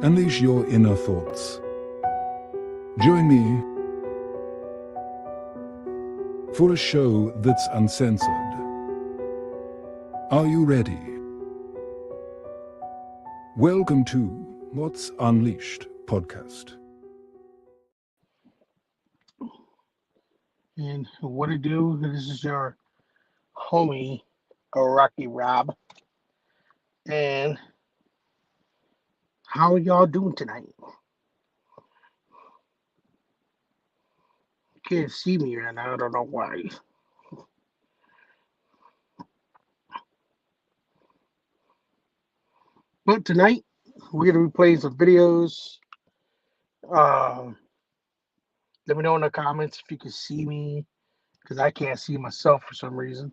Unleash your inner thoughts. Join me for a show that's uncensored. Are you ready? Welcome to What's Unleashed podcast. And what to do? This is your homie, Rocky Rob. And how are y'all doing tonight? You can't see me right now. I don't know why. But tonight, we're going to be playing some videos. Let me know in the comments if you can see me, because I can't see myself for some reason.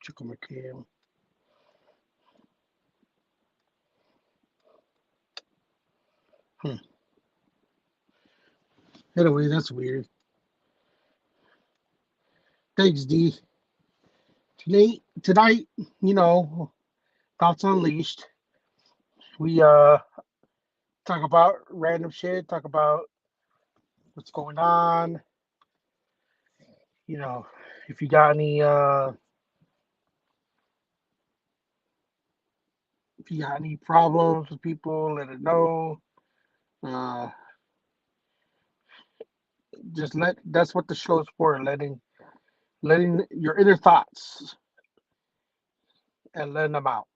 Check on my cam. Anyway, that's weird. Thanks, D. Tonight, Thoughts Unleashed. We talk about random shit, talk about what's going on. If you got any problems with people, let it know. That's what the show is for, letting your inner thoughts and letting them out.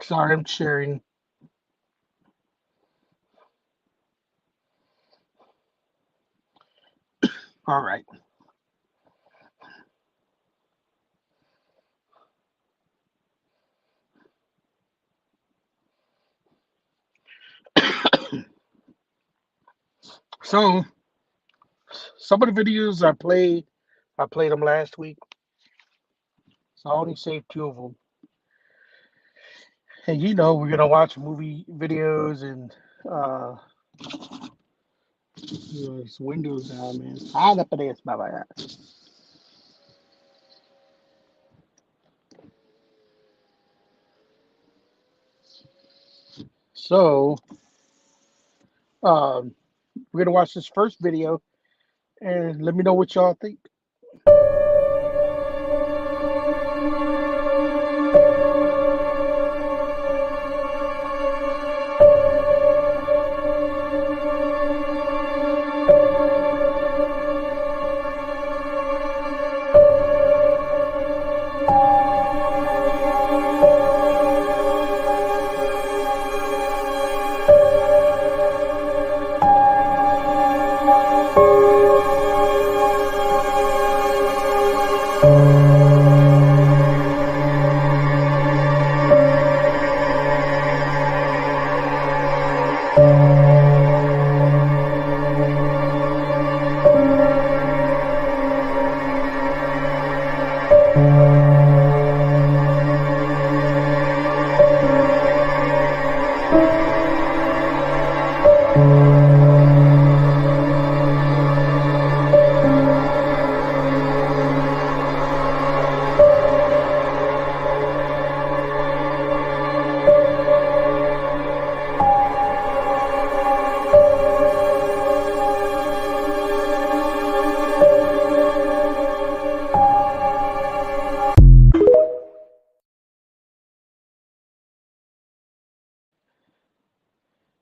Sorry, I'm sharing. All right. So some of the videos I played them last week. So I only saved 2 of them. And we're gonna watch movie videos and it's Windows now, man. Dapat babaya. So we're gonna watch this first video and let me know what y'all think.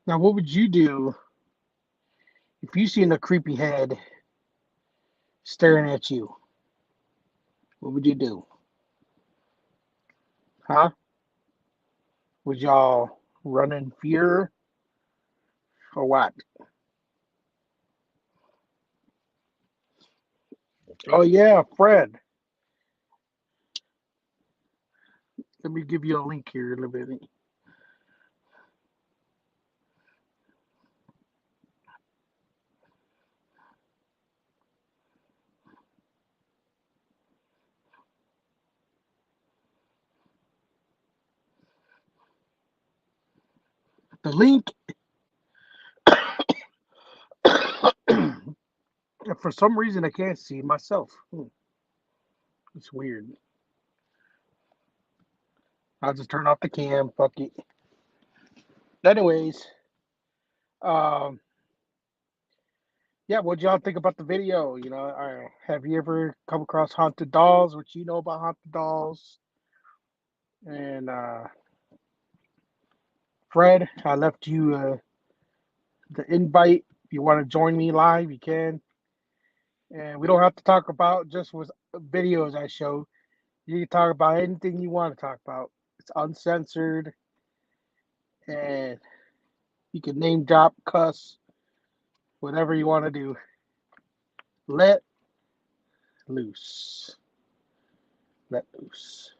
Now, what would you do if you seen a creepy head staring at you? What would you do? Huh? Would y'all run in fear or what? Oh yeah, Fred. Let me give you a link here in a minute. The link, for some reason, I can't see myself. It's weird. I'll just turn off the cam. Fuck it. Anyways, um, yeah, what y'all think about the video? You know, have you ever come across haunted dolls? What you know about haunted dolls? And Fred, I left you the invite. If you want to join me live, you can. And we don't have to talk about just with videos I show. You can talk about anything you want to talk about. It's uncensored, and you can name drop, cuss, whatever you want to do. Let loose. Let loose.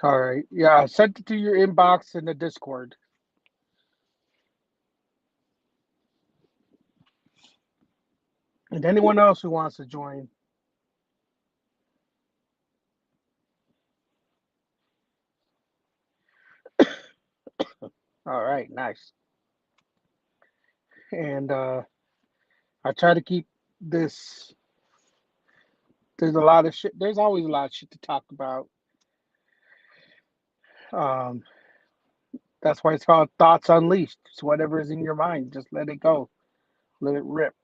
All right. Yeah, I sent it to your inbox in the Discord. And anyone else who wants to join. All right, nice. And I try to keep this. There's a lot of shit. There's always a lot of shit to talk about. Um, that's why it's called Thoughts Unleashed. It's whatever is in your mind. Just let it go. Let it rip.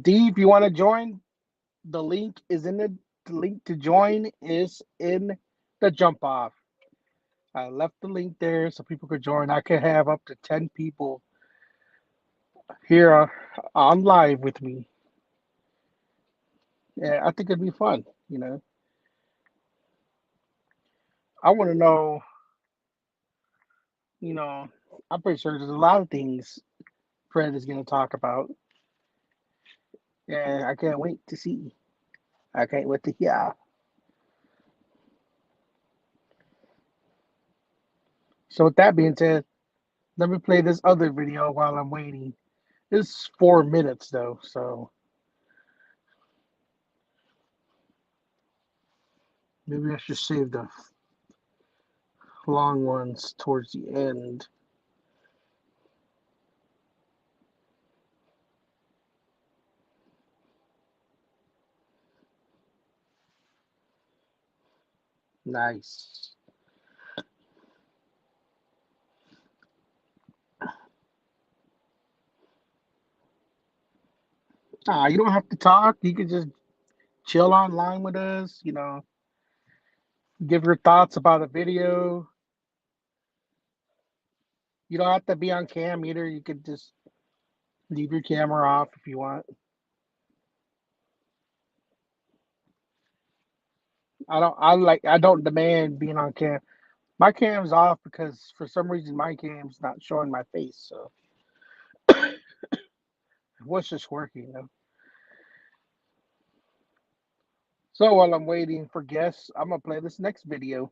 D, if you want to join, the link is in the link to join is in the jump off. I left the link there so people could join. I could have up to 10 people here on live with me. Yeah, I think it'd be fun, you know. I want to know, you know, I'm pretty sure there's a lot of things Fred is going to talk about. And I can't wait to see. I can't wait to hear. So with that being said, let me play this other video while I'm waiting. It's 4 minutes though, so maybe I should save the long ones towards the end. Nice. You don't have to talk. You can just chill online with us, you know, give your thoughts about a video. You don't have to be on cam either. You could just leave your camera off if you want. I don't demand being on cam. My cam's off because for some reason my cam's not showing my face, so it was just working, you know. So while I'm waiting for guests, I'm gonna play this next video.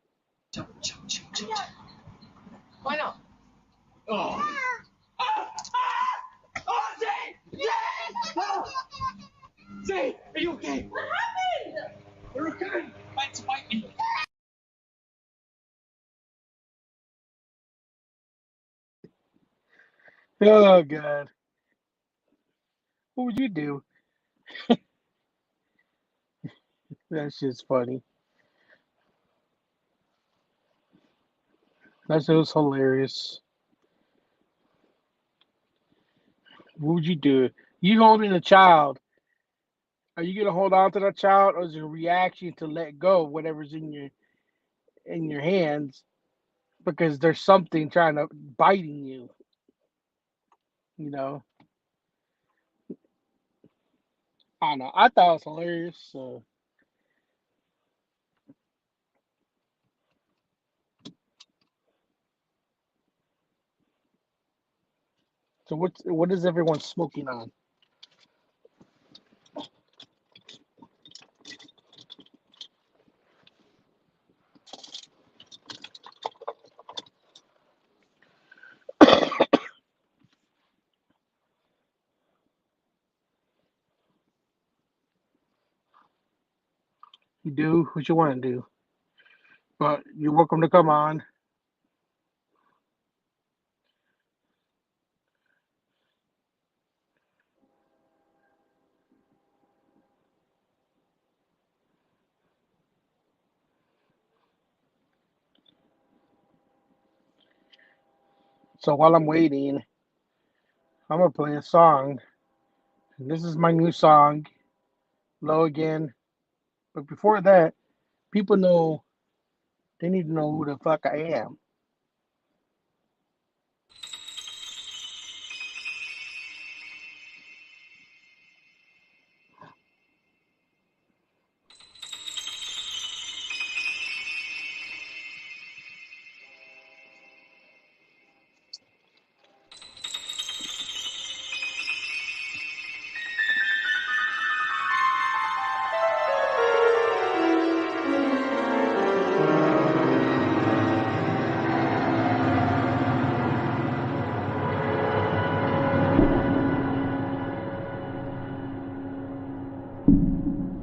Why not? Oh. Oh, Zay! Zay! No! Zay, are you okay? What happened? You're okay. Let's fight me. Oh god. What would you do? That's just funny. That shit was hilarious. What would you do? You holding a child. Are you gonna hold on to that child, or is it a reaction to let go of whatever's in your hands because there's something trying to biting you? You know. I don't know. I thought it was hilarious. So what is everyone smoking on? do what you want to do. But you're welcome to come on. So while I'm waiting, I'm gonna play a song. And this is my new song, Low Again. But before that, people know they need to know who the fuck I am.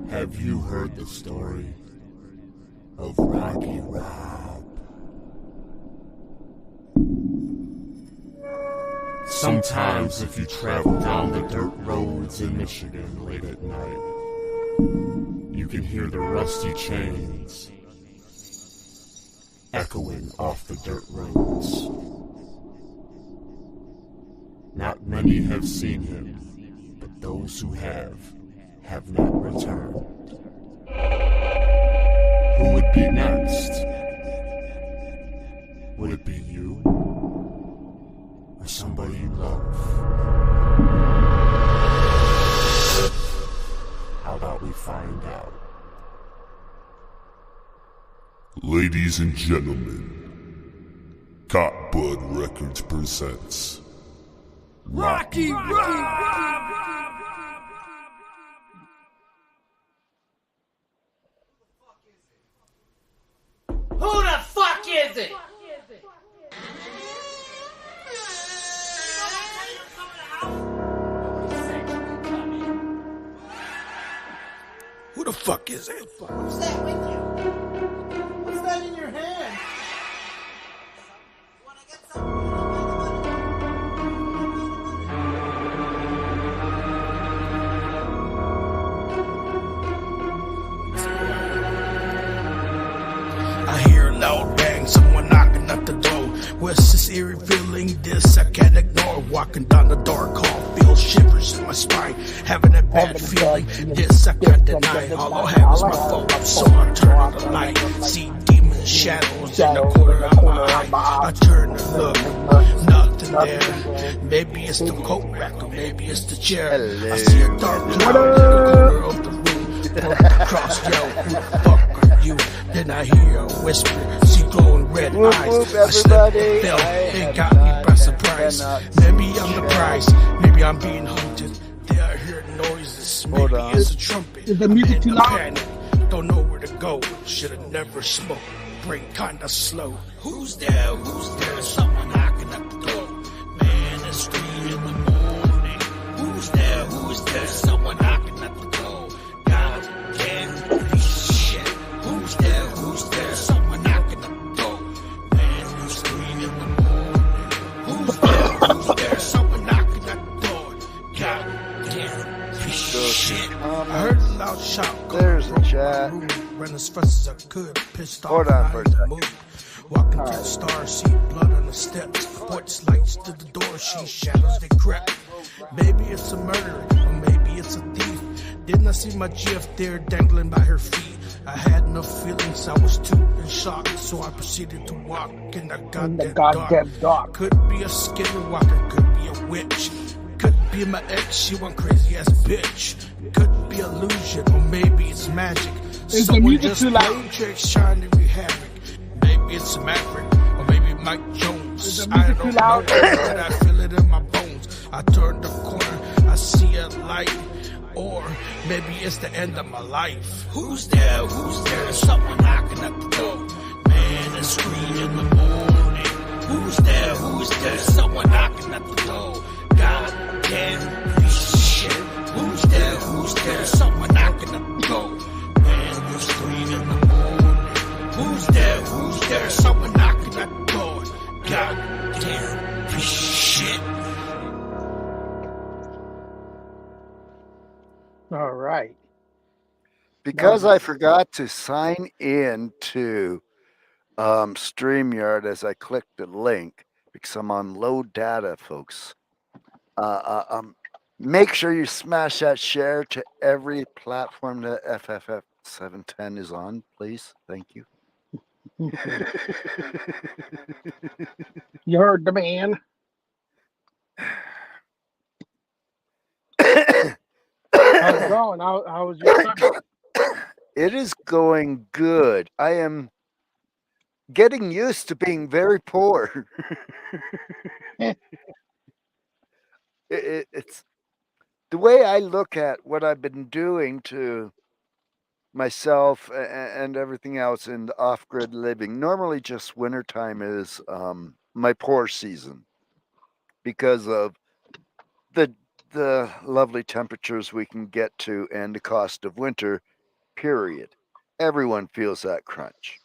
Have you heard the story of Rocky Rob? Sometimes if you travel down the dirt roads in Michigan late at night, you can hear the rusty chains echoing off the dirt roads. Not many have seen him, but those who have not returned. Who would be next? Would it be you? Or somebody you love? How about we find out? Ladies and gentlemen, Cop Bud Records presents Rocky Rob! Who the fuck is it? Who the fuck is it? Who's that with you? What's that in your hand? Wanna get some? I hear a loud bang, someone knocking at the door. What's this eerie feeling? This I can't ignore. Walking down the dark hall, feel shivers in my spine, having a bad feeling. This I can't deny. All I have is my phone, so I turn on the light. See demon shadows in the corner of my eye. I turn and look, nothing there. Maybe it's the coat rack, or maybe it's the chair. I see a dark cloud in the corner of the room. Across, yo, who the fuck are you? Then I hear a whisper, see glowing red eyes. I slipped and fell, it got me by surprise. Maybe I'm the prize, maybe I'm being haunted. Then I hear noises, maybe it's a trumpet. Is the music too loud? Panic, don't know where to go, should've never smoked. Brain kinda slow. Who's there? Who's there? Someone knocking at the door. Man, it's 3 in the morning. Who's there? Who's there? Someone knocking at the door. God damn piece of shit. Who's there? Who's there? Someone knocking at the door. Man, it's 3 in the morning. Who's there? Who's there? Someone knocking at the door. God damn piece of shit. I heard a loud shout. There's the chat. Ran as fast as I could, pissed off. Hold on for a second. Walking through the stars, see blood on the steps. Points lights to the door, see shadows they crept. Maybe it's a murderer, or maybe it's a thief. Didn't I see my GF there dangling by her feet? I had no feelings, I was too in shock. So I proceeded to walk in the goddamn dark. Could be a skinwalker, could be a witch. Could be my ex, she one crazy ass bitch. Could be illusion, or maybe it's magic. Is the music too loud? Tricks trying to be havoc. Maybe it's a Maverick, or maybe Mike Jones. Is the I music don't too loud? know, but I feel it in my bones. I turn the corner, I see a light. Or maybe it's the end of my life. Who's there? Who's there? Someone knocking at the door. Man, it's 3 in the morning. Who's there? Who's there? Someone knocking at the door. God damn piece of shit. Who's there? Who's there? Someone knocking at the door. Man, it's 3 in there's someone knocking at the door. Goddamn piece of shit. All right. Because I forgot to sign in to StreamYard as I clicked the link, because I'm on low data, folks. Make sure you smash that share to every platform that FFF 710 is on, please. Thank you. You heard the man. How's it going? How was your summer? It is going good. I am getting used to being very poor. It's the way I look at what I've been doing to myself and everything else in the off-grid living. Normally, just wintertime is my poor season because of the lovely temperatures we can get to and the cost of winter. Period. Everyone feels that crunch.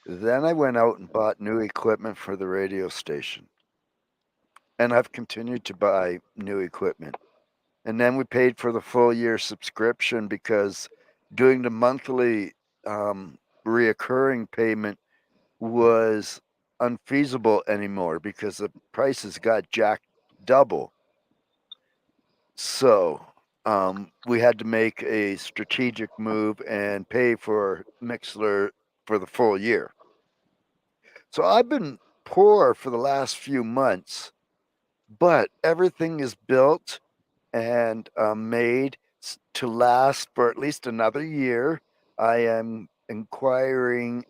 Then I went out and bought new equipment for the radio station, and I've continued to buy new equipment. And then we paid for the full year subscription because doing the monthly reoccurring payment was unfeasible anymore because the prices got jacked double. So we had to make a strategic move and pay for Mixler for the full year. So I've been poor for the last few months, but everything is built and made to last for at least another year. I am inquiring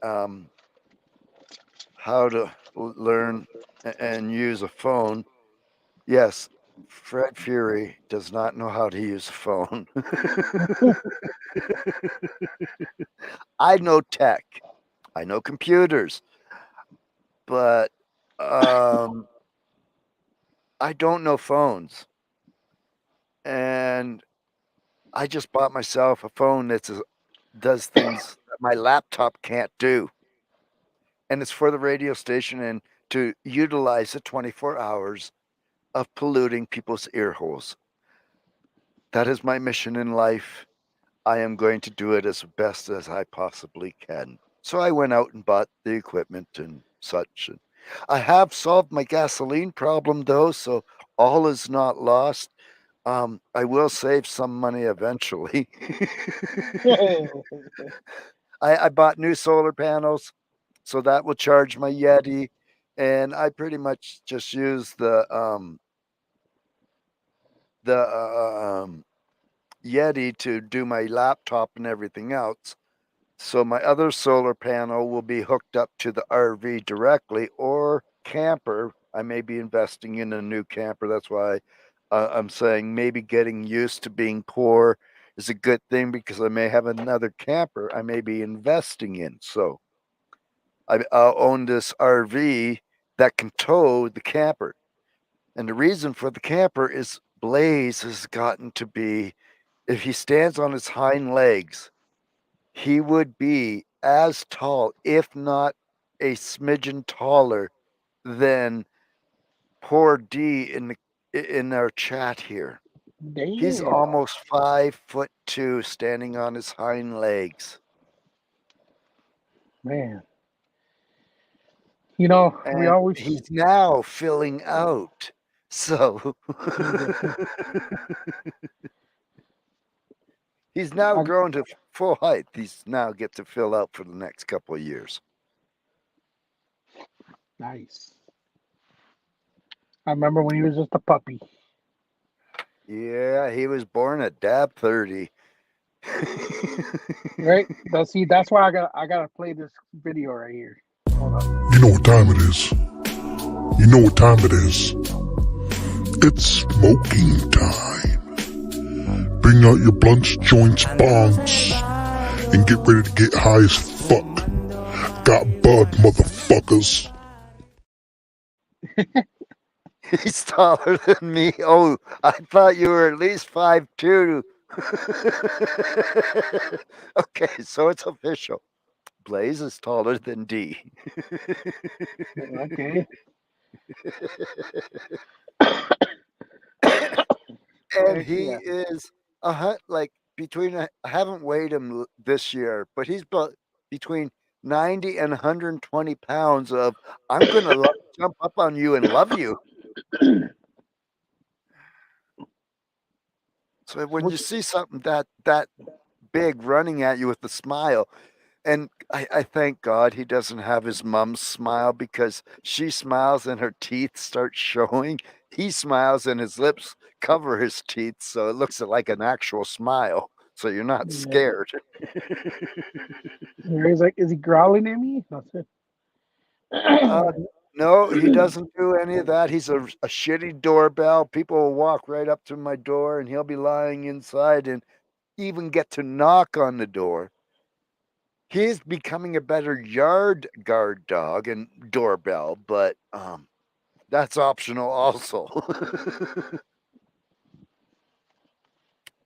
how to learn and use a phone. Yes, Fred Fury does not know how to use a phone. I know tech. I know computers. But I don't know phones. And I just bought myself a phone that does things that my laptop can't do. And it's for the radio station and to utilize the 24 hours of polluting people's ear holes. That is my mission in life. I am going to do it as best as I possibly can. So I went out and bought the equipment and such. And I have solved my gasoline problem, though, so all is not lost. I will save some money eventually. I bought new solar panels, so that will charge my Yeti, and I pretty much just use the Yeti to do my laptop and everything else. So my other solar panel will be hooked up to the RV directly or camper. I may be investing in a new camper. That's why I'm saying maybe getting used to being poor is a good thing because I may have another camper I may be investing in. So I'll own this RV that can tow the camper. And the reason for the camper is Blaze has gotten to be, if he stands on his hind legs, he would be as tall, if not a smidgen taller than poor D in our chat here. Damn. He's almost 5'2", standing on his hind legs. Man. You know, we always. He's now filling out. So he's now grown to full height. He's now get to fill out for the next couple of years. Nice. I remember when he was just a puppy. Yeah, he was born at Dab 30. Right? That's why I gotta play this video right here. Hold on. You know what time it is. You know what time it is. It's smoking time. Bring out your blunts, joints, bongs, and get ready to get high as fuck. Got bud, motherfuckers. He's taller than me. Oh, I thought you were at least 5'2". Okay, so it's official. Blaze is taller than D. Okay. And Heck he yeah. is like between I haven't weighed him this year, but he's between 90 and 120 pounds of I'm gonna jump up on you and love you. So when you Which see something that big running at you with a smile, and I thank God he doesn't have his mom's smile because she smiles and her teeth start showing. He smiles and his lips cover his teeth, so it looks like an actual smile. So you're not yeah. scared. He's like, is he growling at me? Uh, no, he doesn't do any of that. He's a shitty doorbell. People will walk right up to my door and he'll be lying inside and even get to knock on the door. He's becoming a better yard guard dog and doorbell, but that's optional also.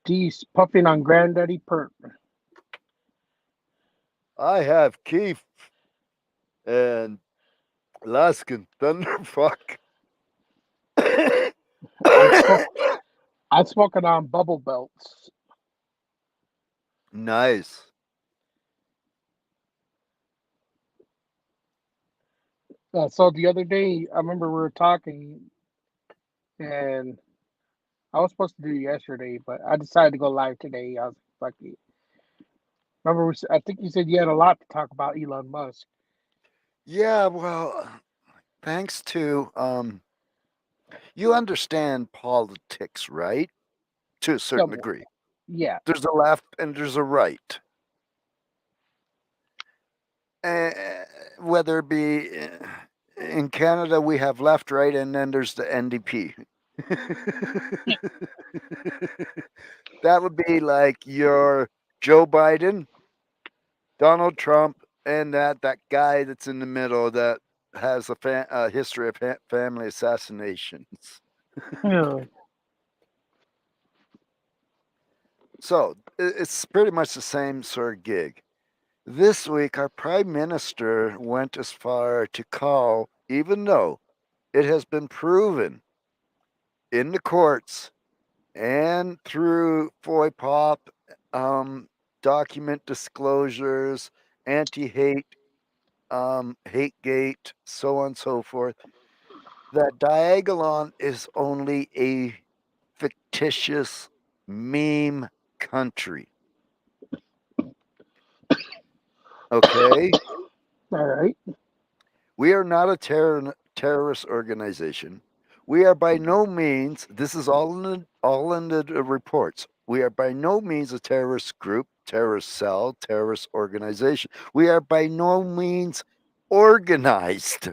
D's puffing on Granddaddy Perp. I have Keith and Alaskan Thunderfuck. I'm smoke. I'm smoking on bubble belts. Nice. So the other day, I remember we were talking, and I was supposed to do it yesterday, but I decided to go live today. I was like, fuck it. Remember, I think you said you had a lot to talk about Elon Musk. Yeah, well, thanks to you understand politics, right? To a certain Somewhat. degree. Yeah. There's a left and there's a right. Uh, whether it be in Canada, we have left, right, and then there's the NDP. That would be like your Joe Biden, Donald Trump, and that guy that's in the middle that has a history of family assassinations. Yeah. So it's pretty much the same sort of gig. This week, our prime minister went as far to call, even though it has been proven in the courts and through FOIPOP, document disclosures, anti-hate, hate-gate, so on and so forth, that Diagolon is only a fictitious meme country. Okay? All right. We are not a terrorist organization. We are by no means, this is all in the reports. We are by no means a terrorist group, terrorist cell, terrorist organization. We are by no means organized.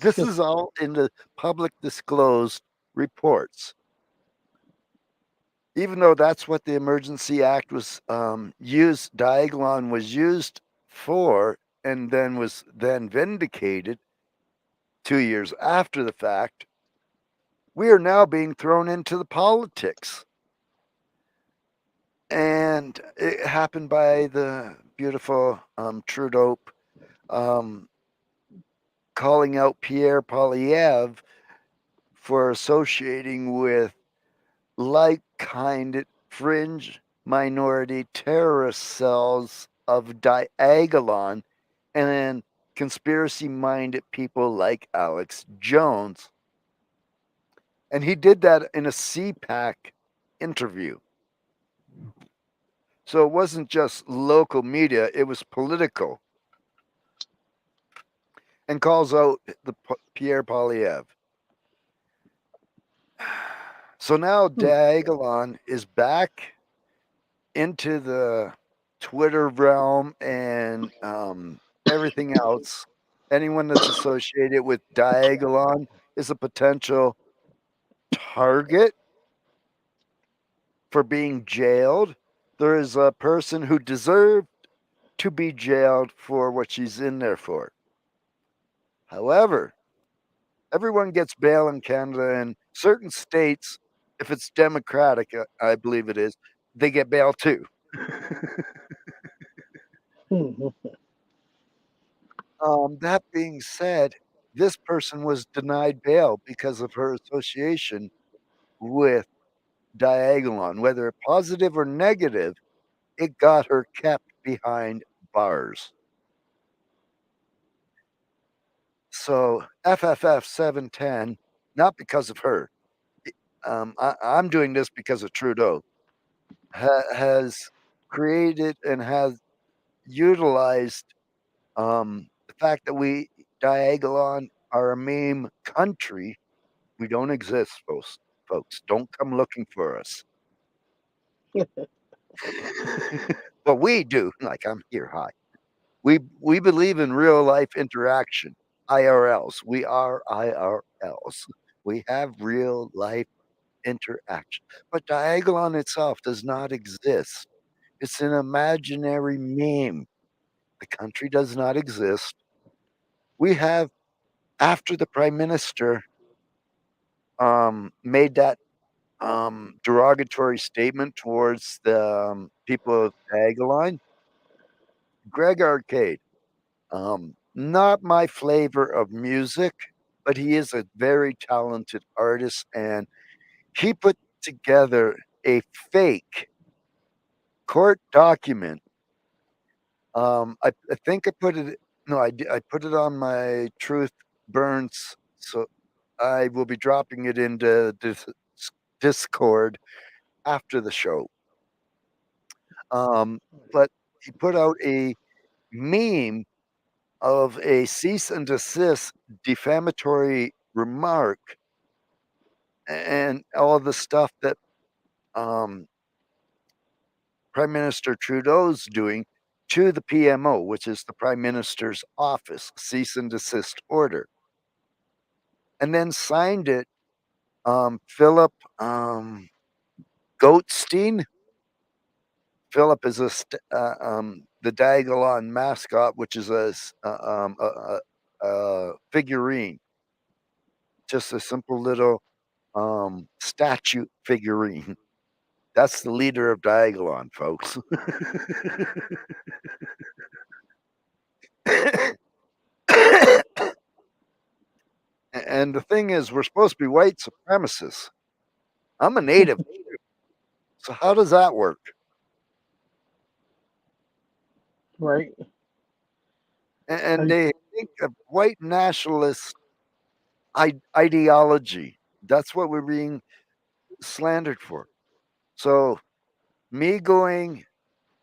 This is all in the public disclosed reports. Even though that's what the Emergency Act was used, Diagolon was used for, and then was then vindicated 2 years after the fact, we are now being thrown into the politics. And it happened by the beautiful Trudeau calling out Pierre Poilievre for associating with like-minded fringe minority terrorist cells of Diagolon and then conspiracy-minded people like Alex Jones. And he did that in a CPAC interview. So it wasn't just local media, it was political. And calls out the Pierre Poilievre. So now Diagolon is back into the Twitter realm and everything else. Anyone that's associated with Diagolon is a potential target for being jailed. There is a person who deserved to be jailed for what she's in there for. However, everyone gets bail in Canada, and certain states, if it's democratic, I believe it is, they get bail too. That being said, this person was denied bail because of her association with Diagolon. Whether positive or negative, it got her kept behind bars. So FFF 710, not because of her. I'm doing this because of Trudeau, has created and has utilized the fact that we, Diagolon, are a meme country. We don't exist, folks. Don't come looking for us. Well, we do. Like, I'm here. Hi. We believe in real life interaction, IRLs. We are IRLs. We have real life interaction. But Diagolon itself does not exist. It's an imaginary meme. The country does not exist. We have, after the prime minister made that derogatory statement towards the people of Diagolon, Greg Arcade, not my flavor of music, but he is a very talented artist, and he put together a fake court document. I think I put it. No, I put it on my Truth Burns. So I will be dropping it into Discord after the show. But he put out a meme of a cease and desist defamatory remark and all the stuff that um, Prime Minister Trudeau's doing to the PMO, which is the Prime Minister's office, cease and desist order, and then signed it. Philip Goatstein. Philip is the Diagolon mascot, which is a figurine, just a simple little statue figurine. That's the leader of Diagolon, folks. And the thing is, we're supposed to be white supremacists. I'm a native, so how does that work? Right. And they think of white nationalist ideology. That's what we're being slandered for. So, me going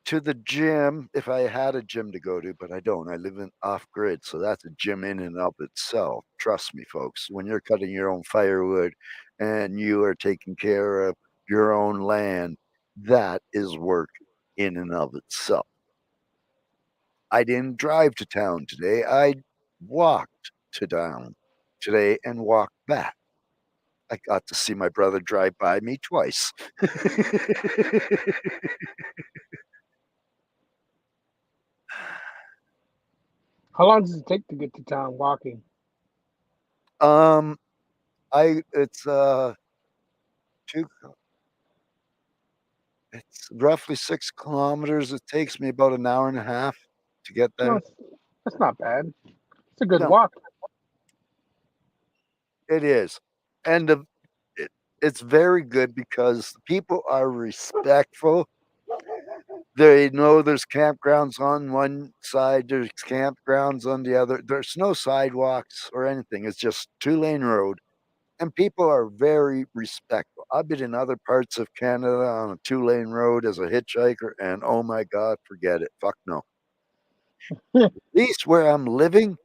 to the gym, if I had a gym to go to, but I don't. I live in off grid, so that's a gym in and of itself. Trust me, folks. When you're cutting your own firewood and you are taking care of your own land, that is work in and of itself. I didn't drive to town today. I walked to town today and walked back. I got to see my brother drive by me twice. How long does it take to get to town walking? um, it's two. It's roughly 6 kilometers. It takes me about an hour and a half to get No, there. that's not bad. It's a good No, walk. it is, and it's very good because people are respectful. They know there's campgrounds on one side, there's campgrounds on the other. There's no sidewalks or anything. It's just 2-lane road, and people are very respectful. I've been in other parts of Canada on a 2-lane road as a hitchhiker, and oh my God, forget it. Fuck no. At least where I'm living,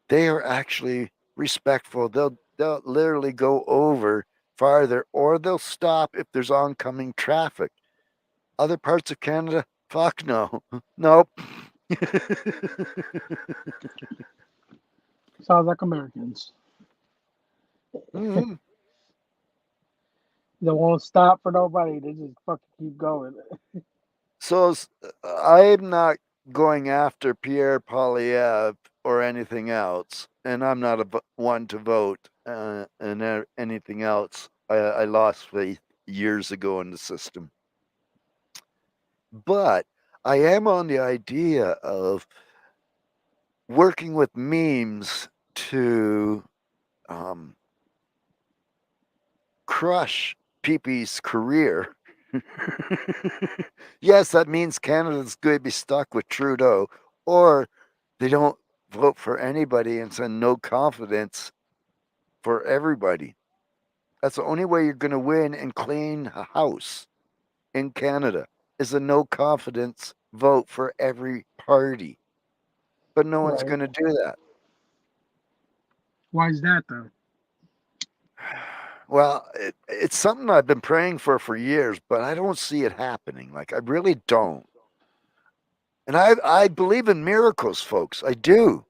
they are actually respectful. They'll literally go over farther, or they'll stop if there's oncoming traffic. Other parts of Canada, fuck no. Nope. Sounds like Americans. Mhm. They won't stop for nobody. They just fucking keep going. So I'm not going after Pierre Poilievre or anything else, and I'm not one to vote and anything else. I lost faith years ago in the system. But I am on the idea of working with memes to crush Pee-Pee's career. Yes, that means Canada's going to be stuck with Trudeau, or they don't vote for anybody and send no confidence for everybody. That's the only way you're going to win and clean a house in Canada is a no confidence vote for every party. But no one's Right. going to do that. Why is that though? Well, it's something I've been praying for years, but I don't see it happening. Like, I really don't. And I believe in miracles, folks. I do.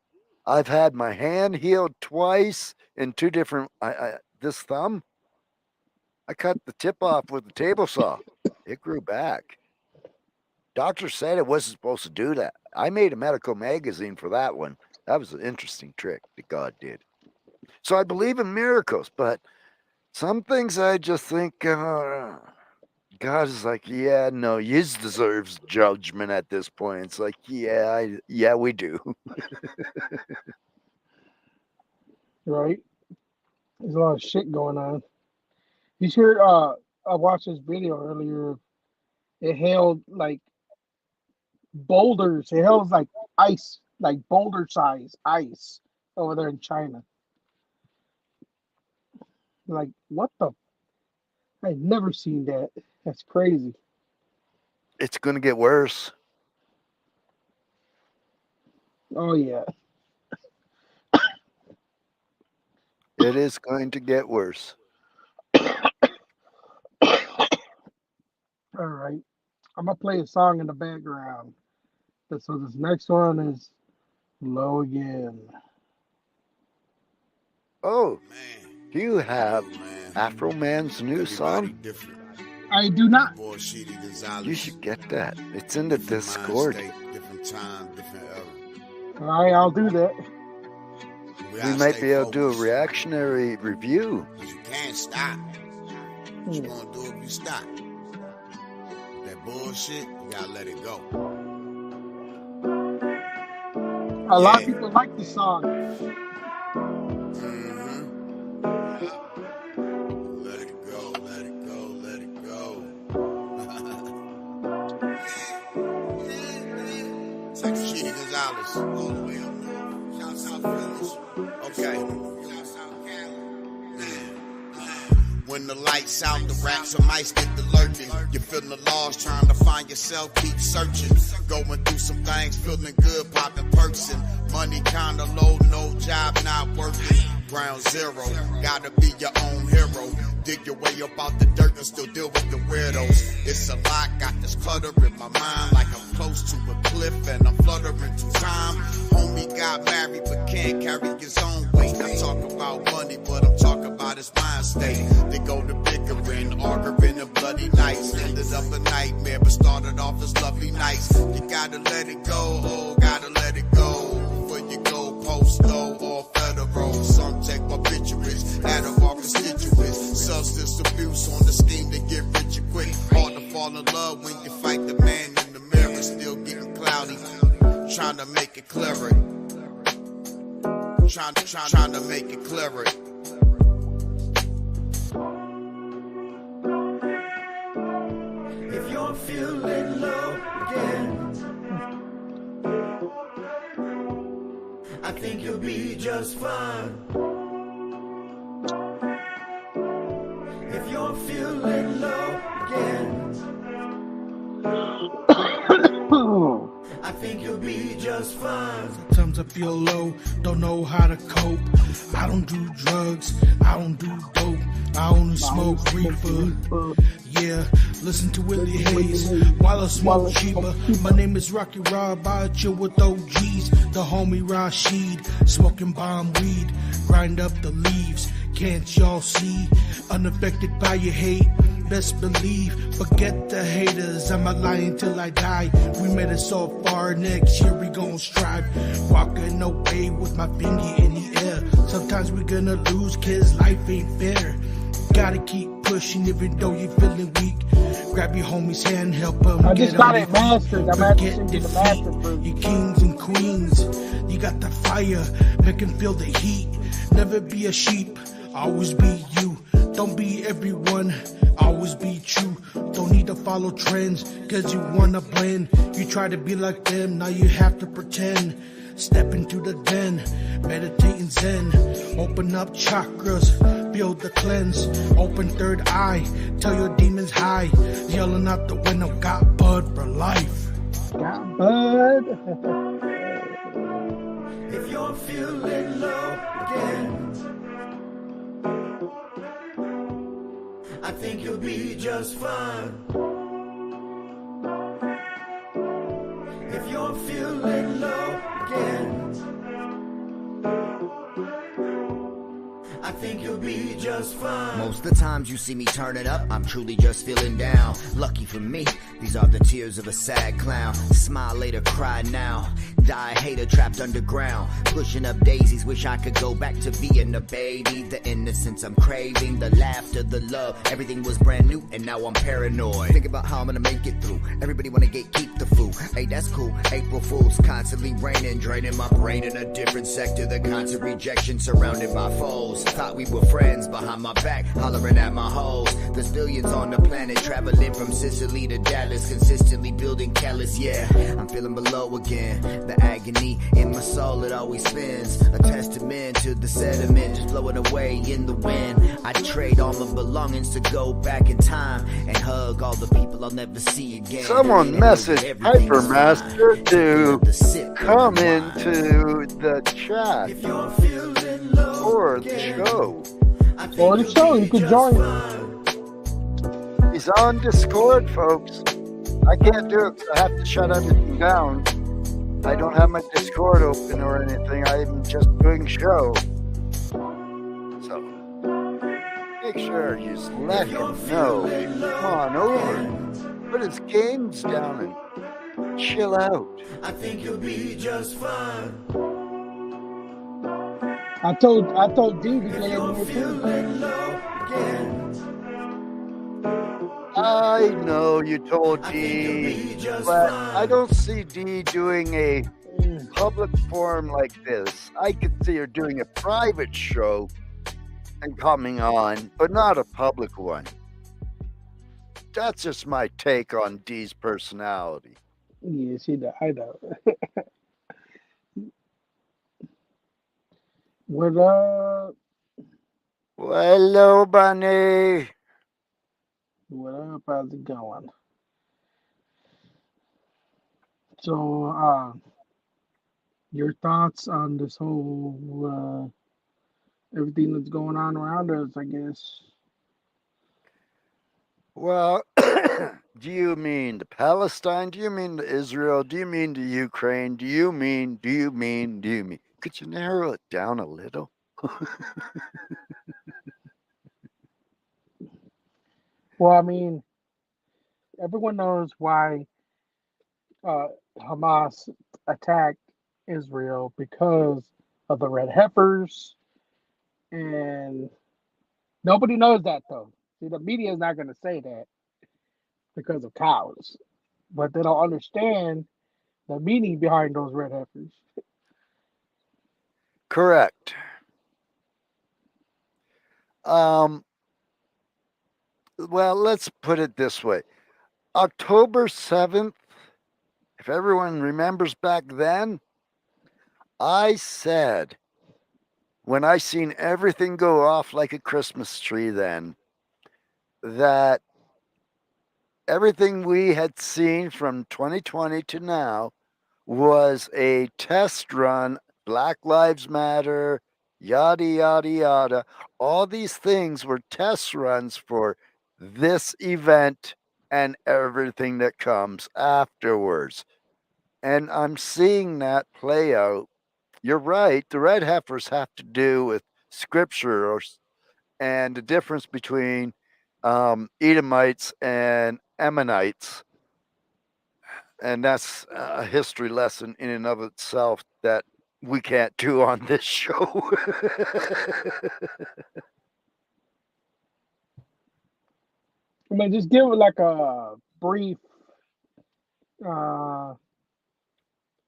I've had my hand healed twice in two different. This thumb, I cut the tip off with a table saw. It grew back. Doctor said it wasn't supposed to do that. I made a medical magazine for that one. That was an interesting trick that God did. So I believe in miracles, but some things I just think God is like, yeah, no, yous deserves judgment at this point. It's like, yeah, we do. Right? There's a lot of shit going on. You sure? I watched this video earlier. It held like boulders. It held like ice, like boulder size ice over there in China. Like, what the? I've never seen that. That's crazy. It's going to get worse. Oh, yeah. It is going to get worse. All right. I'm going to play a song in the background. So this next one is Low Again. Oh, do you have Afro Man's new song? I do not. You should get that. It's in the Discord. All right, I'll do that. We might be able to do a reactionary review. You can't stop. What you gonna do if you stop? That bullshit, you gotta let it go. A lot of people like the song. Let it go, let it go, let it go. It's like Sheedy Gonzalez, all the way up north. Shout South Village. Okay. Shout South Cali. When the lights out, the rats and mice get the lurking. You're feeling lost, trying to find yourself, keep searching. Going through some things, feeling good, popping perks and money kinda low, no job, not working. Ground zero, gotta be your own hero. Dig your way up out the dirt and still deal with the weirdos. It's a lot, got this clutter in my mind, like I'm close to a cliff and I'm fluttering to time. Homie got married but can't carry his own weight. I talk about money, but I'm talking about his mind state. They go to bickering, arguing and bloody nights. Ended up a nightmare, but started off as lovely nights. You gotta let it go, oh, gotta let it go. Before you go postal or federal. Some take obituaries out of our constituents. Substance abuse on the scheme to get richer quick. Hard to fall in love when you fight the man in the mirror. Still getting cloudy, trying to make it clearer. Trying to make it clearer. If you're feeling low again, I think you'll be just fine. If you're feeling low again, I think you'll be just fine. Sometimes I feel low, don't know how to cope. I don't do drugs, I don't do dope. I only smoke reefer. Yeah, listen to Willie Hayes while I smoke Sheba. My name is Rocky Rob, I chill with OGs. The homie Rashid, smoking bomb weed. Grind up the leaves, can't y'all see? Unaffected by your hate, best believe. Forget the haters, I'm not lying till I die. We made it so far, next year we gon' strive. Walking away with my finger in the air. Sometimes we gonna lose, cause life ain't fair. Gotta keep pushing even though you're feeling weak. Grab your homie's hand, help them I get just got on it their feet. mastered. I'm gonna Forget send you the defeat. master proof. You kings and queens, you got the fire, make them feel the heat. Never be a sheep, always be you. Don't be everyone, always be true. Don't need to follow trends, cause you wanna blend. You try to be like them, now you have to pretend. Step into the den, meditating zen. Open up chakras, build the cleanse. Open third eye, tell your demons hi. Yelling out the window, got bud for life. Got bud. If you're feeling low again, I think you'll be just fine. If you're feeling low again, I think you'll be just fine. Most of the times you see me turn it up, I'm truly just feeling down. Lucky for me, these are the tears of a sad clown. Smile later, cry now. Die hater trapped underground. Pushing up daisies, wish I could go back to being a baby. The innocence I'm craving, the laughter, the love. Everything was brand new and now I'm paranoid. Think about how I'm gonna make it through. Everybody wanna keep the food. Hey, that's cool. April Fools constantly raining, draining my brain in a different sector. The constant rejection surrounded by foes. Thought we were friends behind my back, hollering at my hoes. There's billions on the planet, traveling from Sicily to Dallas, consistently building callous. Yeah, I'm feeling below again. The agony in my soul, it always spins. A testament to the sediment, just blowing away in the wind. I'd trade all my belongings to go back in time and hug all the people I'll never see again. Someone message Hypermaster to come into the chat or the show. Or the show, you can join. He's on Discord, folks. I can't do it. I have to shut everything down. I don't have my Discord open or anything. I'm just doing show. So make sure you let him know. Come on over. Put his games down and chill out. I think you'll be just fine. I told D to get in here too. I know you told D, but I don't see D doing a public forum like this. I could see her doing a private show and coming on, but not a public one. That's just my take on D's personality. Yeah, she does. I know. What up? Well, hello, Bunny. What up? How's it going? So, your thoughts on this whole everything that's going on around us, I guess. Well, do you mean to Palestine? Do you mean to Israel? Do you mean to Ukraine? Do you mean? Could you narrow it down a little? Well, I mean, everyone knows why Hamas attacked Israel because of the red heifers, and nobody knows that though. See, the media is not going to say that because of cows, but they don't understand the meaning behind those red heifers. Correct. Well, let's put it this way. October 7th, if everyone remembers back then, I said, when I seen everything go off like a Christmas tree then, that everything we had seen from 2020 to now was a test run. Black Lives Matter, yada, yada, yada. All these things were test runs for this event and everything that comes afterwards. And I'm seeing that play out. You're right. The red heifers have to do with scripture and the difference between Edomites and Ammonites. And that's a history lesson in and of itself that we can't do on this show. I mean, just give it like a brief, uh,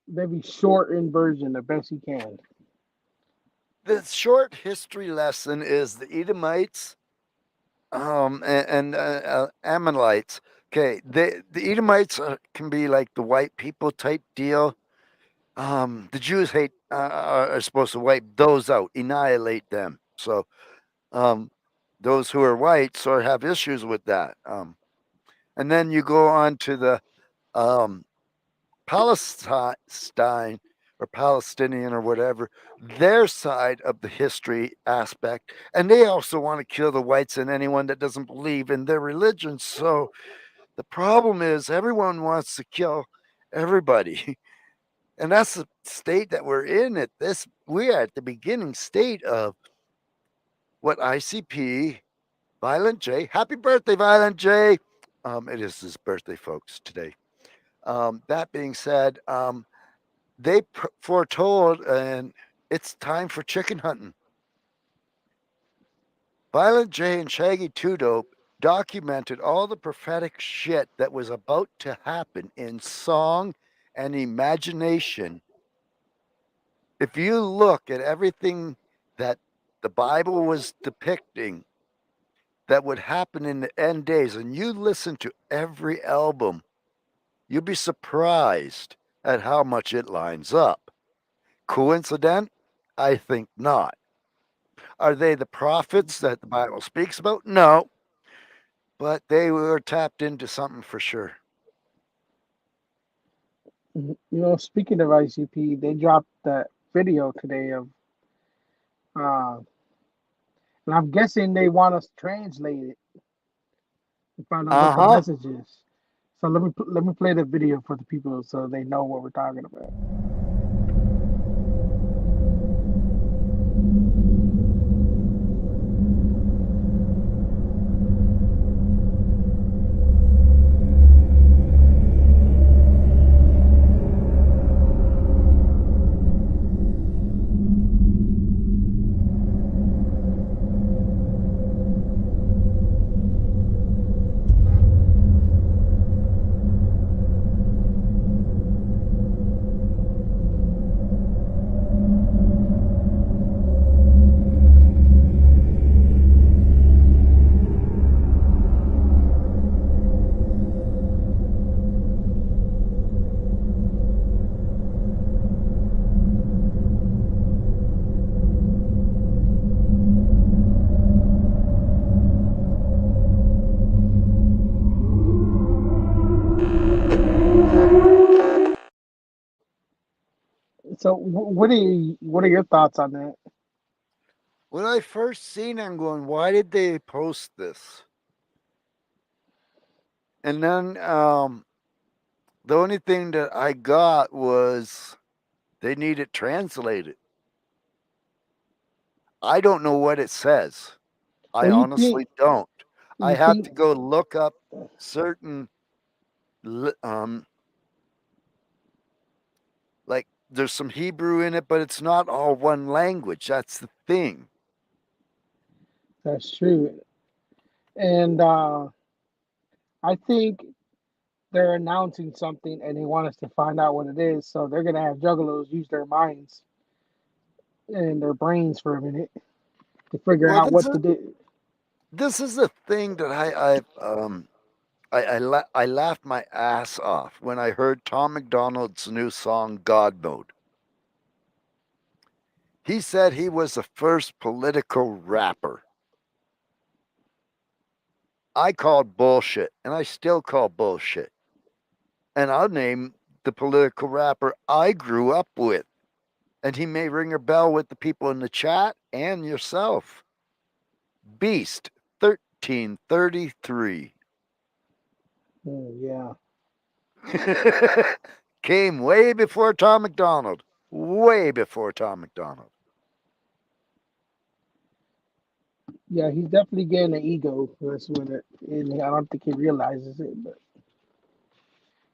maybe shortened version, the best you can. The short history lesson is the Edomites and Ammonites. Okay, the Edomites can be like the white people type deal. The Jews are supposed to wipe those out, annihilate them. So um, those who are white sort of have issues with that. And then you go on to the um, Palestine or Palestinian or whatever, their side of the history aspect. And they also want to kill the whites and anyone that doesn't believe in their religion. So the problem is everyone wants to kill everybody. And that's the state that we're in at this. We are at the beginning state of what ICP, Violent J, happy birthday, Violent J. It is his birthday, folks, today. That being said, they foretold, and it's time for chicken hunting. Violent J and Shaggy Two Dope documented all the prophetic shit that was about to happen in song and imagination. If you look at everything that the Bible was depicting that would happen in the end days, and you listen to every album, you'll be surprised at how much it lines up. Coincident? I think not. Are they the prophets that the Bible speaks about? No, but they were tapped into something for sure. You know, speaking of ICP, they dropped that video today of, uh, and I'm guessing they want us to translate it and find out what Uh the huh. message is. So let me play the video for the people so they know what we're talking about. So, what are your thoughts on that? When I first seen it, I'm going, why did they post this? And then the only thing that I got was they need it translated. I don't know what it says. I Well, honestly don't. I you have think to go look up certain, um, like there's some Hebrew in it, but it's not all one language. That's the thing. that's true? And I think they're announcing something and they want us to find out what it is. So they're gonna have juggalos use their minds and their brains for a minute to figure Well, out what to do. this is the thing that I laughed my ass off when I heard Tom McDonald's new song God Mode. He said he was the first political rapper. I called bullshit, and I still call bullshit. And I'll name the political rapper I grew up with. And he may ring a bell with the people in the chat and yourself. Beast 1333. Yeah. Came way before Tom McDonald. Way before Tom McDonald. Yeah, he's definitely getting an ego. That's what it, and I don't think he realizes it, but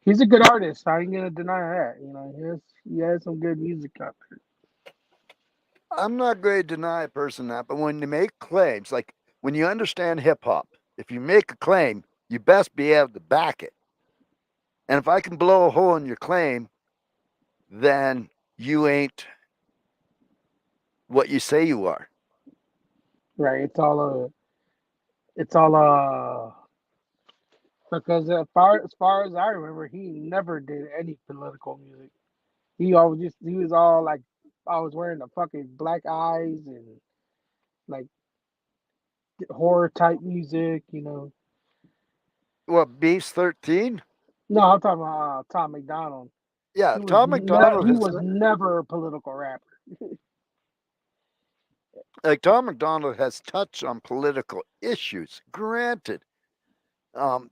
he's a good artist. I ain't gonna deny that. You know, he has some good music out there. I'm not going to deny a person that, but when they make claims, like when you understand hip hop, if you make a claim, you best be able to back it. And if I can blow a hole in your claim, then you ain't what you say you are. Right. It's all because as far as I remember, he never did any political music. He was all like always wearing the fucking black eyes and like horror type music, you know. What, Beast 13? No, I'm talking about Tom McDonald. Yeah, Tom McDonald He has was never a political rapper. Tom McDonald has touched on political issues. Granted,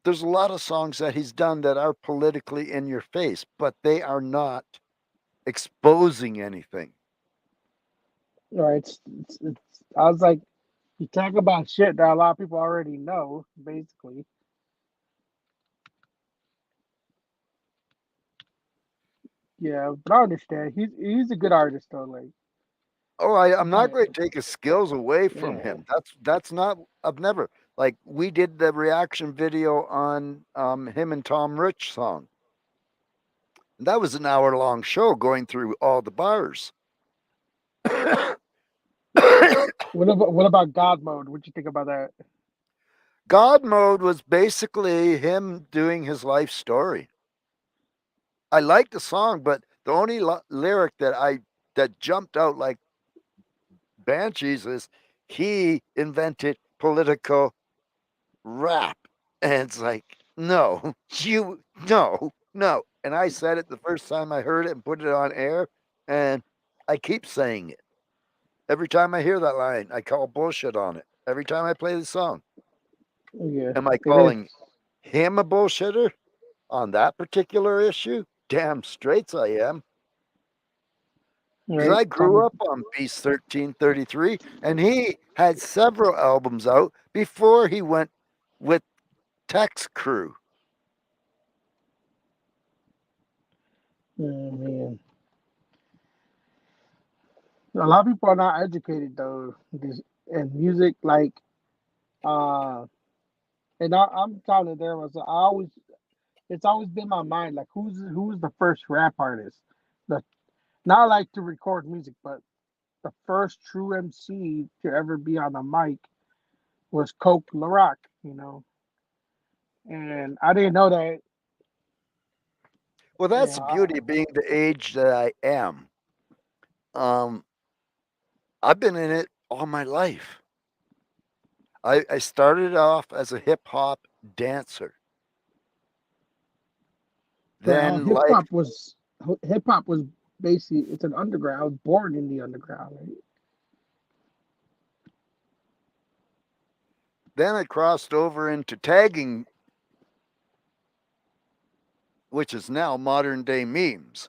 there's a lot of songs that he's done that are politically in your face, but they are not exposing anything. Right. I was like, you talk about shit that a lot of people already know, basically. Yeah, but I understand. He's a good artist though. Like, Oh, I'm not yeah, going to take his skills away from yeah. him. That's not. I've never, like, we did the reaction video on him and Tom Rich song. That was an hour-long show going through all the bars. What about God Mode? What you think about that? God Mode was basically him doing his life story. I liked the song, but the only lyric that jumped out like banshees is he invented political rap, and it's like, no, no. And I said it the first time I heard it and put it on air, and I keep saying it. Every time I hear that line, I call bullshit on it. Every time I play the song. Yeah, Am I it is. calling him a bullshitter on that particular issue? Damn straights I am. Because Right, I grew Tommy. up on Beast 1333, and he had several albums out before he went with Tex Crew. Oh, man. A lot of people are not educated though. And music, like, uh, and I'm telling you, there was it's always been my mind, like, who's the first rap artist, the not like to record music, but the first true MC to ever be on the mic was Coke LaRock, you know, and I didn't know that. Well, You that's know, the beauty of being the age that I am. Um, I've been in it all my life. I started off as a hip hop dancer. well, Then life, hip hop was basically it's an underground. I was born in the underground, right? then I crossed over into tagging, which is now modern day memes.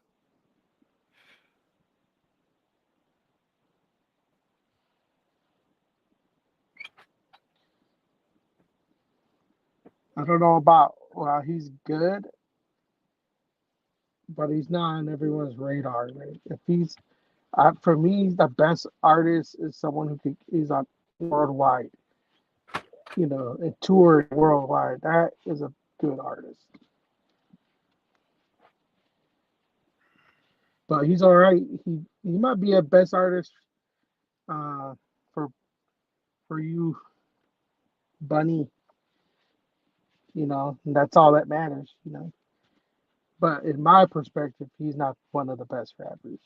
I don't know about well, he's good, but he's not on everyone's radar, right? If he's for me, the best artist is someone is on worldwide, you know, and toured worldwide. That is a good artist. But he's all right. He might be a best artist uh, for you, Bunny. You know, and that's all that matters. You know, but in my perspective, he's not one of the best rappers.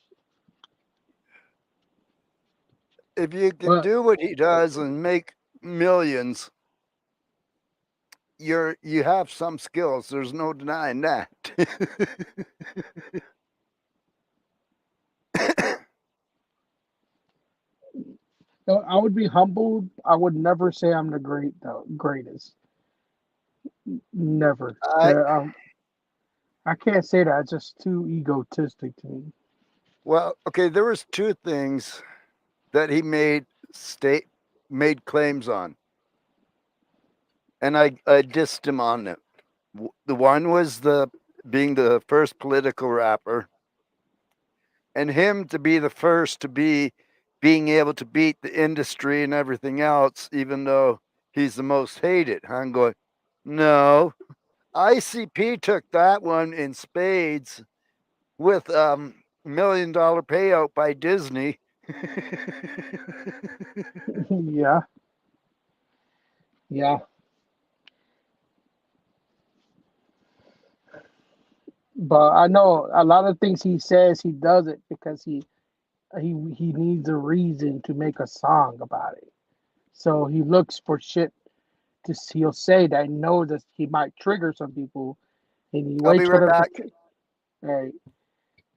If you can But do what he does and make millions, you have some skills. There's no denying that. I would be humbled. I would never say I'm the greatest. Never. I I can't say that. It's just too egotistic to me. Well, okay, there was two things that he made claims on, and I dissed him on it. The one was the being the first political rapper, and him to be the first to be being able to beat the industry and everything else, even though he's the most hated. I'm going, No, ICP took that one in spades with $1 million payout by Disney. Yeah. Yeah. But I know a lot of things he says he does it because he needs a reason to make a song about it. So he looks for shit to he'll say that know that he might trigger some people, and he I'll be waits for right them to back. right.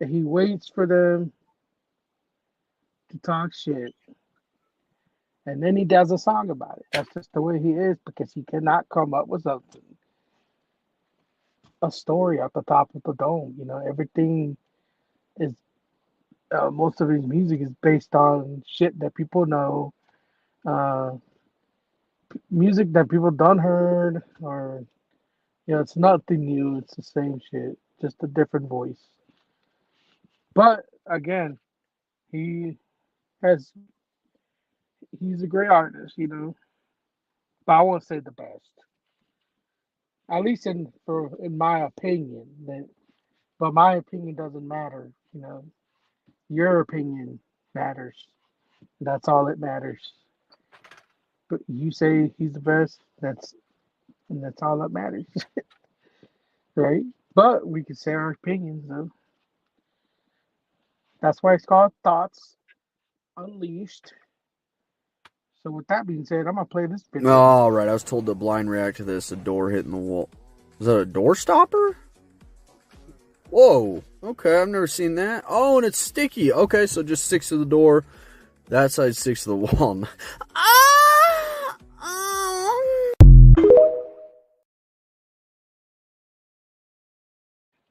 And he waits for them to talk shit, and then he does a song about it. That's just the way he is because he cannot come up with something, a story at the top of the dome. You know, everything is most of his music is based on shit that people know, uh, music that people done heard, or it's nothing new. It's the same shit, just a different voice. But again, he has he's a great artist, but I won't say the best. At least in my opinion. But my opinion doesn't matter. Your opinion matters. That's all that matters. But you say he's the best. That's all that matters, right? But we can say our opinions though. That's why it's called Thoughts Unleashed. So with that being said, I'm gonna play this video. All right, I was told to blind react to this. A door hitting the wall. Is that a door stopper? Whoa. Okay, I've never seen that. Oh, and it's sticky. Okay, so just sticks to the door. That side sticks to the wall.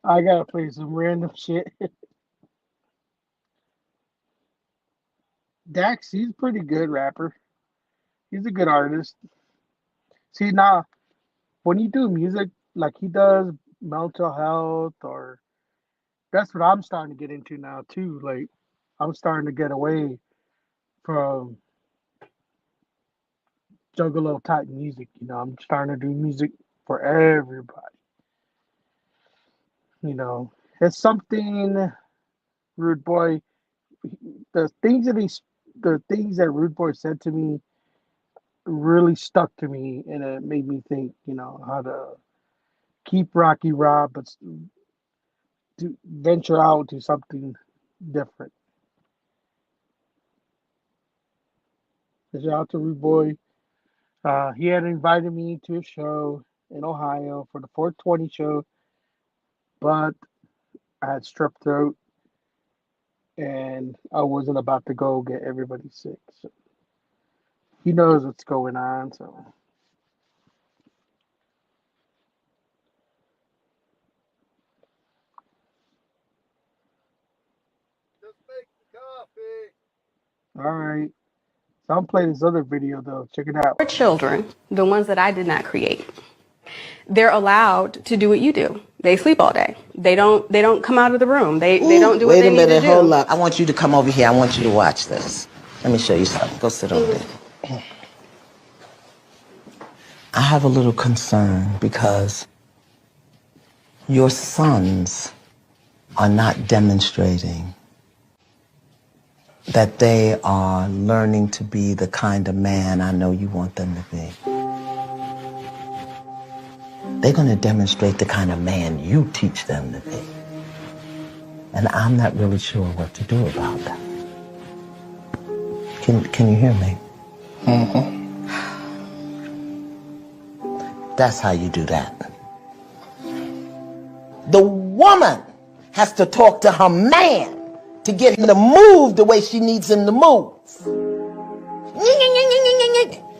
I gotta play some random shit. Dax, he's a pretty good rapper. He's a good artist. See now, when you do music like he does, mental health, or that's what I'm starting to get into now too. Like I'm starting to get away from juggalo type music. I'm starting to do music for everybody. It's something Rude Boy. The things that Rude Boy said to me really stuck to me, and it made me think. How to keep Rocky Rob, but to venture out to something different. Shout out to Rude Boy. He had invited me to a show in Ohio for the 420 show, but I had strep throat and I wasn't about to go get everybody sick. So he knows what's going on. So Just make the coffee. all right. So I'm playing this other video though. Check it out. Children, the ones that I did not create, they're allowed to do what you do. They sleep all day. They don't come out of the room. They don't do what they need to do. Wait a minute, hold up. I want you to come over here. I want you to watch this. Let me show you something. Go sit over there. I have a little concern because your sons are not demonstrating that they are learning to be the kind of man I know you want them to be. They're going to demonstrate the kind of man you teach them to be. And I'm not really sure what to do about that. Can you hear me? Mm-hmm. That's how you do that. The woman has to talk to her man to get him to move the way she needs him to move.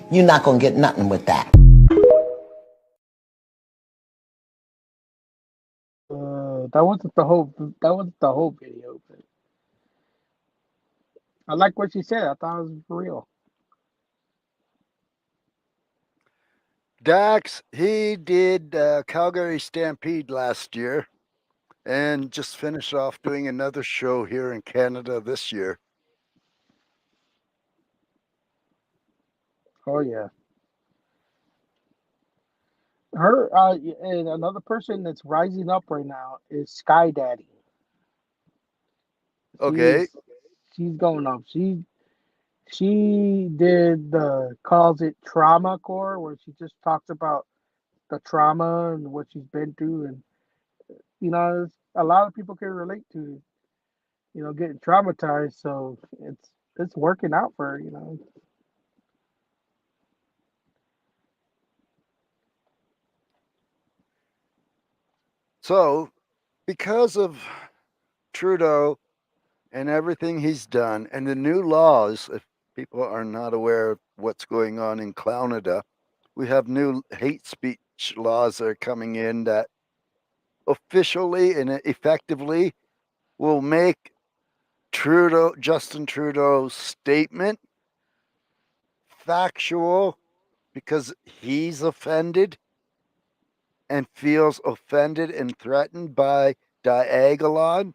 You're not going to get nothing with that. That wasn't the whole. That wasn't the whole video, but I like what she said. I thought it was real. Dax, he did Calgary Stampede last year and just finished off doing another show here in Canada this year. Oh yeah. Her and another person that's rising up right now is Sky Daddy. Okay. She's going up. She did the calls it trauma core where she just talks about the trauma and what she's been through, and a lot of people can relate to getting traumatized. So it's working out for her. So, because of Trudeau and everything he's done, and the new laws, if people are not aware of what's going on in Canada, we have new hate speech laws that are coming in that officially and effectively will make Justin Trudeau's statement factual because he's offended and feels offended and threatened by Diagolon,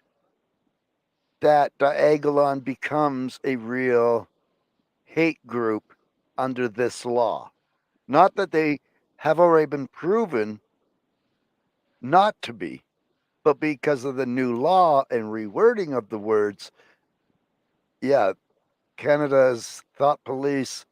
that Diagolon becomes a real hate group under this law. Not that they have already been proven not to be, but because of the new law and rewording of the words, yeah, Canada's thought police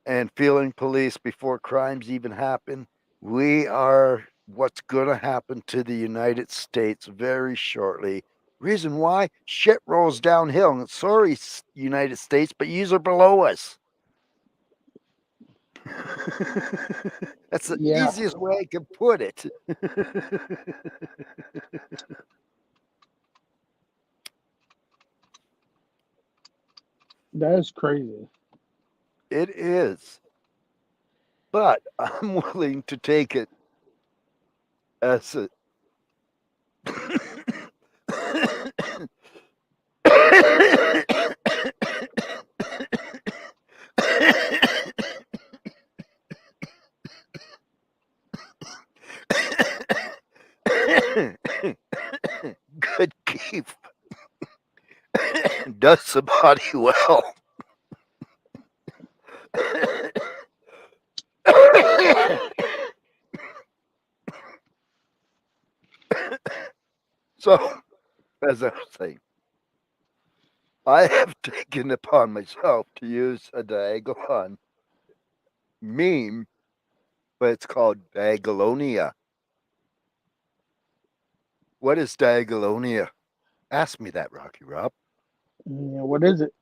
and feeling police before crimes even happen. We are what's going to happen to the United States very shortly. Reason why? Shit rolls downhill. Sorry, United States, but yous are below us. That's the Yeah. easiest way I can put it. That is crazy. It is. But I'm willing to take it as a good keep. Does the body well. So, as I was saying, I have taken upon myself to use a Diagolon meme, but it's called Diagolonia. What is Diagolonia? Ask me that, Rocky Rob. Yeah, what is it?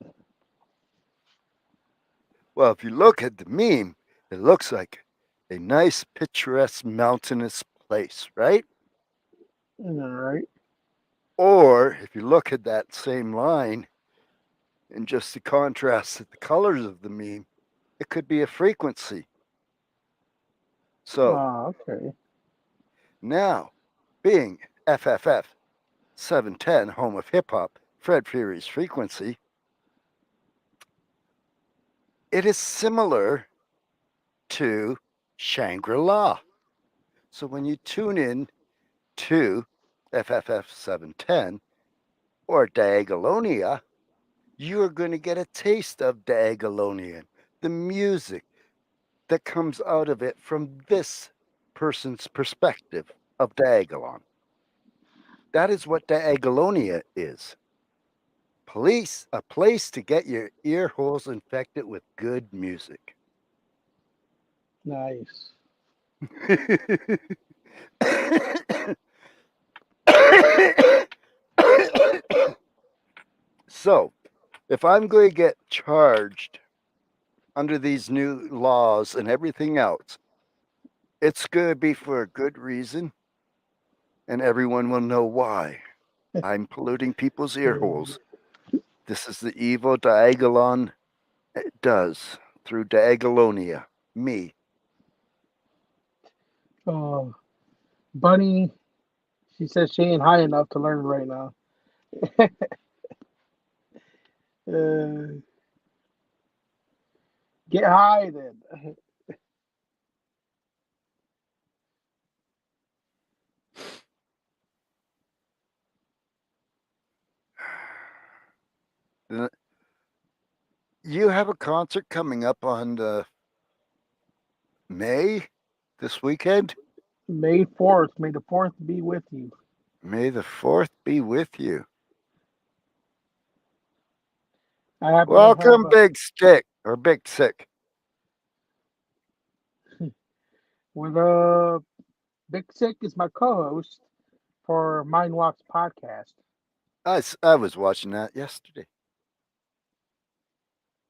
Well, if you look at the meme, it looks like a nice, picturesque, mountainous place, right? All right. Or if you look at that same line and just the contrast of the colors of the meme, it could be a frequency. So Okay. now, being FFF 710, home of hip hop, Fred Fury's frequency, it is similar to Shangri La. So when you tune in to FFF 710 or Diagolonia, you are going to get a taste of Diagolonian, the music that comes out of it from this person's perspective of Diagolon. That is what Diagolonia is. A place to get your ear holes infected with good music. Nice. So, if I'm going to get charged under these new laws and everything else, it's going to be for a good reason, and everyone will know why. I'm polluting people's ear holes. This is the evil Diagolon does through Diagolonia. Me. Oh, Bunny. She says she ain't high enough to learn right now. uh, get high then. You have a concert coming up on May this weekend? May 4th. May the 4th be with you. May the 4th be with you. I happen to have Welcome, Big Stick or Big Sick. with Big Sick is my co-host for Mind Walks podcast, I was watching that yesterday.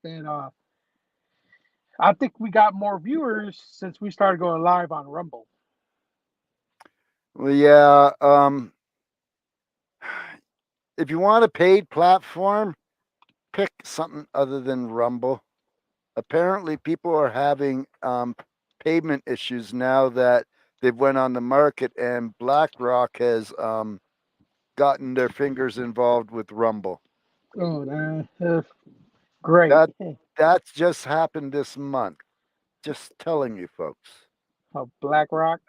and I think we got more viewers since we started going live on Rumble. Well, yeah. If you want a paid platform, pick something other than Rumble. Apparently, people are having payment issues now that they've went on the market, and BlackRock has gotten their fingers involved with Rumble. Oh, great. That's just happened this month. Just telling you, folks. BlackRock.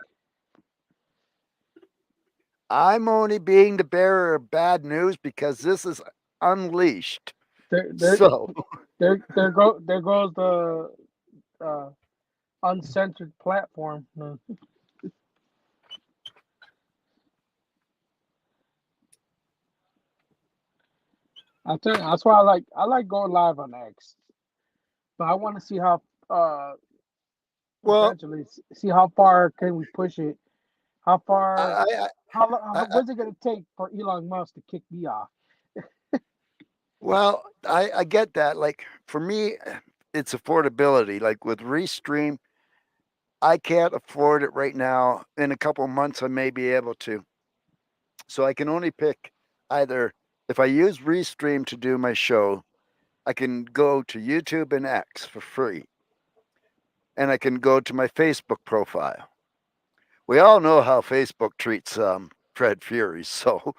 I'm only being the bearer of bad news because this is unleashed. There So goes the uncensored platform. I'll tell you, that's why I like going live on X, but I want to see how eventually see how far can we push it. How far? What's it gonna take for Elon Musk to kick me off? Well, I get that. Like for me, it's affordability. Like with Restream, I can't afford it right now. In a couple of months, I may be able to. So I can only pick either if I use Restream to do my show, I can go to YouTube and X for free. And I can go to my Facebook profile. We all know how Facebook treats Fred Fury. So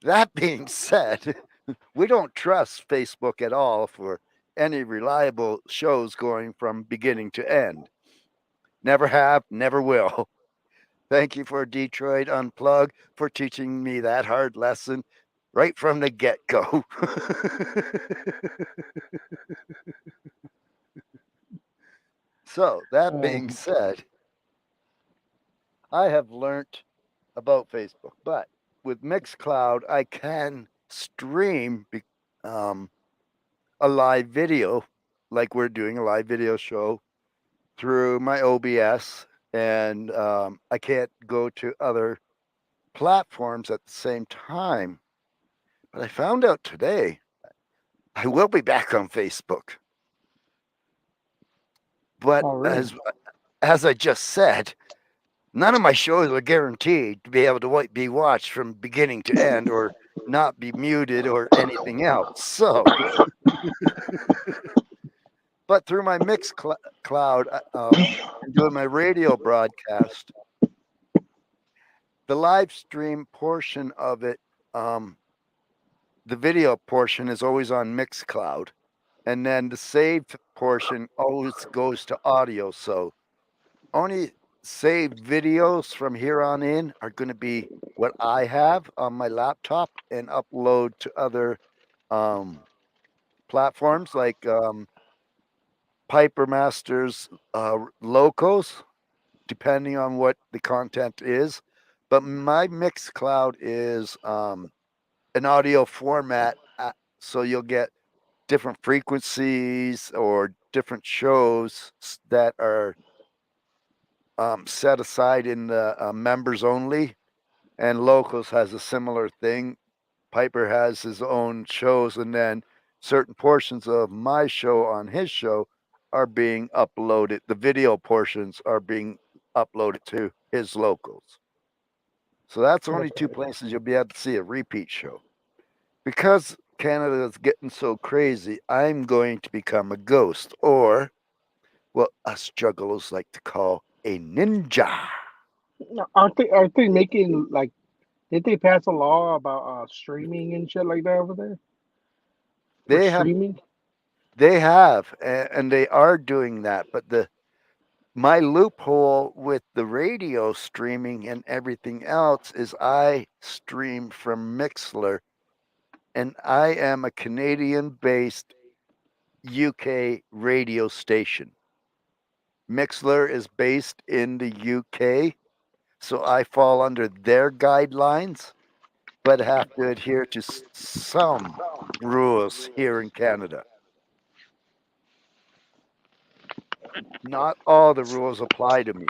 that being said, we don't trust Facebook at all for any reliable shows going from beginning to end. Never have, never will. Thank you for Detroit Unplug for teaching me that hard lesson right from the get go. So, that being said, I have learned about Facebook, but with Mixcloud, I can stream a live video, like we're doing a live video show through my OBS, and I can't go to other platforms at the same time. But I found out today I will be back on Facebook. But as I just said, none of my shows are guaranteed to be able to be watched from beginning to end or not be muted or anything else. So, but through my Mixcloud and doing my radio broadcast, the live stream portion of it, the video portion is always on Mixcloud, and then the saved portion always goes to audio. So only saved videos from here on in are going to be what I have on my laptop and upload to other platforms like Piper Masters locos, depending on what the content is. But my Mixcloud is an audio format, so you'll get different frequencies or different shows that are set aside in the members only, and Locals has a similar thing. Piper has his own shows, and then certain portions of my show on his show are being uploaded. The video portions are being uploaded to his Locals. So that's only two places you'll be able to see a repeat show. Because Canada is getting so crazy, I'm going to become a ghost, or what us juggalos like to call a ninja. Aren't they making like? Did they pass a law about streaming and shit like that over there? They have, and they are doing that. But my loophole with the radio streaming and everything else is I stream from Mixler, and I am a Canadian-based UK radio station. Mixler is based in the UK, So I fall under their guidelines, but have to adhere to some rules here in Canada. Not all the rules apply to me.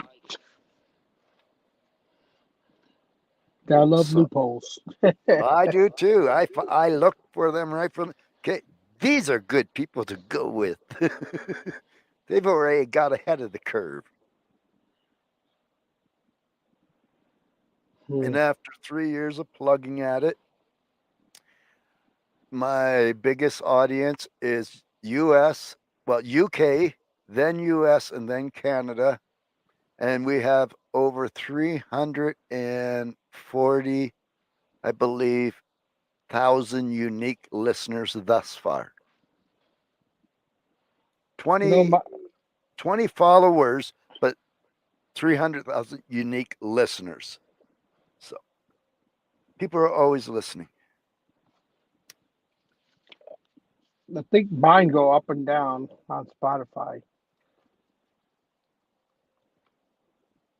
I love loopholes. I do too. I look for them right from. Okay, these are good people to go with. They've already got ahead of the curve. And after 3 years of plugging at it, my biggest audience is US, well, UK, then US, and then Canada. And we have over 340, I believe, 1,000 unique listeners thus far. 20 followers, but 300,000 unique listeners. So people are always listening. I think mine go up and down on Spotify.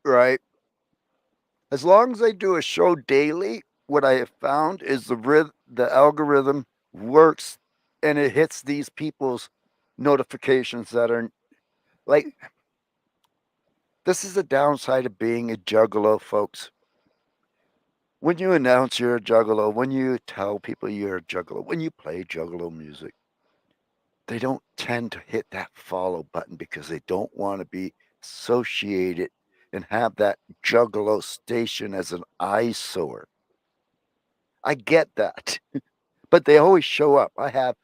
Right. As long as I do a show daily, what I have found is the algorithm works and it hits these people's notifications that are like, this is the downside of being a juggalo, folks. When you announce you're a juggalo, when you tell people you're a juggalo, when you play juggalo music, they don't tend to hit that follow button because they don't want to be associated and have that juggalo station as an eyesore. I get that, but they always show up. I have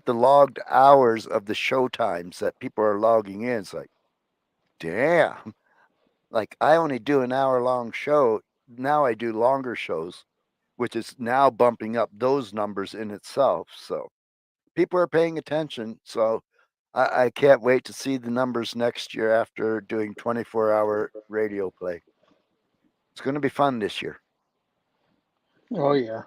the logged hours of the show times that people are logging in. It's like, damn, like I only do an hour-long show. Now I do longer shows, which is now bumping up those numbers in itself. So people are paying attention. So I can't wait to see the numbers next year after doing 24-hour radio play. It's going to be fun this year. Oh, yeah.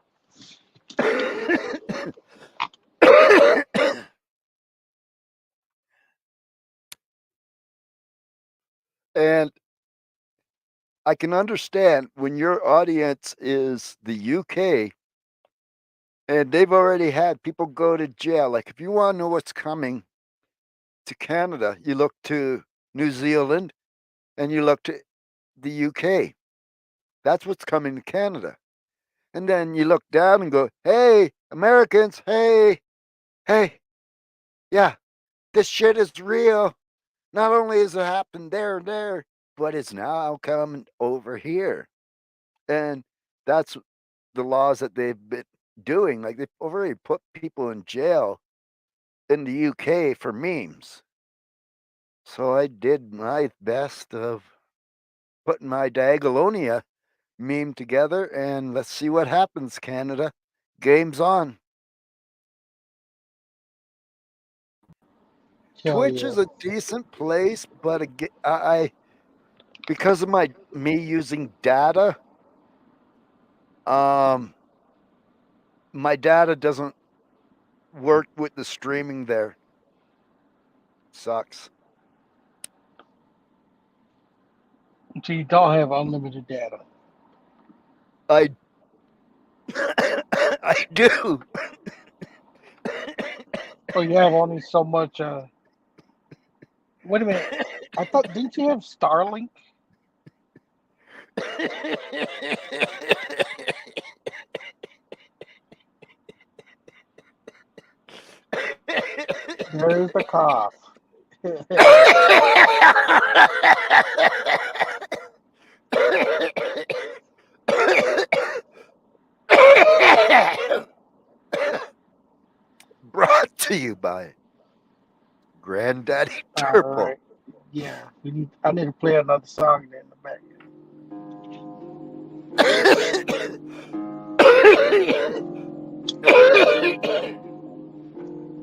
And I can understand when your audience is the UK and they've already had people go to jail. Like if you want to know what's coming to Canada, you look to New Zealand and you look to the UK. That's what's coming to Canada. And then you look down and go, hey, Americans, hey, yeah, this shit is real. Not only has it happened there, but it's now coming over here. And that's the laws that they've been doing. Like they've already put people in jail in the UK for memes. So I did my best of putting my Diagolonia meme together, and let's see what happens, Canada. Game's on. Twitch is a decent place, but I because of me using data, my data doesn't work with the streaming there. Sucks. So you don't have unlimited data. I do. Oh, you have only so much. Wait a minute. I thought, didn't you have Starlink? There's the cough. Brought to you by Granddaddy Turbo. Right. Yeah, I need to play another song there in the back.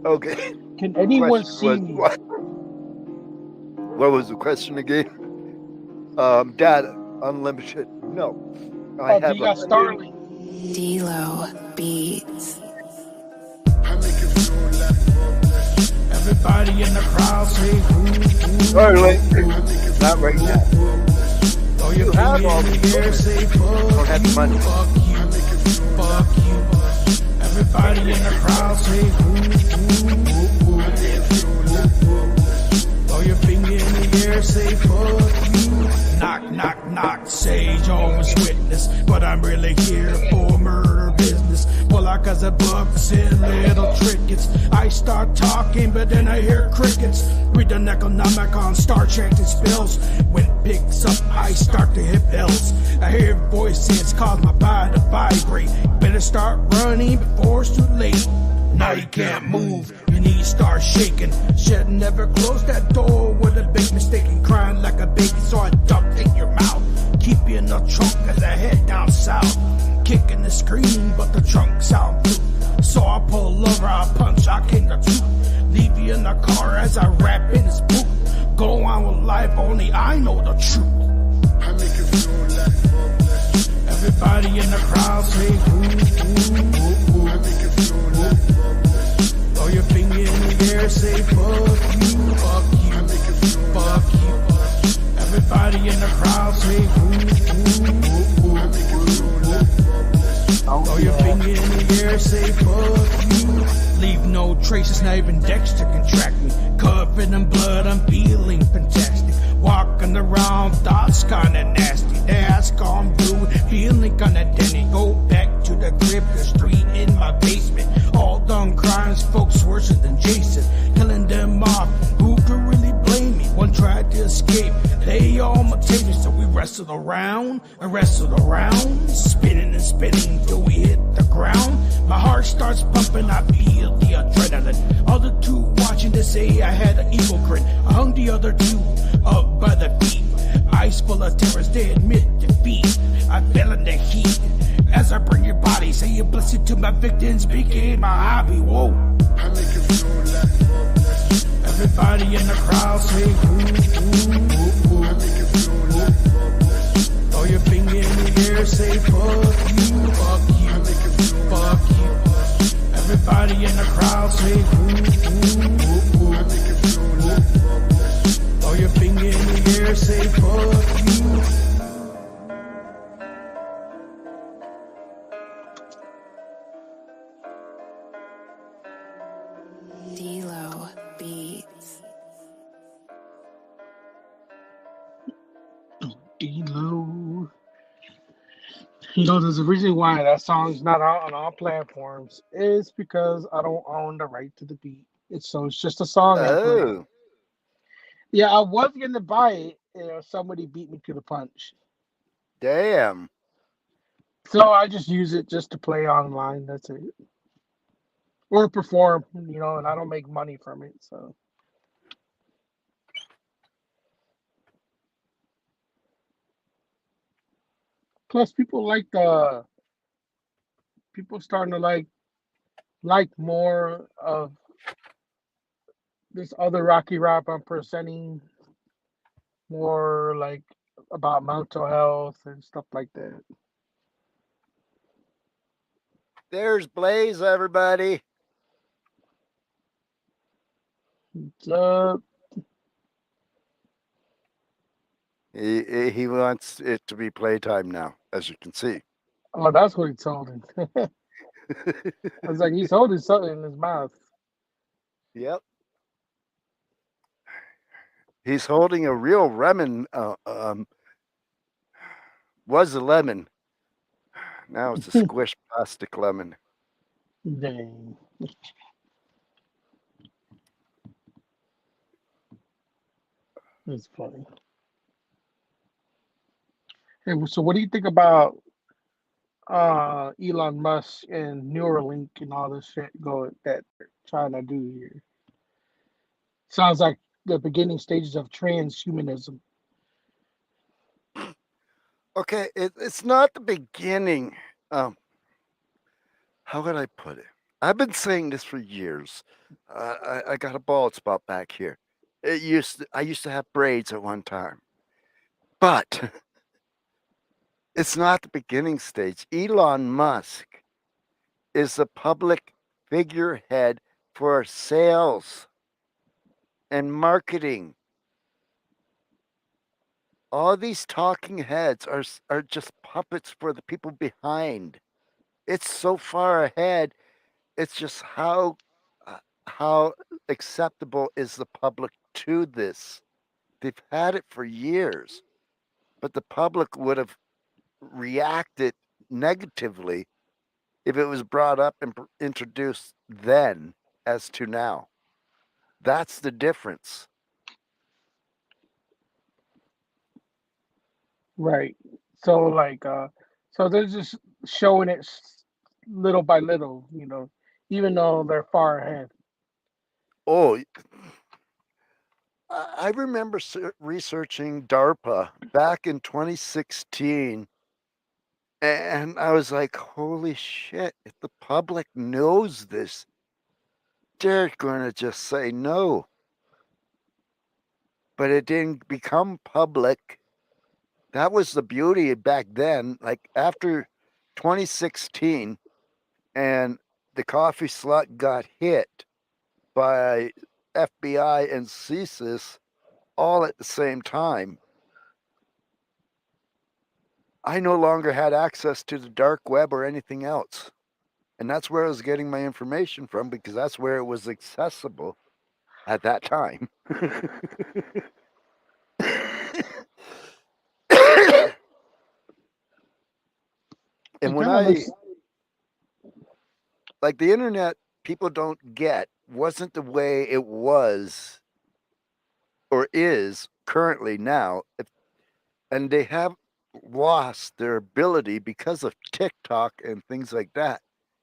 Okay. Can anyone see me? What was the question again? Data unlimited. No. I have you got Starlink. D-Lo Beats. Everybody in the crowd say, ooh, Starlink. Not right now. You have all the don't have the money. Fuck you. Everybody in the crowd say woo, woo, woo, woo. Throw your finger in the air, say fuck you. Knock, knock, knock, say Jehovah's Witness, but I'm really here for murder business. Well, I got the bucks and little trinkets. I start talking, but then I hear crickets. Read the Necronomicon on Star chanting spells. When it picks up, I start to hit bells. I hear voices cause my body to vibrate. Better start running before it's too late. Now you can't move, your knees start shaking. Should never close that door with a big mistake and crying like a baby, so I ducked in your mouth. Keep you in the trunk as I head down south. Kicking and screaming, but the trunk sound blue. So I pull over, I punch, I king the truth. Leave you in the car as I rap in his boot. Go on with life, only I know the truth. I make it feel like everybody in the crowd say woo, woo, woo, woo. I make it feel like throw your finger in the air, say fuck you, fuck you, fuck you. Everybody in the crowd say woo, woo, woo, woo. Throw your finger in the air, say fuck you. Leave no traces, not even Dexter can track me. Covered in blood, I'm feeling fantastic. Walking around, thoughts kinda nasty. That's gone blue, feeling kinda denny. Go back to the crib, the street in my basement. All done crimes, folks worse than Jason. Killing them off, who could really blame me? One tried to escape, they all imitate me. So we wrestled around, and wrestled around. Spinning and spinning till we hit the ground. My heart starts pumping, I feel the adrenaline. Other two watching to say I had an evil grin. I hung the other two up by the feet. Ice full of terrors, they admit defeat. I fell in the heat as I bring your body. Say your blessing to my victims became my hobby. Whoa. I make it feel like everybody in the crowd say woo, woo, woo, woo. I make it feel like throw your finger in the air, say fuck you, fuck you. I make it feel fuck you. Everybody in the crowd say woo, woo, woo, woo. I make it feel like throw your finger in the air, say fuck you. D-Lo Beats. D-Lo. You know, there's a reason why that song's not out on all platforms. It's because I don't own the right to the beat. It's just a song I play. Oh, Yeah, I was gonna buy it. Somebody beat me to the punch. damn. So I just use it just to play online. That's it. Or perform, and I don't make money from it. So plus people starting to like more of this other Rocky rap I'm presenting, more like about mental health and stuff like that. There's Blaze, everybody. So He wants it to be playtime now, as you can see. oh, that's what he told him. I was like, he's holding something in his mouth. Yep. He's holding a real lemon. Was a lemon. Now it's a squished plastic lemon. Dang. That's funny. Hey, so what do you think about Elon Musk and Neuralink and all this shit going that they're trying to do here? Sounds like the beginning stages of transhumanism. Okay, it's not the beginning. How would I put it? I've been saying this for years. I got a bald spot back here. I used to have braids at one time, but it's not the beginning stage. Elon Musk is the public figurehead for sales and marketing. All these talking heads are just puppets for the people behind. It's so far ahead. It's just how acceptable is the public to this? They've had it for years, but the public would have reacted negatively if it was brought up and introduced then as to now. That's the difference. Right. So like so they're just showing it little by little, even though they're far ahead. Oh, I remember researching DARPA back in 2016, and I was like, holy shit, if the public knows this, they're going to just say no. But it didn't become public. That was the beauty back then. Like after 2016, and the coffee slut got hit by FBI and CSIS all at the same time, I no longer had access to the dark web or anything else. And that's where I was getting my information from because that's where it was accessible at that time. And It when kind of I, looks like the internet, people don't get, wasn't the way it was or is currently now. And they have lost their ability because of TikTok and things like that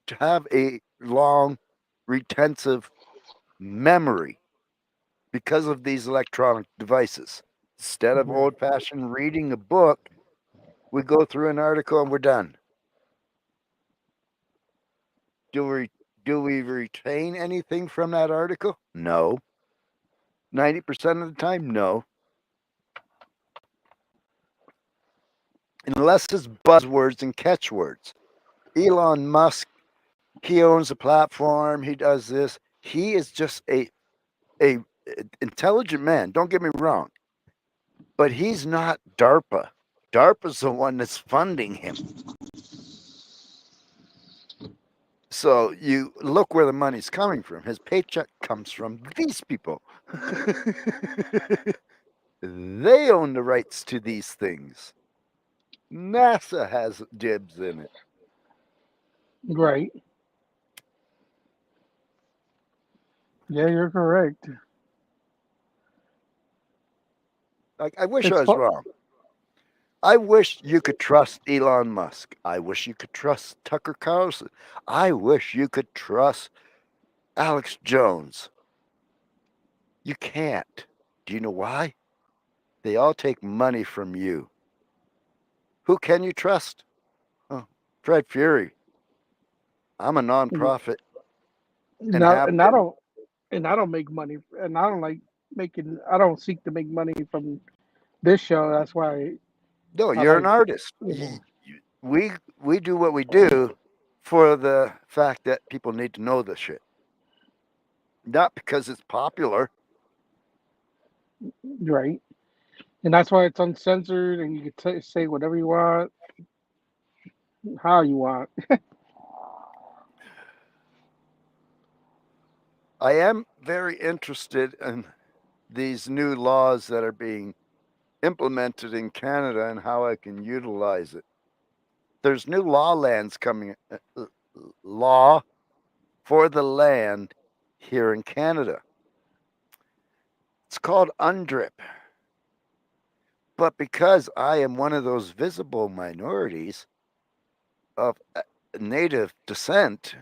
to have a long retentive memory because of these electronic devices. Instead of old fashioned reading a book, we go through an article and we're done. Do we retain anything from that article? No. 90% of the time, no. Unless it's buzzwords and catchwords. Elon Musk, he owns a platform, he does this. He is just a intelligent man, don't get me wrong. But he's not DARPA. DARPA's the one that's funding him. So you look where the money's coming from. His paycheck comes from these people. They own the rights to these things. NASA has dibs in it. right. Yeah, you're correct. Like, I wish It's I was wrong. I wish you could trust Elon Musk. I wish you could trust Tucker Carlson. I wish you could trust Alex Jones. You can't. Do you know why? They all take money from you. Who can you trust? Oh, Fred Fury. I'm a nonprofit and Not, have and I been. don't and I don't make money, and I don't like making. I don't seek to make money from this show. That's why No, I you're an like, artist. We do what we do for the fact that people need to know this shit. Not because it's popular. right, and that's why it's uncensored, and you can say whatever you want, how you want. I am very interested in these new laws that are being implemented in Canada and how I can utilize it. There's new law lands coming, law for the land here in Canada. It's called UNDRIP. But because I am one of those visible minorities of native descent,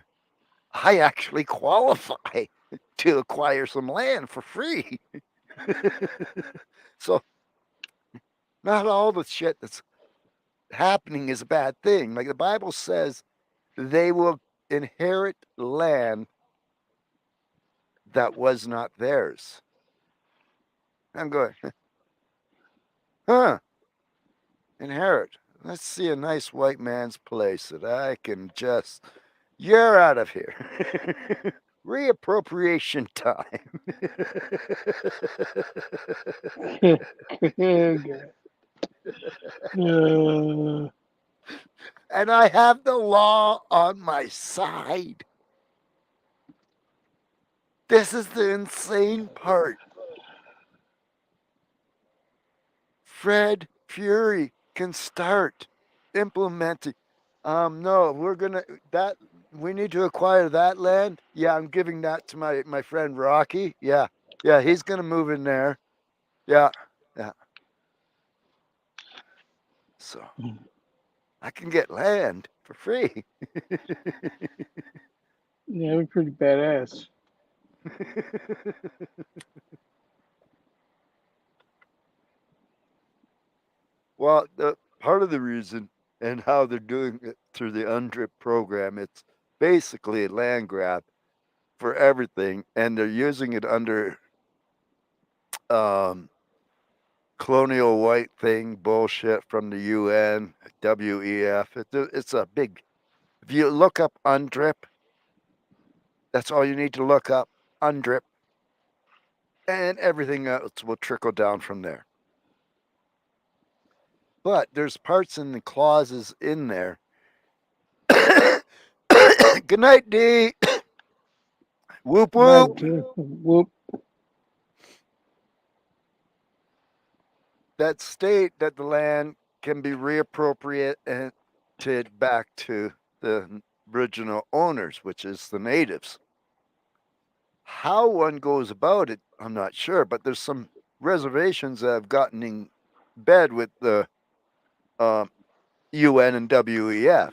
I actually qualify to acquire some land for free. So, not all the shit that's happening is a bad thing. Like the Bible says, they will inherit land that was not theirs. I'm going, huh? Inherit. Let's see a nice white man's place that I can just. You're out of here. Reappropriation time. Good. And I have the law on my side. This is the insane part. Fred Fury can start implementing. No, we need to acquire that land. Yeah, I'm giving that to my friend Rocky. Yeah, he's gonna move in there. Yeah. So I can get land for free. Yeah, we're pretty badass. Well, the part of the reason and how they're doing it through the UNDRIP program, it's basically a land grab for everything, and they're using it under colonial white thing bullshit from the UN, WEF. It's a big. If you look up UNDRIP, that's all you need to look up, UNDRIP, and everything else will trickle down from there. But there's parts in the clauses in there. Good night, D. Whoop whoop. Whoop. That state that the land can be reappropriated back to the original owners, which is the natives. How one goes about it, I'm not sure, but there's some reservations that have gotten in bed with the UN and WEF.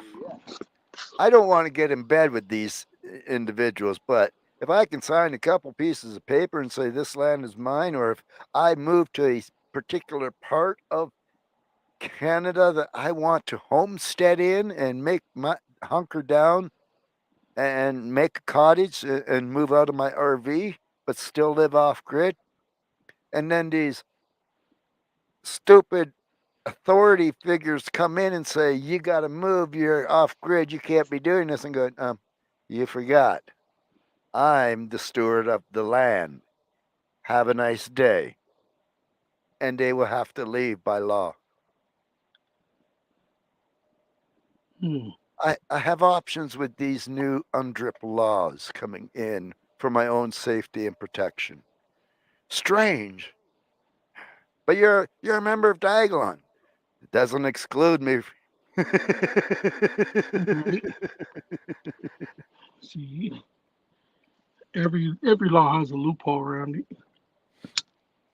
I don't want to get in bed with these individuals, but if I can sign a couple pieces of paper and say this land is mine, or if I move to a particular part of Canada that I want to homestead in and make my hunker down and make a cottage and move out of my RV, but still live off grid. And then these stupid authority figures come in and say, you got to move, you're off grid, you can't be doing this. And going, you forgot. I'm the steward of the land. Have a nice day. And they will have to leave by law. I have options with these new UNDRIP laws coming in for my own safety and protection. Strange. But you're a member of Diaglon. It doesn't exclude me. See, every law has a loophole around it.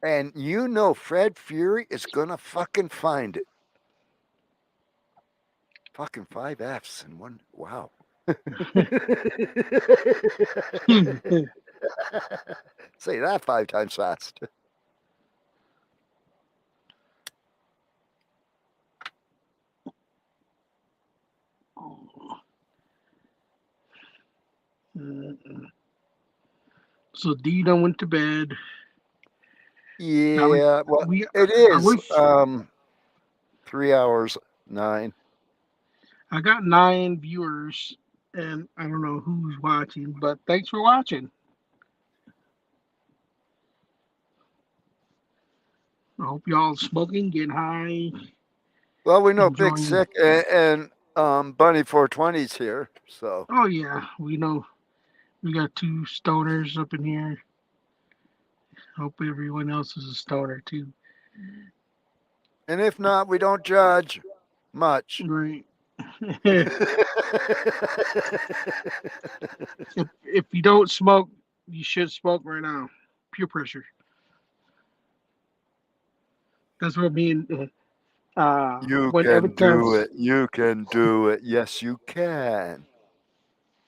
And you know Fred Fury is gonna fucking find it. Fucking 5 F's in one. Wow. Say that 5 times fast. So D done went to bed. Yeah, well, it is 3 hours 9. I got 9 viewers, and I don't know who's watching, but thanks for watching. I hope y'all smoking, getting high. Well, we know enjoying. Big Sick and Bunny 420's here, so. Oh yeah, we know. We got 2 stoners up in here. Hope everyone else is a stoner too. And if not, we don't judge much. Right. if you don't smoke, you should smoke right now. Peer pressure. That's what me and you can do it. You can do it. Yes, you can.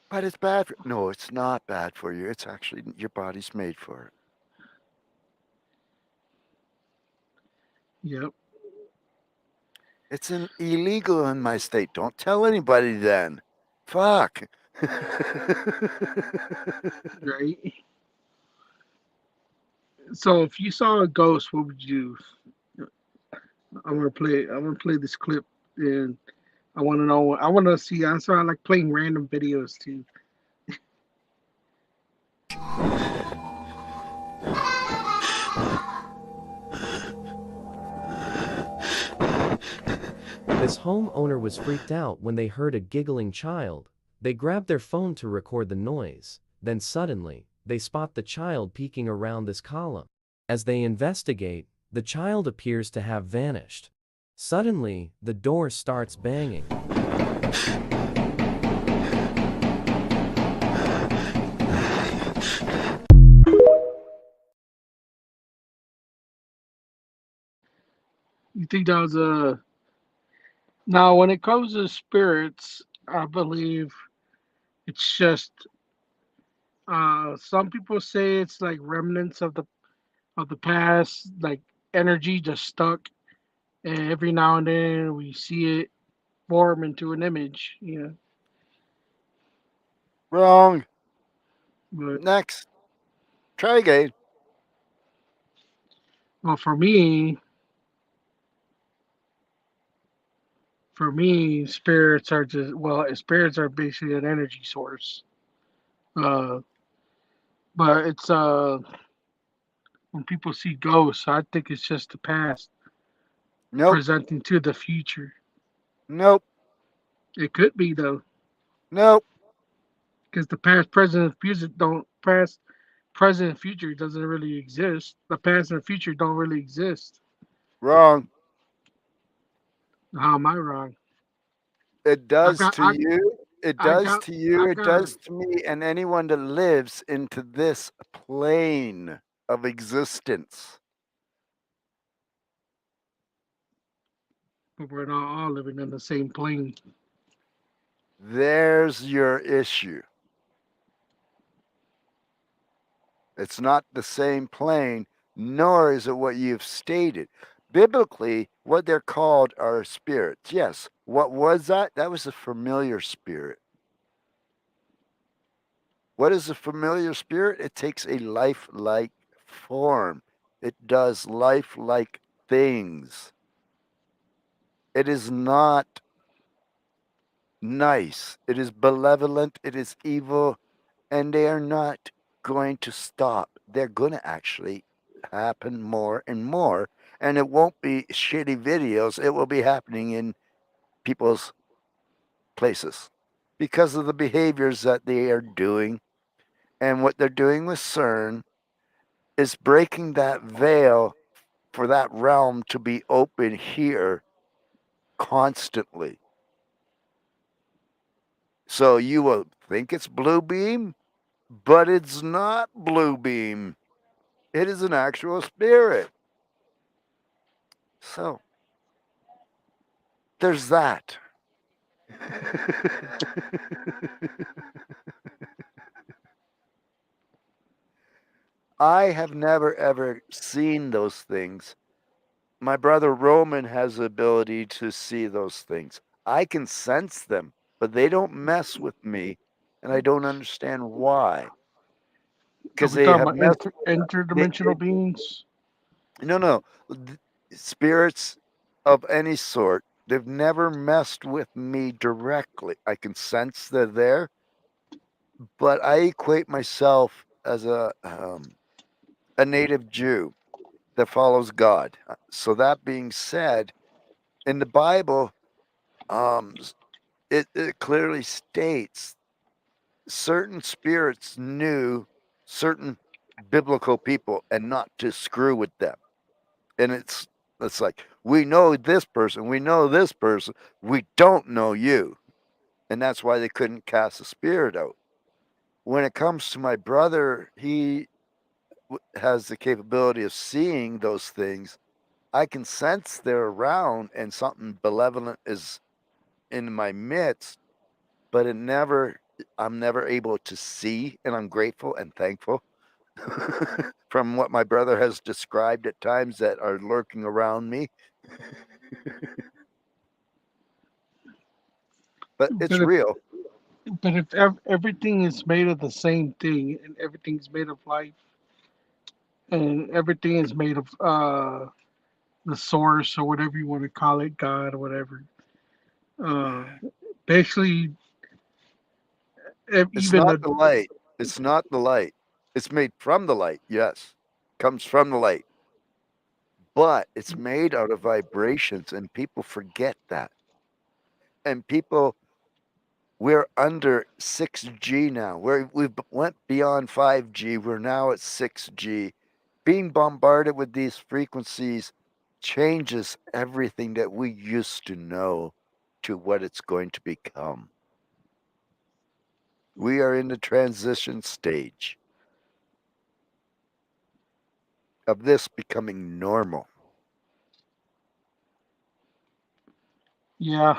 But it's bad. No, it's not bad for you. It's actually your body's made for it. Yep. It's illegal in my state. Don't tell anybody then. Fuck. Right. So if you saw a ghost, what would you do? I'm gonna play this clip, and I want to know. I want to see. I like playing random videos too. This homeowner was freaked out when they heard a giggling child. They grabbed their phone to record the noise. Then suddenly, they spot the child peeking around this column. As they investigate, the child appears to have vanished. Suddenly, the door starts banging. You think that was a... Now, when it comes to spirits, I believe it's just some people say it's like remnants of the past, like energy just stuck, and every now and then we see it form into an image, you know. Wrong. But Next. Try again. well, for me, spirits are just spirits are basically an energy source. Uh, but it's when people see ghosts, I think it's just the past Nope. presenting to the future. Nope. It could be though, Nope. because the past, present, and future don't past, present, and future doesn't really exist. The past and future don't really exist. Wrong. How am I wrong? It I does got, to you. It I does got, to you. I It got. does to me and anyone that lives into this plane of existence. But we're not all living in the same plane. There's your issue. It's not the same plane, nor is it what you've stated. Biblically, what they're called are spirits. Yes. What was that? That was a familiar spirit. What is a familiar spirit? It takes a lifelike form. It does lifelike things. It is not nice. It is malevolent. It is evil. And they are not going to stop. They're going to actually happen more and more. And it won't be shitty videos. It will be happening in people's places because of the behaviors that they are doing. And what they're doing with CERN is breaking that veil for that realm to be open here constantly. So you will think it's blue beam, but it's not blue beam. It is an actual spirit. So there's that. I have never ever seen those things. My brother Roman has the ability to see those things. I can sense them, but they don't mess with me, and I don't understand why. Are Because we they talking have about messed. interdimensional beings? No. Spirits of any sort. They've never messed with me directly. I can sense they're there, but I equate myself as a native Jew that follows God. So that being said, in the Bible, um, it clearly states certain spirits knew certain biblical people and not to screw with them. And it's like, we know this person, we know this person, we don't know you. And that's why they couldn't cast the spirit out. When it comes to my brother, he has the capability of seeing those things. I can sense they're around and something malevolent is in my midst, but I'm never able to see, and I'm grateful and thankful from what my brother has described at times that are lurking around me. But it's But if real. everything is made of the same thing, and everything's made of life, and everything is made of the source or whatever you want to call it, God or whatever. Uh, basically, It's even not the the light. It's not the light. It's made from the light, yes. Comes from the light. But it's made out of vibrations, and people forget that. and people, we're under 6G now. We've went beyond 5G. We're now at 6G. Being bombarded with these frequencies changes everything that we used to know to what it's going to become. We are in the transition stage of this becoming normal. Yeah.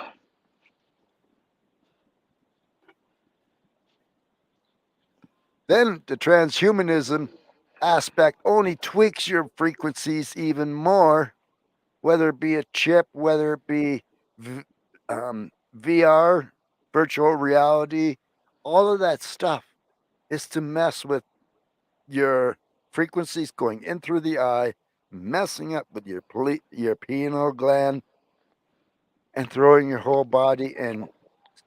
Then the transhumanism aspect only tweaks your frequencies even more, whether it be a chip, whether it be VR, virtual reality, all of that stuff is to mess with your frequencies going in through the eye, messing up with your pineal gland, and throwing your whole body and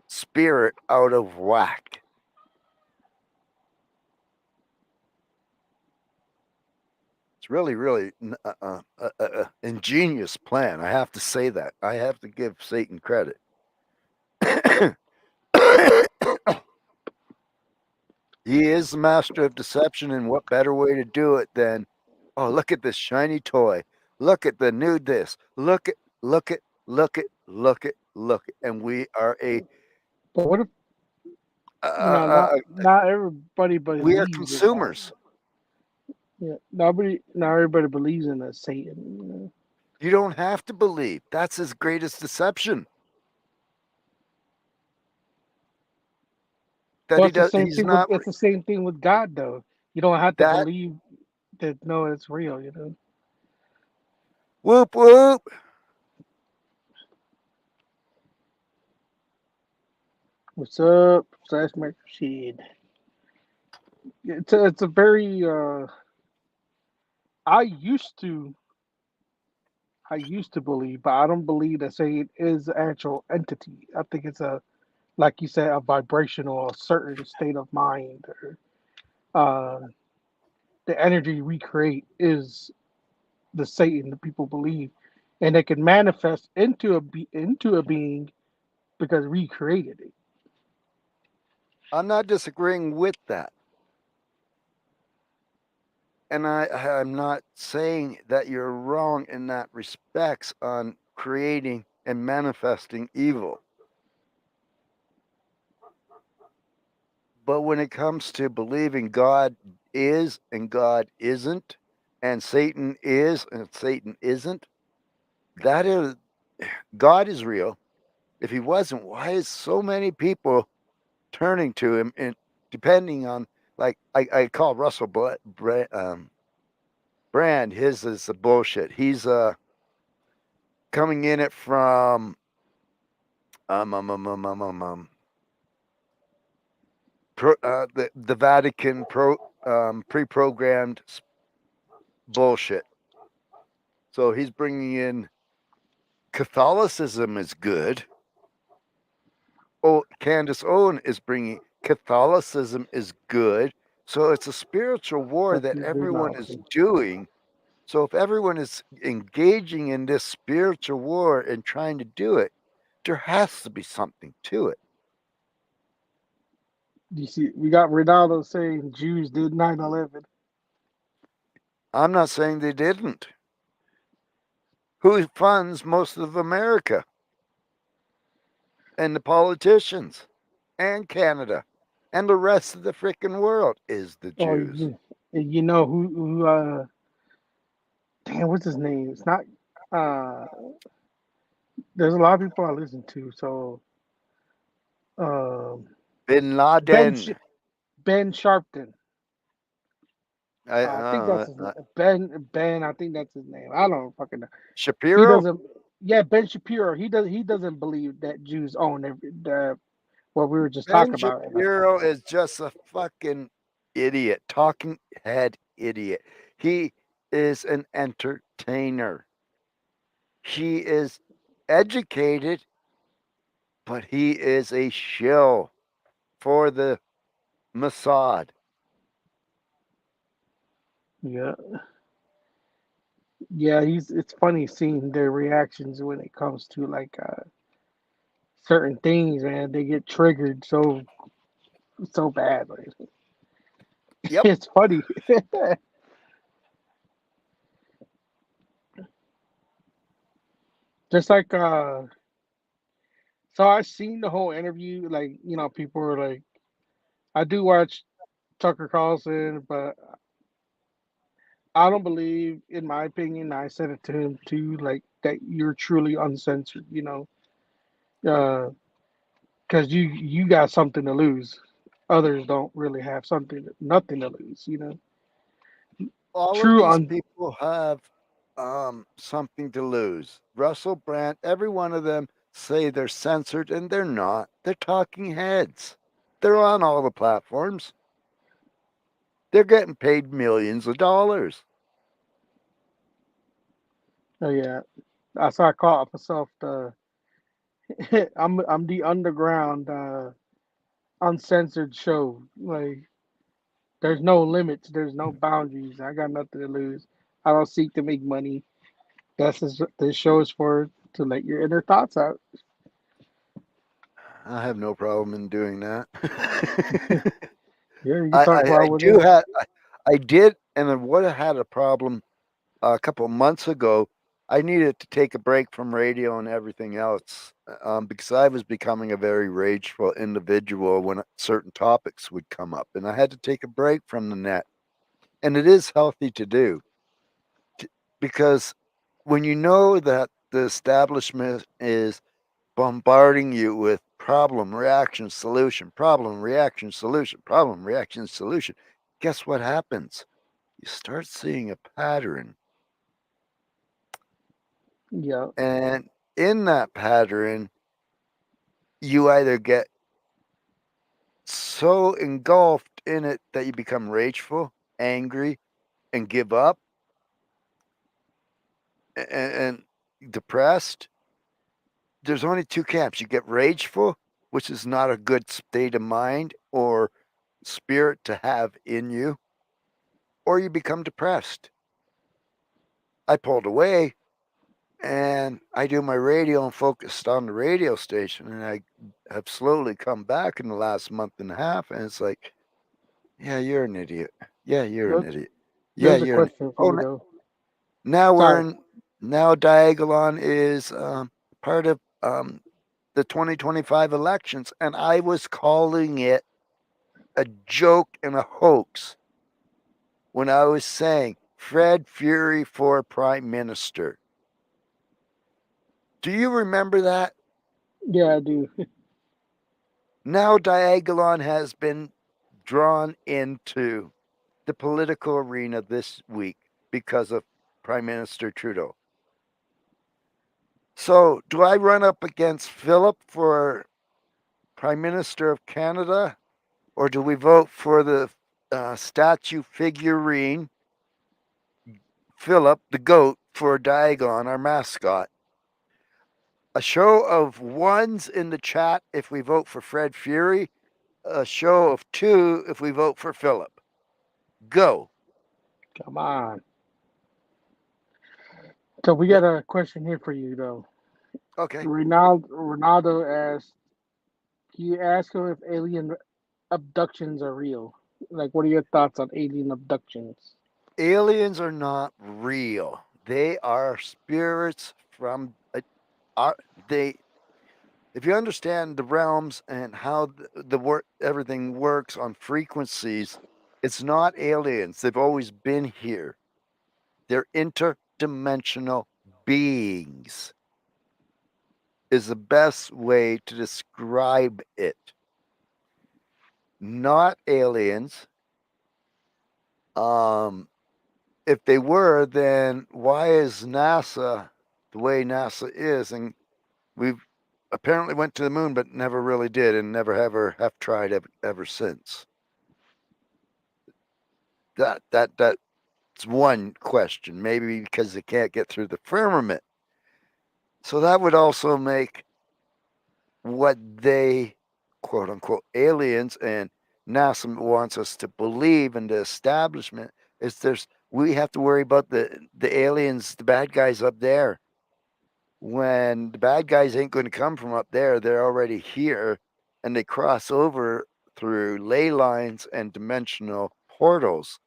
spirit out of whack. It's really, really ingenious plan. I have to say that. I have to give Satan credit. He is the master of deception, and what better way to do it than, oh, look at this shiny toy. Look at the new this. Look at, look at, look at, look at, look at. And we are a. But what if not everybody we are believes in that? consumers. Yeah, not everybody believes in a Satan. You don't have to believe. That's his greatest deception. That Well, he does. He's not. it's the same thing with God, though. You don't have to That believe that. No, it's real. You know. whoop whoop. What's up, Slash Machine? It's a very. I used to believe, but I don't believe that Satan is an actual entity. I think it's like you said, a vibrational, a certain state of mind, or uh, the energy we create is the Satan that people believe, and it can manifest into a being because we created it. I'm not disagreeing with that. And I'm not saying that you're wrong in that respects on creating and manifesting evil. But when it comes to believing God is and God isn't, and Satan is and Satan isn't, that is, God is real. If he wasn't, why is so many people turning to him and depending on, like, I call Russell Brand, his is a bullshit. He's coming in it from the Vatican pre-programmed bullshit. So he's bringing in Catholicism is good. Oh, Candace Owen is bringing Catholicism is good. So it's a spiritual war Fuck that you, big everyone mouth. is doing. So if everyone is engaging in this spiritual war and trying to do it, there has to be something to it. You see, we got Ronaldo saying Jews did 9/11. I'm not saying they didn't. Who funds most of America? And the politicians and Canada and the rest of the freaking world is the Oh, Jews. you know who damn, what's his name? It's not. Uh, there's a lot of people I listen to. So, um, Bin Ben Laden. Sh- Ben Sharpton. I, I think that's his name. Ben. I think that's his name. I don't fucking know. He Shapiro? doesn't. Yeah, Ben Shapiro. He doesn't believe that Jews own what we were just Ben talking about. Shapiro is just a fucking idiot, talking head idiot. He is an entertainer. He is educated, but he is a shill for the Mossad. Yeah. Yeah, it's funny seeing their reactions when it comes to like certain things, man, they get triggered so bad. Like, Yep. it's funny. Just like so I seen the whole interview. Like, people were like, I do watch Tucker Carlson, but I don't believe, in my opinion, I said it to him too, like that you're truly uncensored. Uh, because you got something to lose. Others don't really have nothing to lose. All of True these on. people have something to lose. Russell Brand, every one of them say they're censored, and they're not. They're talking heads. They're on all the platforms. They're getting paid millions of dollars. Oh yeah, that's why I call myself the. I'm the underground uncensored show. Like, there's no limits, there's no boundaries. I got nothing to lose. I don't seek to make money. This show is for to let your inner thoughts out. I have no problem in doing that. Yeah, you can I, talk I, about I do whatever. have, I did, and I would have had a problem a couple of months ago. I needed to take a break from radio and everything else because I was becoming a very rageful individual when certain topics would come up, and I had to take a break from the net. And it is healthy to do because when you know that the establishment is bombarding you with problem, reaction, solution, problem, reaction, solution, problem, reaction, solution, guess what happens? You start seeing a pattern. Yeah. And in that pattern, you either get so engulfed in it that you become rageful, angry, and give up and depressed. There's only two camps. You get rageful, which is not a good state of mind or spirit to have in you, or you become depressed. I pulled away and I do my radio and focused on the radio station, and I have slowly come back in the last month and a half, and it's like, yeah, you're an idiot. Yeah, you're an There's, idiot. Yeah, there's a you're an question for oh you though. now we're Sorry. in now Diagolon is part of the 2025 elections, and I was calling it a joke and a hoax when I was saying Fred Fury for prime minister. Do you remember that? Yeah, I do. Now Diagolon has been drawn into the political arena this week because of Prime Minister Trudeau. So, do I run up against Philip for Prime Minister of Canada, or do we vote for the statue figurine, Philip the goat, for Diagon, our mascot? A show of ones in the chat if we vote for Fred Fury, a show of two if we vote for Philip. Go. Come on. So we got a question here for you though. Okay. Ronaldo asked, can you ask him if alien abductions are real? Like, what are your thoughts on alien abductions? Aliens are not real. They are spirits from they. If you understand the realms and how the work everything works on frequencies, it's not aliens. They've always been here. They're interdimensional beings. Is the best way to describe it. Not aliens. If they were, then why is NASA the way NASA is? And we've apparently went to the moon, but never really did, and never have tried ever since. That's one question. Maybe because they can't get through the firmament. So that would also make what they quote unquote aliens and NASA wants us to believe in the establishment is we have to worry about the aliens, the bad guys up there. when the bad guys ain't going to come from up there, they're already here, and they cross over through ley lines and dimensional portals.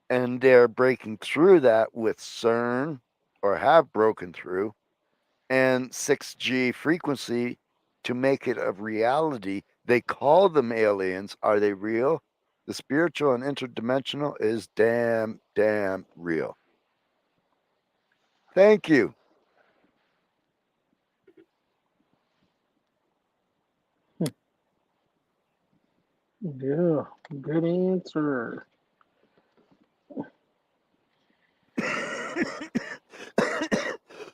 And they're breaking through that with CERN, or have broken through, and 6G frequency to make it a reality. They call them aliens. Are they real? The spiritual and interdimensional is damn real. Thank you. Yeah, good answer.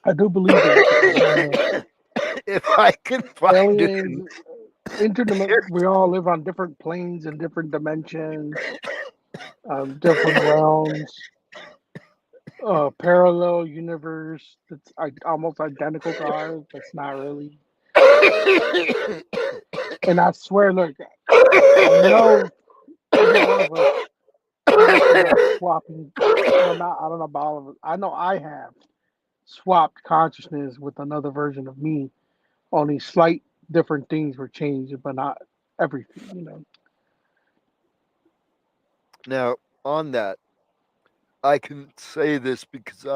I do believe that If I can find aliens, we all live on different planes and different dimensions, different realms, parallel universe that's almost identical to ours. That's not really. And I swear, look, I know every one of us gone through that swapping. Well, not I don't know about all of it. I know I have swapped consciousness with another version of me. Only slight different things were changed, but not everything. Now, on that, I can say this because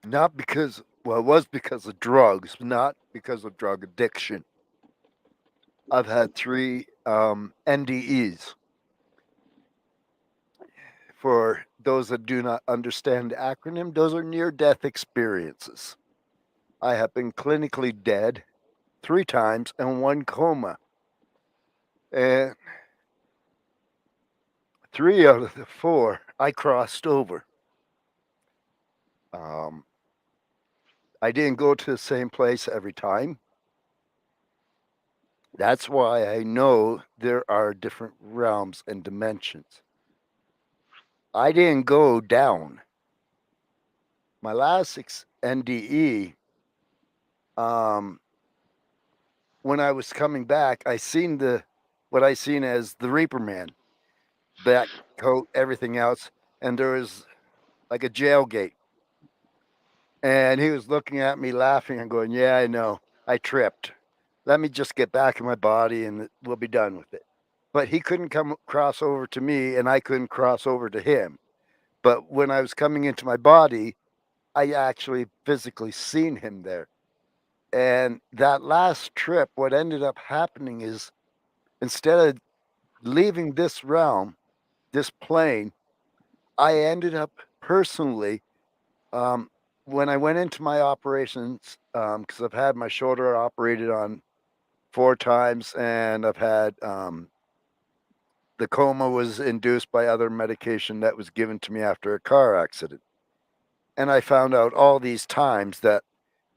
not because, well, it was because of drugs, not because of drug addiction. I've had 3 NDEs. For those that do not understand the acronym, those are near death experiences. I have been clinically dead 3 times and 1 coma. And 3 out of the 4, I crossed over. I didn't go to the same place every time. That's why I know there are different realms and dimensions. I didn't go down. My last NDE, when I was coming back, I seen what I seen as the Reaper Man, black coat, everything else, and there was like a jail gate. And he was looking at me laughing and going, "Yeah, I know. I tripped. Let me just get back in my body and we'll be done with it." But he couldn't cross over to me and I couldn't cross over to him. But when I was coming into my body, I actually physically seen him there. And that last trip, what ended up happening is instead of leaving this realm, this plane, I ended up personally, when I went into my operations, because I've had my shoulder operated on 4 times and I've had the coma was induced by other medication that was given to me after a car accident. And I found out all these times that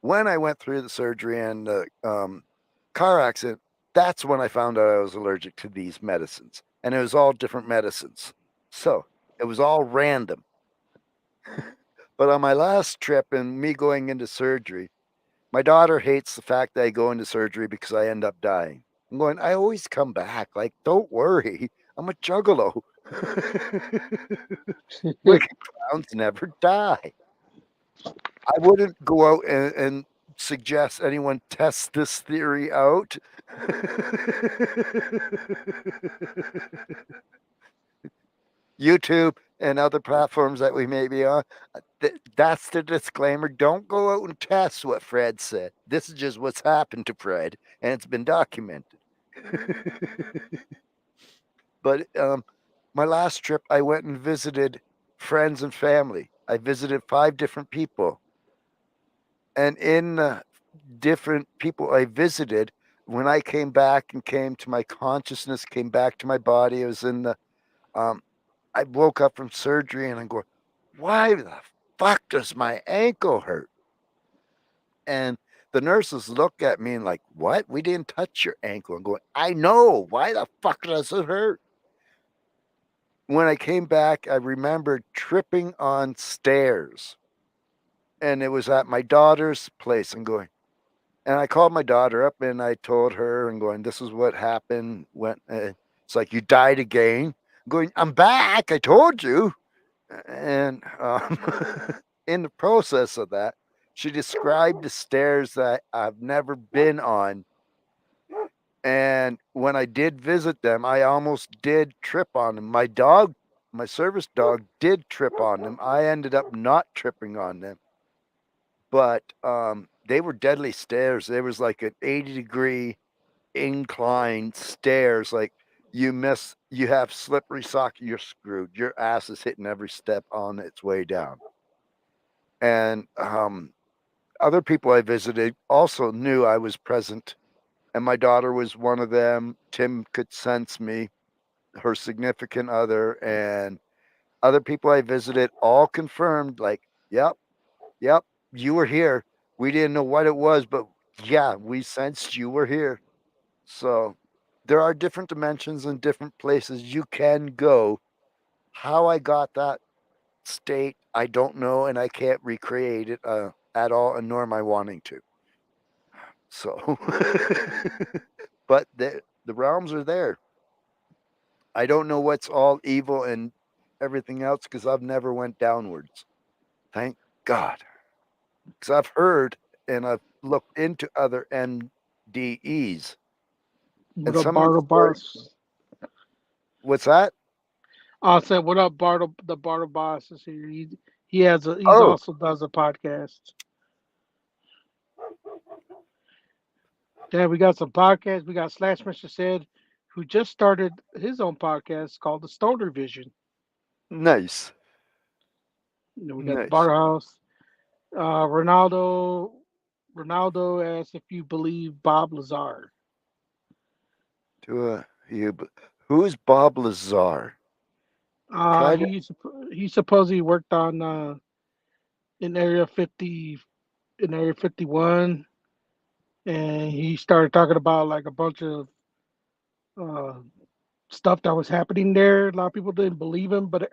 when I went through the surgery and the car accident, that's when I found out I was allergic to these medicines. And it was all different medicines. So it was all random. But on my last trip and me going into surgery, my daughter hates the fact that I go into surgery because I end up dying. I'm going, I always come back. Like, don't worry. I'm a juggalo. Wicked clowns never die. I wouldn't go out and suggest anyone test this theory out. YouTube and other platforms that we may be on. That's the disclaimer. Don't go out and test what Fred said. This is just what's happened to Fred, and it's been documented. But my last trip, I went and visited friends and family. I visited 5 different people. And in the different people I visited, when I came back and came to my consciousness, came back to my body, I was in the, I woke up from surgery and I'm going, why the fuck does my ankle hurt? And the nurses look at me and like, what? We didn't touch your ankle. I'm going, I know. Why the fuck does it hurt? When I came back, I remembered tripping on stairs. And it was at my daughter's place. I'm going, and I called my daughter up and I told her and going, this is what happened. When it's like, you died again. I'm going, I'm back. I told you. And in the process of that, she described the stairs that I've never been on. And when I did visit them, I almost did trip on them. My service dog, did trip on them. I ended up not tripping on them. But they were deadly stairs. There was like an 80-degree incline stairs. Like you have slippery sock, you're screwed. Your ass is hitting every step on its way down. And other people I visited also knew I was present, and my daughter was one of them. Tim could sense me, her significant other, and other people I visited all confirmed, like, yep, you were here. We didn't know what it was, but yeah, we sensed you were here. So there are different dimensions and different places you can go. How I got that state, I don't know, and I can't recreate it at all, and nor am I wanting to. So, but the realms are there. I don't know what's all evil and everything else because I've never went downwards. Thank God. Because I've heard and I've looked into other MDEs. What And up, some of the Bartle stories. Boss? What's that? I said, what up, Bartle? The Bartle Boss is here. He's Oh, also does a podcast. Yeah, we got some podcasts. We got Slash Mr. Said, who just started his own podcast called The Stoner Vision. nice. And then we got the Nice. Bartle House. Ronaldo asks if you believe Bob Lazar. Who's Bob Lazar? Try to. He supposedly worked on in Area 50 in Area 51, and he started talking about like a bunch of uh, stuff that was happening there. A lot of people didn't believe him, but it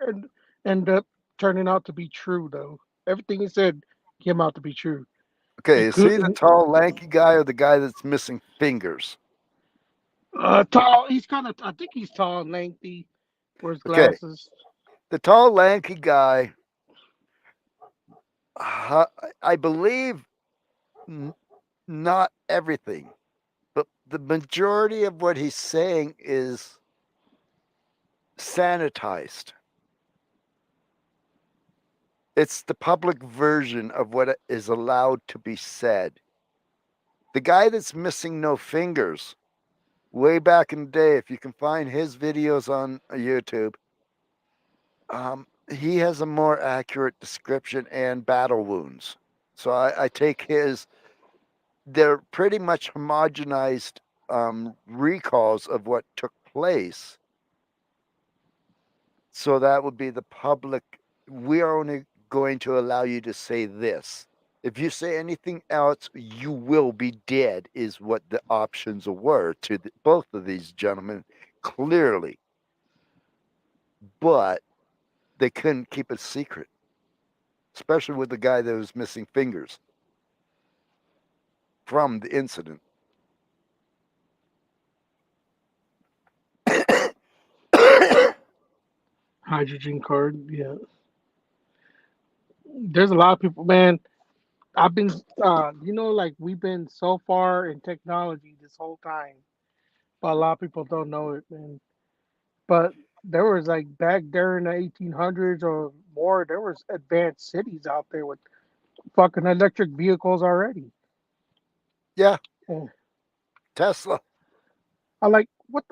ended up turning out to be true, though. Everything he said came out to be true. Okay, is he the tall, lanky guy or the guy that's missing fingers? Tall. He's kind of. I think he's tall and lengthy. Wears Okay, glasses. the tall, lanky guy. I believe not everything, but the majority of what he's saying is sanitized. It's the public version of what is allowed to be said. The guy that's missing no fingers, way back in the day, if you can find his videos on YouTube, he has a more accurate description and battle wounds. So I take his, they're pretty much homogenized recalls of what took place. So that would be the public. We are only going to allow you to say this. If you say anything else, you will be dead, is what the options were to both of these gentlemen, clearly. But they couldn't keep it secret, especially with the guy that was missing fingers from the incident. Hydrogen card. Yeah. There's a lot of people, man. I've been, like we've been so far in technology this whole time, but a lot of people don't know it, man. But there was like back during the 1800s or more, there was advanced cities out there with fucking electric vehicles already. Yeah, And Tesla. I like what,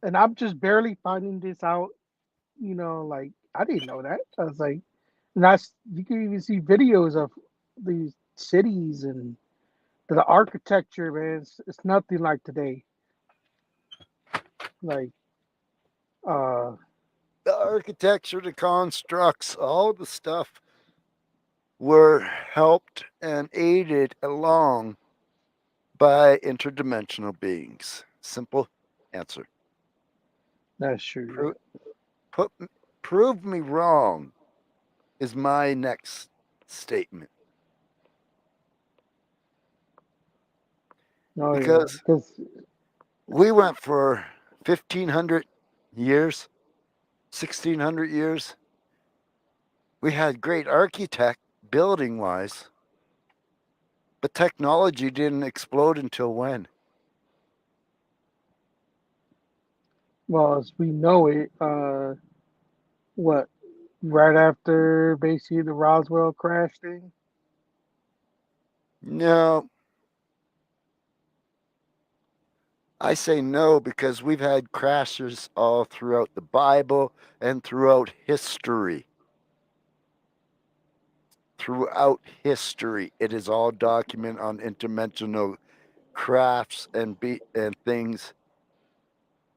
and I'm just barely finding this out. Like I didn't know that. I was like, and that's you can even see videos of these cities and the architecture, man. It's nothing like today. Like, uh, The architecture, the constructs, all the stuff were helped and aided along by interdimensional beings. Simple answer. that's true. Pro- prove me wrong is my next statement. Oh yeah, Because because we went for 1,500 years, 1,600 years We had great architect building wise, but technology didn't explode until when? Well, as we know it, what, right after basically the Roswell crash thing? No, I say no because we've had crashes all throughout the Bible and throughout history. Throughout history, it is all documented on interdimensional crafts and things.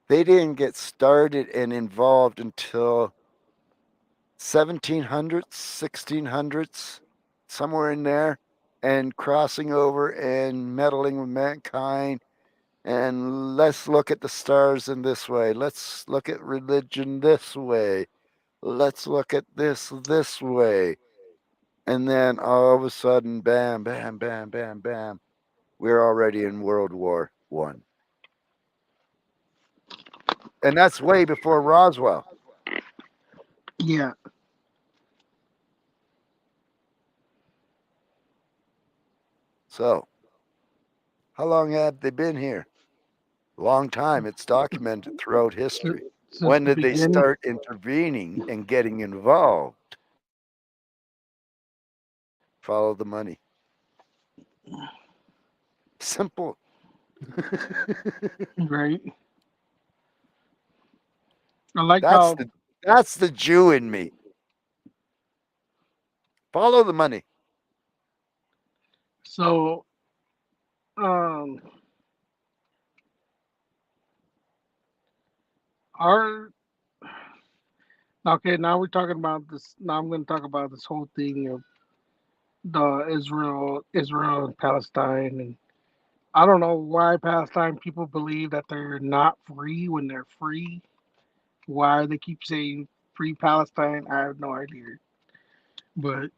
They didn't get started and involved until 1700s, 1600s, somewhere in there, and crossing over and meddling with mankind. And let's look at the stars in this way. Let's look at religion this way. Let's look at this way. And then all of a sudden, bam, bam, bam, bam, bam, we're already in World War One. And that's way before Roswell. Yeah. So, how long have they been here? Long time. It's documented throughout history. Since When the did they beginning. start intervening and getting involved? Follow the money. Simple. Right. I like That's how the Jew in me. Follow the money. so um our okay, now we're talking about this. Now I'm going to talk about this whole thing of the Israel and Palestine, and I don't know why Palestine people believe that they're not free when they're free. Why they keep saying free Palestine, I have no idea. But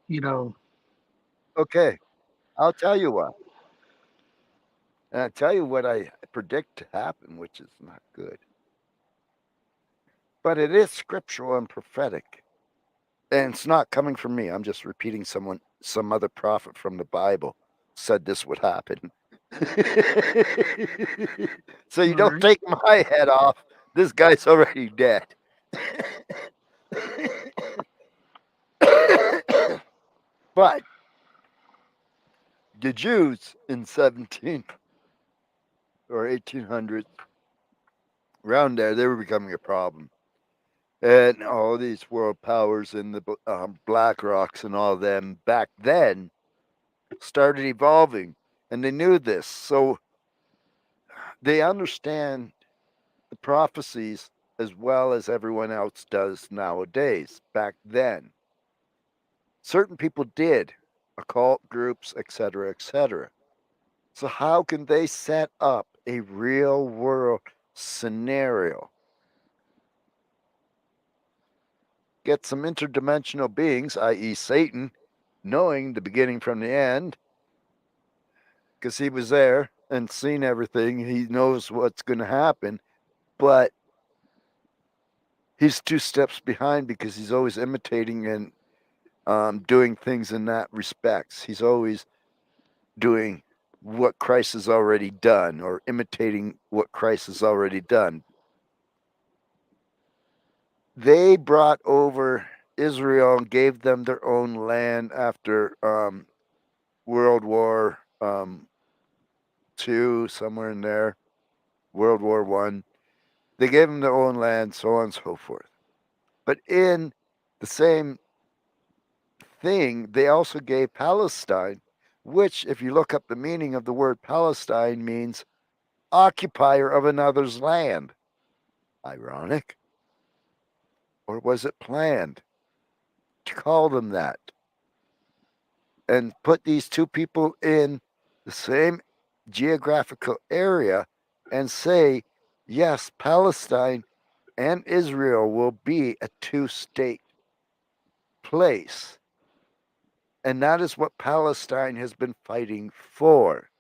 you know, Okay, I'll tell you what. And I'll tell you what I predict to happen, which is not good. But it is scriptural and prophetic. And it's not coming from me. I'm just repeating some other prophet from the Bible said this would happen. So you all don't right. take my head off. This guy's already dead. But the Jews in 17 or 1800s, around there, they were becoming a problem. And all these world powers and the Black Rocks and all them back then started evolving. And they knew this. So they understand the prophecies as well as everyone else does nowadays. Back then, certain people did, occult groups, etc., etc. So, how can they set up a real world scenario? Get some interdimensional beings, i.e., Satan, knowing the beginning from the end, because he was there and seen everything. He knows what's going to happen, but he's two steps behind because he's always imitating and doing things in that respects. He's always doing what Christ has already done or imitating what Christ has already done. They brought over Israel and gave them their own land after World War II, somewhere in there, World War One. They gave them their own land, so on and so forth. But in the same thing, they also gave Palestine, which, if you look up the meaning of the word Palestine, means occupier of another's land. Ironic. Or was it planned to call them that? And put these two people in the same geographical area and say, yes, Palestine and Israel will be a two-state place. And that is what Palestine has been fighting for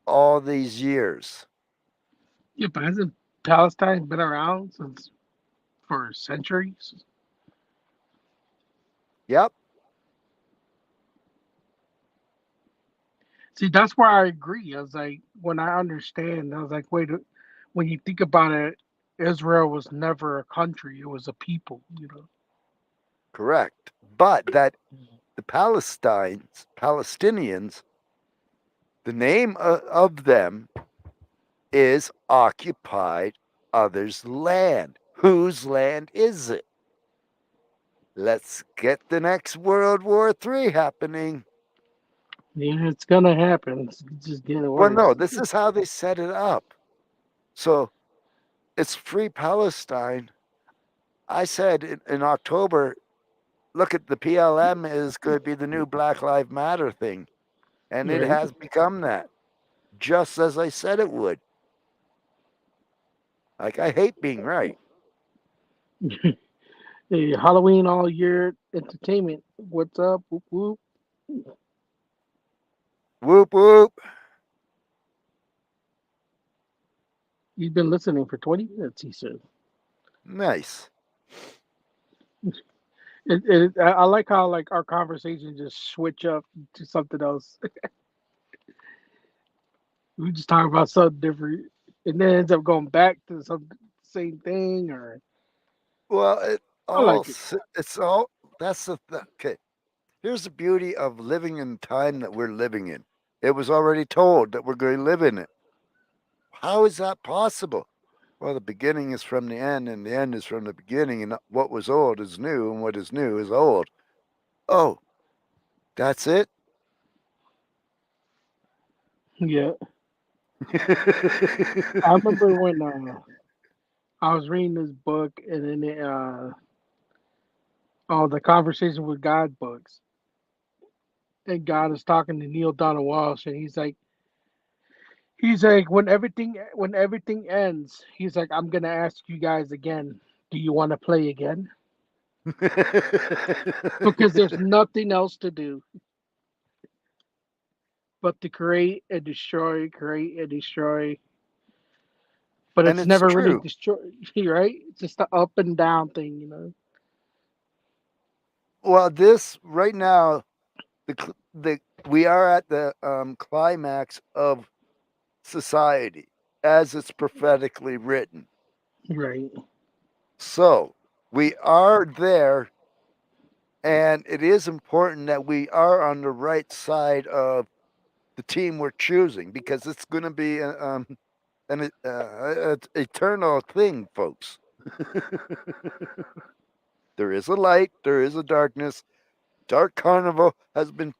all these years. Yeah, but hasn't Palestine been around since for centuries? Yep. See, that's where I agree. I was like, when I understand, I was like, wait, when you think about it, Israel was never a country; it was a people. You know. Correct. But that the Palestinians, the name of them is occupied others' land. Whose land is it? Let's get the next World War III happening. Yeah, it's gonna happen. It's just getting Well, no, worse. this is how they set it up. So it's free Palestine. I said in October, look at the PLM is going to be the new Black Lives Matter thing. And it Right. has become that, just as I said it would. Like, I hate being right. Hey, Halloween all year entertainment. What's up? Whoop whoop. Whoop, whoop. You've been listening for 20 minutes, he said. Nice. I like how like our conversation just switch up to something else. We just talk about something different, and then ends up going back to some same thing. Or Well, I like it. it's all, that's okay. Here's the beauty of living in the time that we're living in. It was already told that we're going to live in it. How is that possible? Well, the beginning is from the end, and the end is from the beginning, and what was old is new, and what is new is old. Oh, that's it? Yeah, I remember when I was reading this book, and then oh, the Conversation with God books, and God is talking to Neil Donald Walsh, and he's like when everything ends, he's like, I'm gonna ask you guys again. Do you want to play again? Because there's nothing else to do but to create and destroy. But And it's it's never really true. destroyed, right? It's just the up and down thing, you know. Well, this right now, the we are at the climax of society as it's prophetically written. Right. So we are there, and it is important that we are on the right side of the team we're choosing because it's going to be an eternal thing, folks. There is a light, there is a darkness. Dark Carnival has been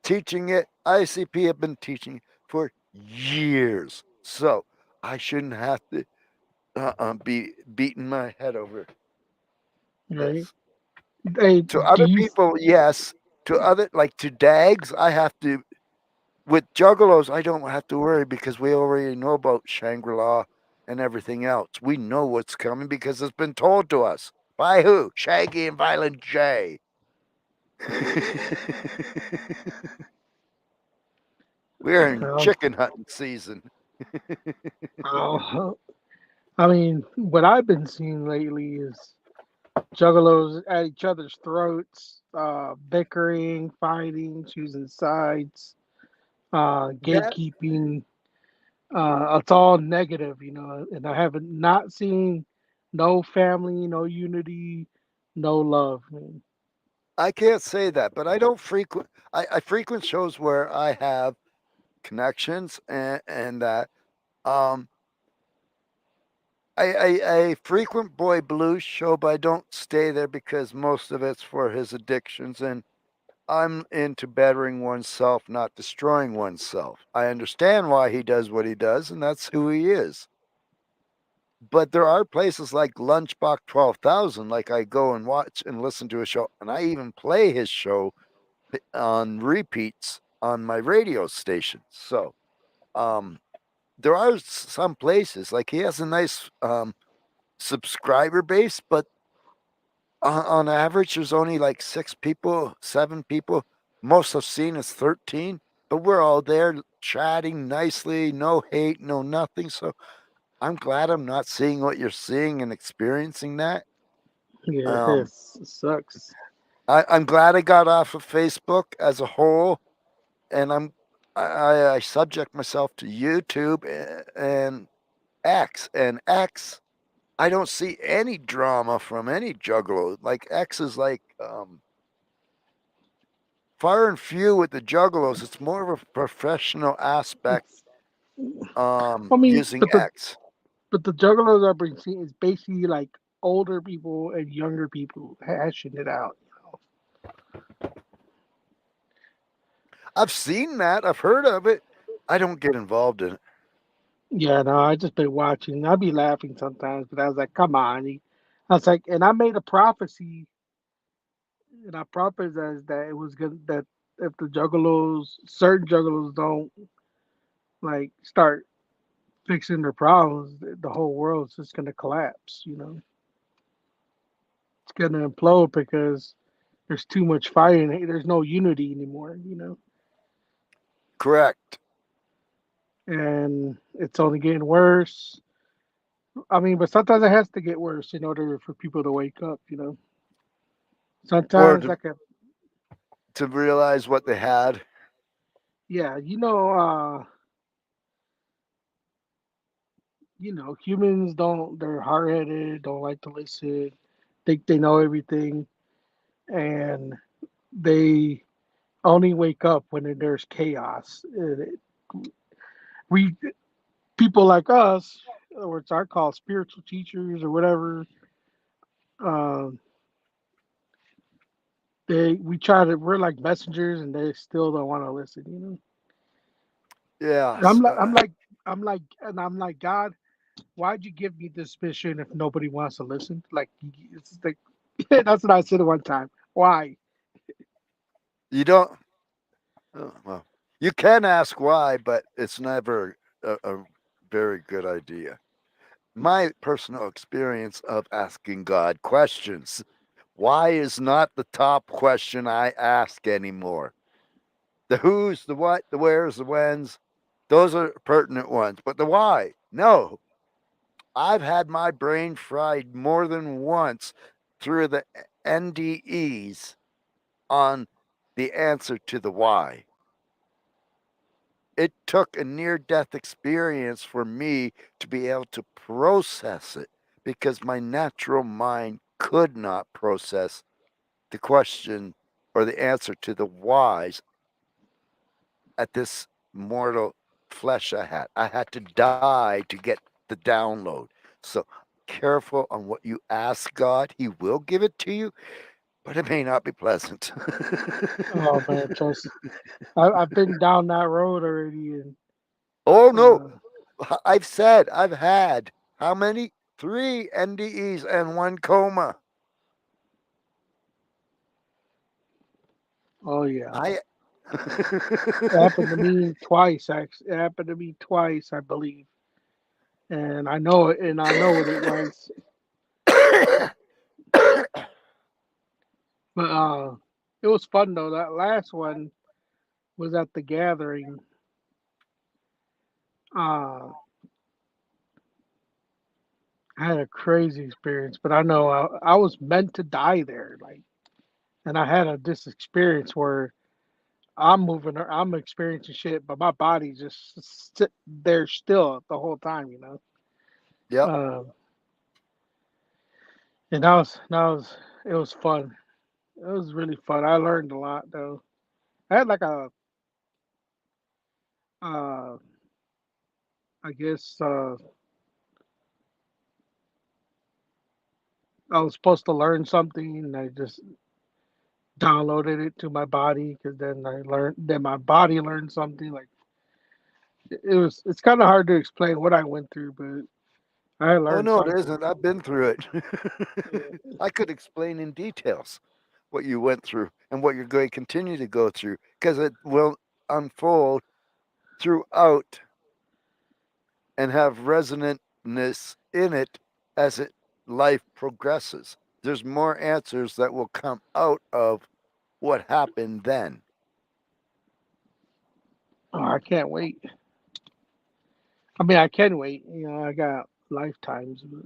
teaching it. ICP have been teaching it for years. So I shouldn't have to be beating my head over Right. this. Hey, To do other you? people, yes. To other, like to Dags, I have to. With Juggalos, I don't have to worry because we already know about Shangri La and everything else. We know what's coming because it's been told to us. By who? Shaggy and Violent J. We're in Um, chicken hunting season. oh, I mean, what I've been seeing lately is juggalos at each other's throats, bickering, fighting, choosing sides, That gatekeeping. It's all negative, you know, and I haven't not seen no family, no unity, no love, man. I can't say that, but I don't frequent. I frequent shows where I have connections and that. Um, I frequent Boy Blues show, but I don't stay there because most of it's for his addictions, and I'm into bettering oneself, not destroying oneself. I understand why he does what he does, and that's who he is. But there are places like Lunchbox 12,000, like I go and watch and listen to a show, and I even play his show on repeats on my radio station. So, um, there are some places like he has a nice subscriber base, but on average, there's only like 6 people, 7 people. Most I've seen is 13, but we're all there chatting nicely, no hate, no nothing. So I'm glad I'm not seeing what you're seeing and experiencing that. Yeah, Um, it sucks. I'm glad I got off of Facebook as a whole, and I subject myself to YouTube and X. And X, I don't see any drama from any juggalo. Like X is like far and few with the juggalos. It's more of a professional aspect I mean, using X. but the juggalos are being seen is basically like older people and younger people hashing it out. I've seen that. I've heard of it. I don't get involved in it. Yeah, no, I just been watching. I'd be laughing sometimes, but I was like, come on. I was like, and I made a prophecy, and I prophesied that it was good that if the juggalos, certain juggalos don't like start fixing their problems, the whole world's just gonna collapse. It's gonna implode because there's too much fighting. There's no unity anymore. Correct. And it's only getting worse. I mean, but sometimes it has to get worse in order for people to wake up. Or Sometimes like a to realize what they had. yeah, humans they're hard headed, don't like to listen, think they know everything, and they only wake up when there's chaos. We people like us, or it's our called spiritual teachers or whatever. Um, we're like messengers, and they still don't want to listen. And Yes. I'm like, God, why'd you give me this mission if nobody wants to listen? Like, it's like that's what I said at one time. Why? You don't. Well, you can ask why, but it's never a very good idea. My personal experience of asking God questions. Why is not the top question I ask anymore? The who's, the what, the where's, the when's, those are pertinent ones. But the why, no. I've had my brain fried more than once through the NDEs on the answer to the why. It took a near death experience for me to be able to process it because my natural mind could not process the question or the answer to the whys at this mortal flesh I had. I had to die to get the download. So careful on what you ask God. He will give it to you, but it may not be pleasant. Oh man, trust. I've been down that road already, and Oh no, uh, I've said I've had how many? 3 NDEs and 1 coma. oh yeah, I it happened to me twice. Actually, it happened to me twice, I believe, and I know it, and I know what it was. But it was fun though. That last one was at the gathering. Uh, I had a crazy experience, but I know I was meant to die there. Like, and I had this experience where I'm experiencing shit, but my body just sit there still the whole time. Yep. Um, and it was fun. It was really fun. I learned a lot though. I had like uh, I guess I was supposed to learn something, and I just downloaded it to my body because then my body learned something. Like it's kind of hard to explain what I went through, but I Oh learned no, it something. isn't. I've been through it. Yeah. I could explain in details what you went through and what you're going to continue to go through because it will unfold throughout and have resonantness in it as life progresses. There's more answers that will come out of what happened then. Oh, I can't wait. I mean, I can wait. I got lifetimes, but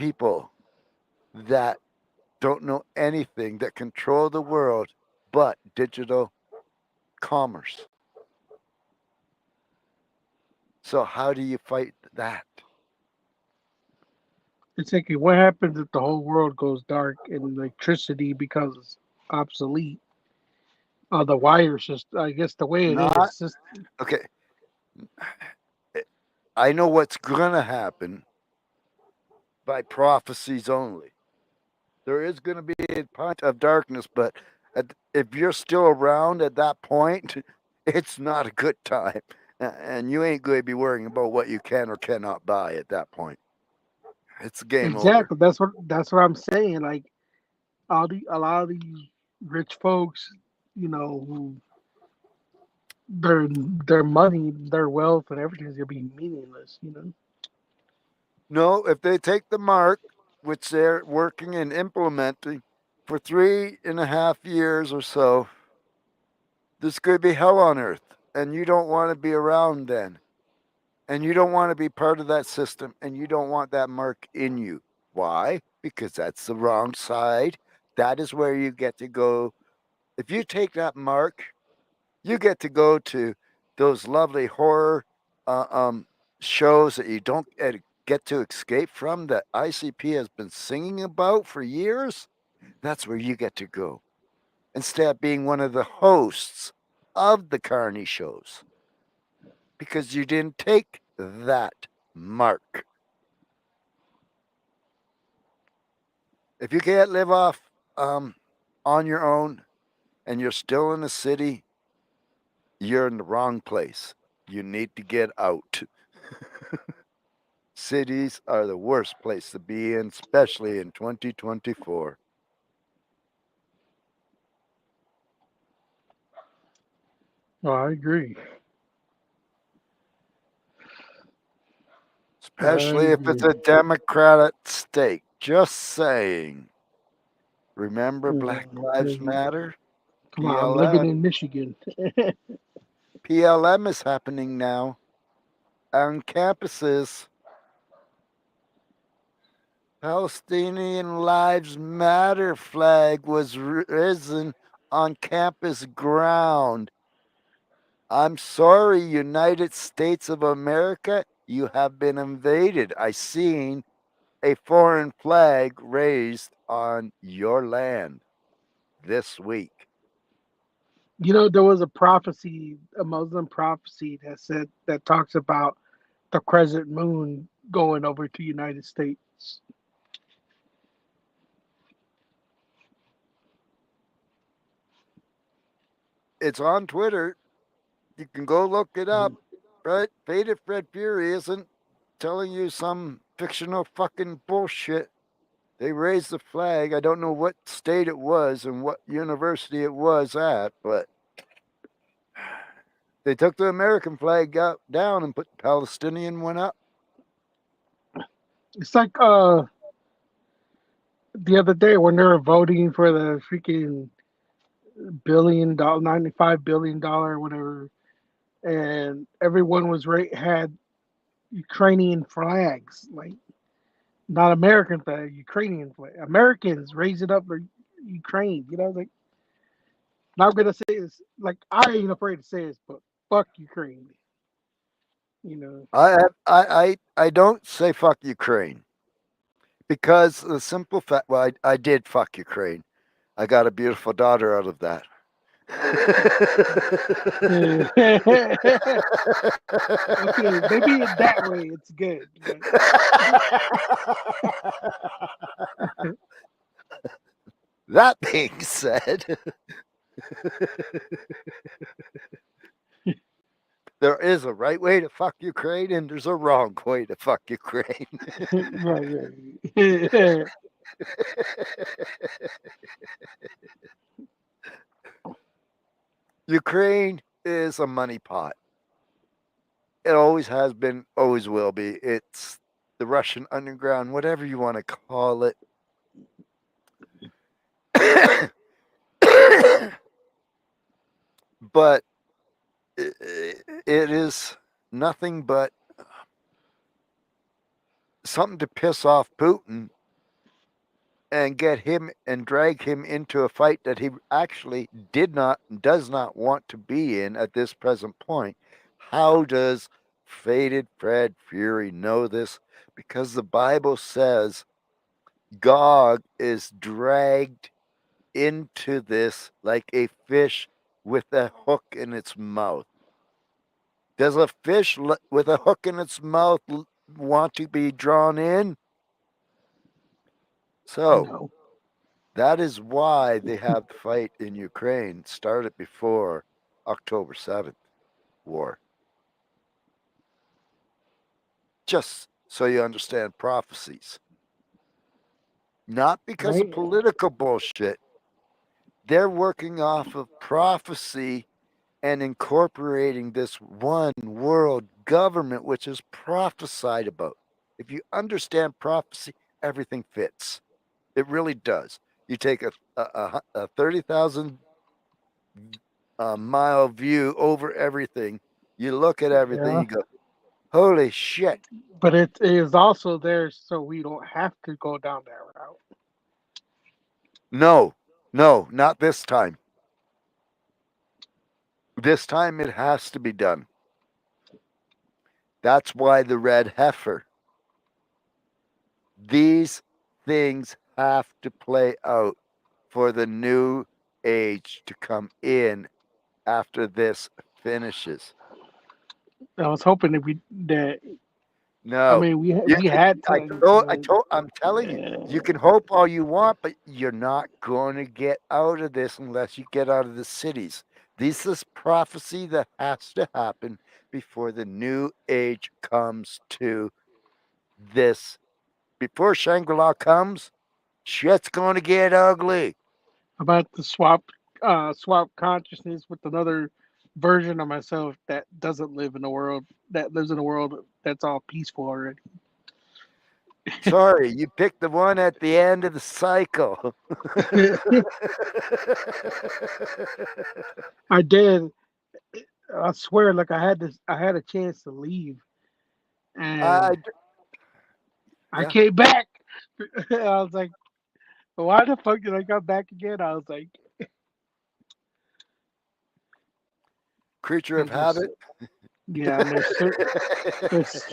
people that don't know anything that control the world but digital commerce. So how do you fight that? It's like, what happens if the whole world goes dark and electricity becomes obsolete? The wires just, I guess the way it Not is, just okay. I know what's gonna happen by prophecies only. There is going to be a point of darkness, but if you're still around at that point, it's not a good time. And you ain't going to be worrying about what you can or cannot buy at that point. It's game over. exactly. That's what I'm saying. Like a lot of these rich folks, who their money, their wealth, and everything's gonna be meaningless. No, if they take the mark, which they're working and implementing for 3.5 years or so, there's going to be hell on earth. And you don't want to be around then. And you don't want to be part of that system, and you don't want that mark in you. Why? Because that's the wrong side. That is where you get to go. If you take that mark, you get to go to those lovely horror shows that you don't get to escape from, that ICP has been singing about for years. That's where you get to go instead of being one of the hosts of the Carney shows, because you didn't take that mark. If you can't live off on your own and you're still in the city, you're in the wrong place. You need to get out. Cities are the worst place to be in, especially in 2024. Oh, I agree. I Especially if it's agree. a Democratic state. Just saying. Remember Black Lives Mhm. Matter? Come on, I'm living PLM. in Michigan. PLM is happening now on campuses. Palestinian Lives Matter flag was risen on campus ground. I'm sorry, United States of America, you have been invaded. I seen a foreign flag raised on your land this week. There was a prophecy, a Muslim prophecy that talks about the crescent moon going over to United States. It's on Twitter. You can go look it up. Mhm. Right? Faded Fred Fury isn't telling you some fictional fucking bullshit. They raised the flag. I don't know what state it was and what university it was at, but they took the American flag down and put the Palestinian one up. It's like the other day when they were voting for the freaking $95 billion, whatever, and everyone had Ukrainian flags, like not American flag, Ukrainian flag. Americans raise it up for Ukraine. Like, not gonna say this. Like, I ain't afraid to say this, but fuck Ukraine. You know. I don't say fuck Ukraine because the simple fact. Well, I did fuck Ukraine. I got a beautiful daughter out of that. Okay, maybe in that way it's good. But that being said, there is a right way to fuck Ukraine and there's a wrong way to fuck Ukraine. right. Ukraine is a money pot. It always has been, always will be. It's the Russian underground, whatever you want to call it. But it is nothing but something to piss off Putin and get him and drag him into a fight that he actually does not want to be in at this present point. How does Faded Fred Fury know this? Because the Bible says Gog is dragged into this like a fish with a hook in its mouth. Does a fish with a hook in its mouth want to be drawn in? So, No. that is why they have the fight in Ukraine started before October 7th war. Just so you understand prophecies. Not because of Right. political bullshit. They're working off of prophecy and incorporating this one world government, which is prophesied about. If you understand prophecy, everything fits. It really does. You take a 30,000 mile view over everything. You look at everything, Yeah. you go, holy shit. But it is also there so we don't have to go down that route. No, no, not this time. This time it has to be done. That's why the red heifer. These things have to play out for the new age to come in after this finishes. I was hoping that I No, mean you, we had to. I'm telling you, you can hope all you want, but you're not going to get out of this unless you get out of the cities. This is prophecy that has to happen before the new age comes to this. Before Shangri-La comes, shit's going to get ugly. About to swap consciousness with another version of myself that doesn't live in a world that lives in a world that's all peaceful already. Sorry, you picked the one at the end of the cycle. I did. I swear, like I had a chance to leave, and I, I yeah, came back. I was like, why the fuck did I come back again? I was like, creature of because there's habit. yeah, and there's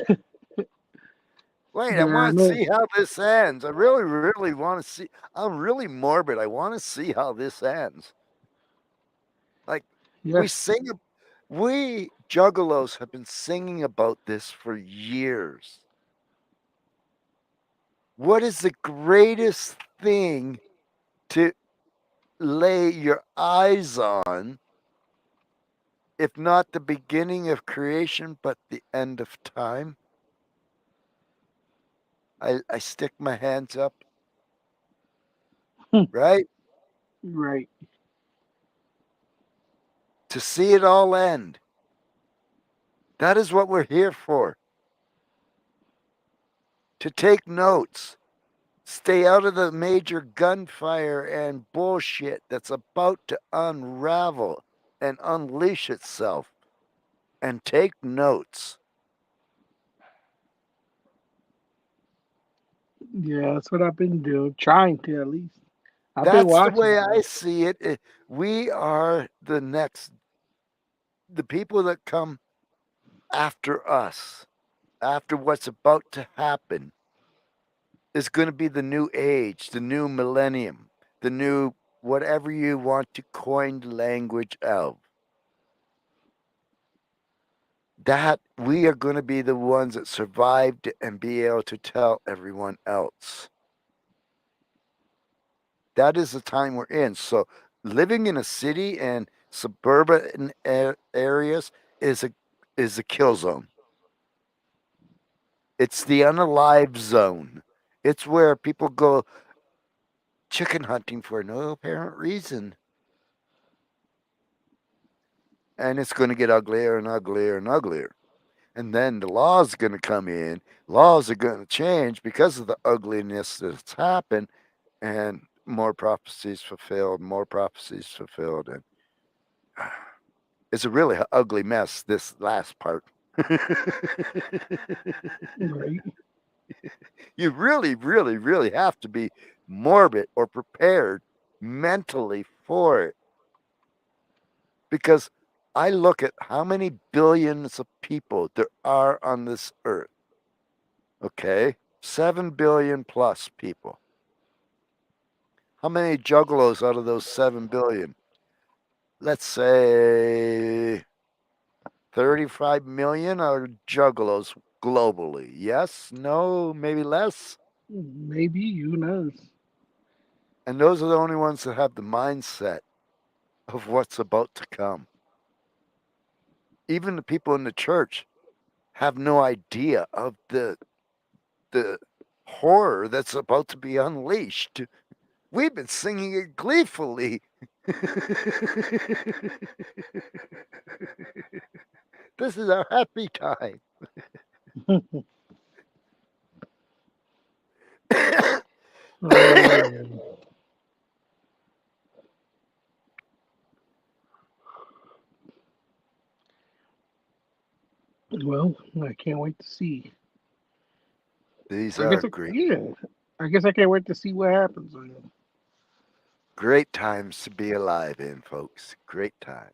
Wait, I there are want to no see how this ends. I really, really want to see. I'm really morbid. I want to see how this ends. Like, we yes. sing, we juggalos have been singing about this for years. What is the greatest thing to lay your eyes on, if not the beginning of creation, but the end of time? I stick my hands up, right? Right. To see it all end. That is what we're here for. To take notes. Stay out of the major gunfire and bullshit that's about to unravel and unleash itself. And take notes. Yeah, that's what I've been doing, trying to at least. I've been That's the watching way I though. see it. We are the people that come after us, after what's about to happen, is going to be the new age, the new millennium, the new whatever you want to coin the language of. That we are going to be the ones that survived and be able to tell everyone else. That is the time we're in. So living in a city and suburban areas is a kill zone. It's the unalive zone. It's where people go chicken hunting for no apparent reason. And it's going to get uglier and uglier and uglier. And then the laws are going to come in. Laws are going to change because of the ugliness that's happened, and more prophecies fulfilled, more prophecies fulfilled. And it's a really ugly mess, this last part. Right. You really, really, really have to be morbid or prepared mentally for it. Because I look at how many billions of people there are on this earth. Okay? 7 billion plus people. How many juggalos out of those 7 billion? Let's say 35 million are juggalos globally. Yes? No? Maybe less? Maybe, who knows? And those are the only ones that have the mindset of what's about to come. Even the people in the church have no idea of the horror that's about to be unleashed. We've been singing it gleefully. This is our happy time. Well, I can't wait to see. These I are guess, great. yeah. I guess I can't wait to see what happens. Great times to be alive in, folks. Great times.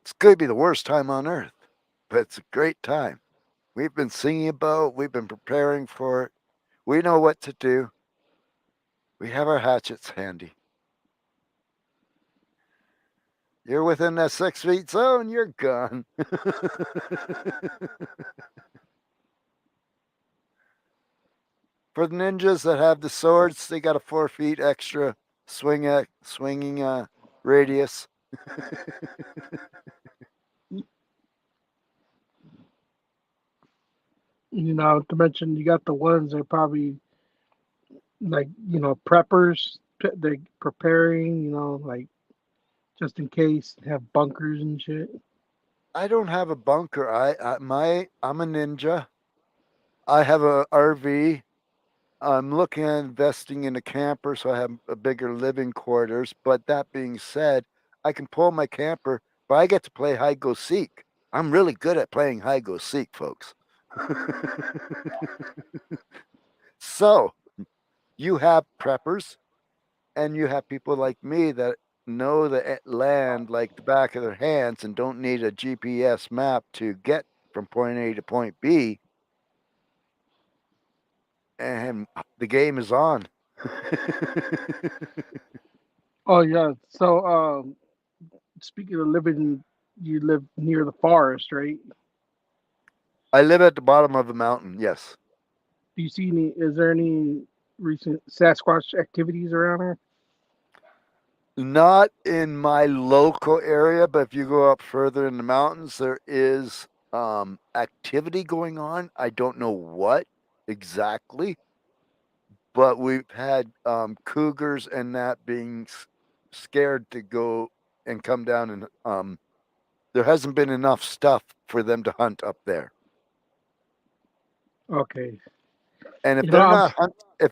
It's going to be the worst time on earth, but it's a great time. We've been singing about it. We've been preparing for it. We know what to do. We have our hatchets handy. You're within that 6 feet zone, you're gone. For the ninjas that have the swords, they got a 4 feet extra swinging radius. Not to mention you got the ones that are probably like preppers. They're preparing, like just in case, have bunkers and shit. I don't have a bunker. I'm a ninja. I have a RV. I'm looking at investing in a camper so I have a bigger living quarters. But that being said, I can pull my camper, but I get to play hide go seek. I'm really good at playing hide go seek, folks. So you have preppers and you have people like me that know the land like the back of their hands and don't need a GPS map to get from point A to point B. And the game is on. Oh yeah. So speaking of living, you live near the forest, right? I live at the bottom of a mountain, yes. Do you see any? Is there any recent Sasquatch activities around here? Not in my local area, but if you go up further in the mountains, there is activity going on. I don't know what exactly, but we've had cougars and that being scared to go and come down, and there hasn't been enough stuff for them to hunt up there. Okay. And if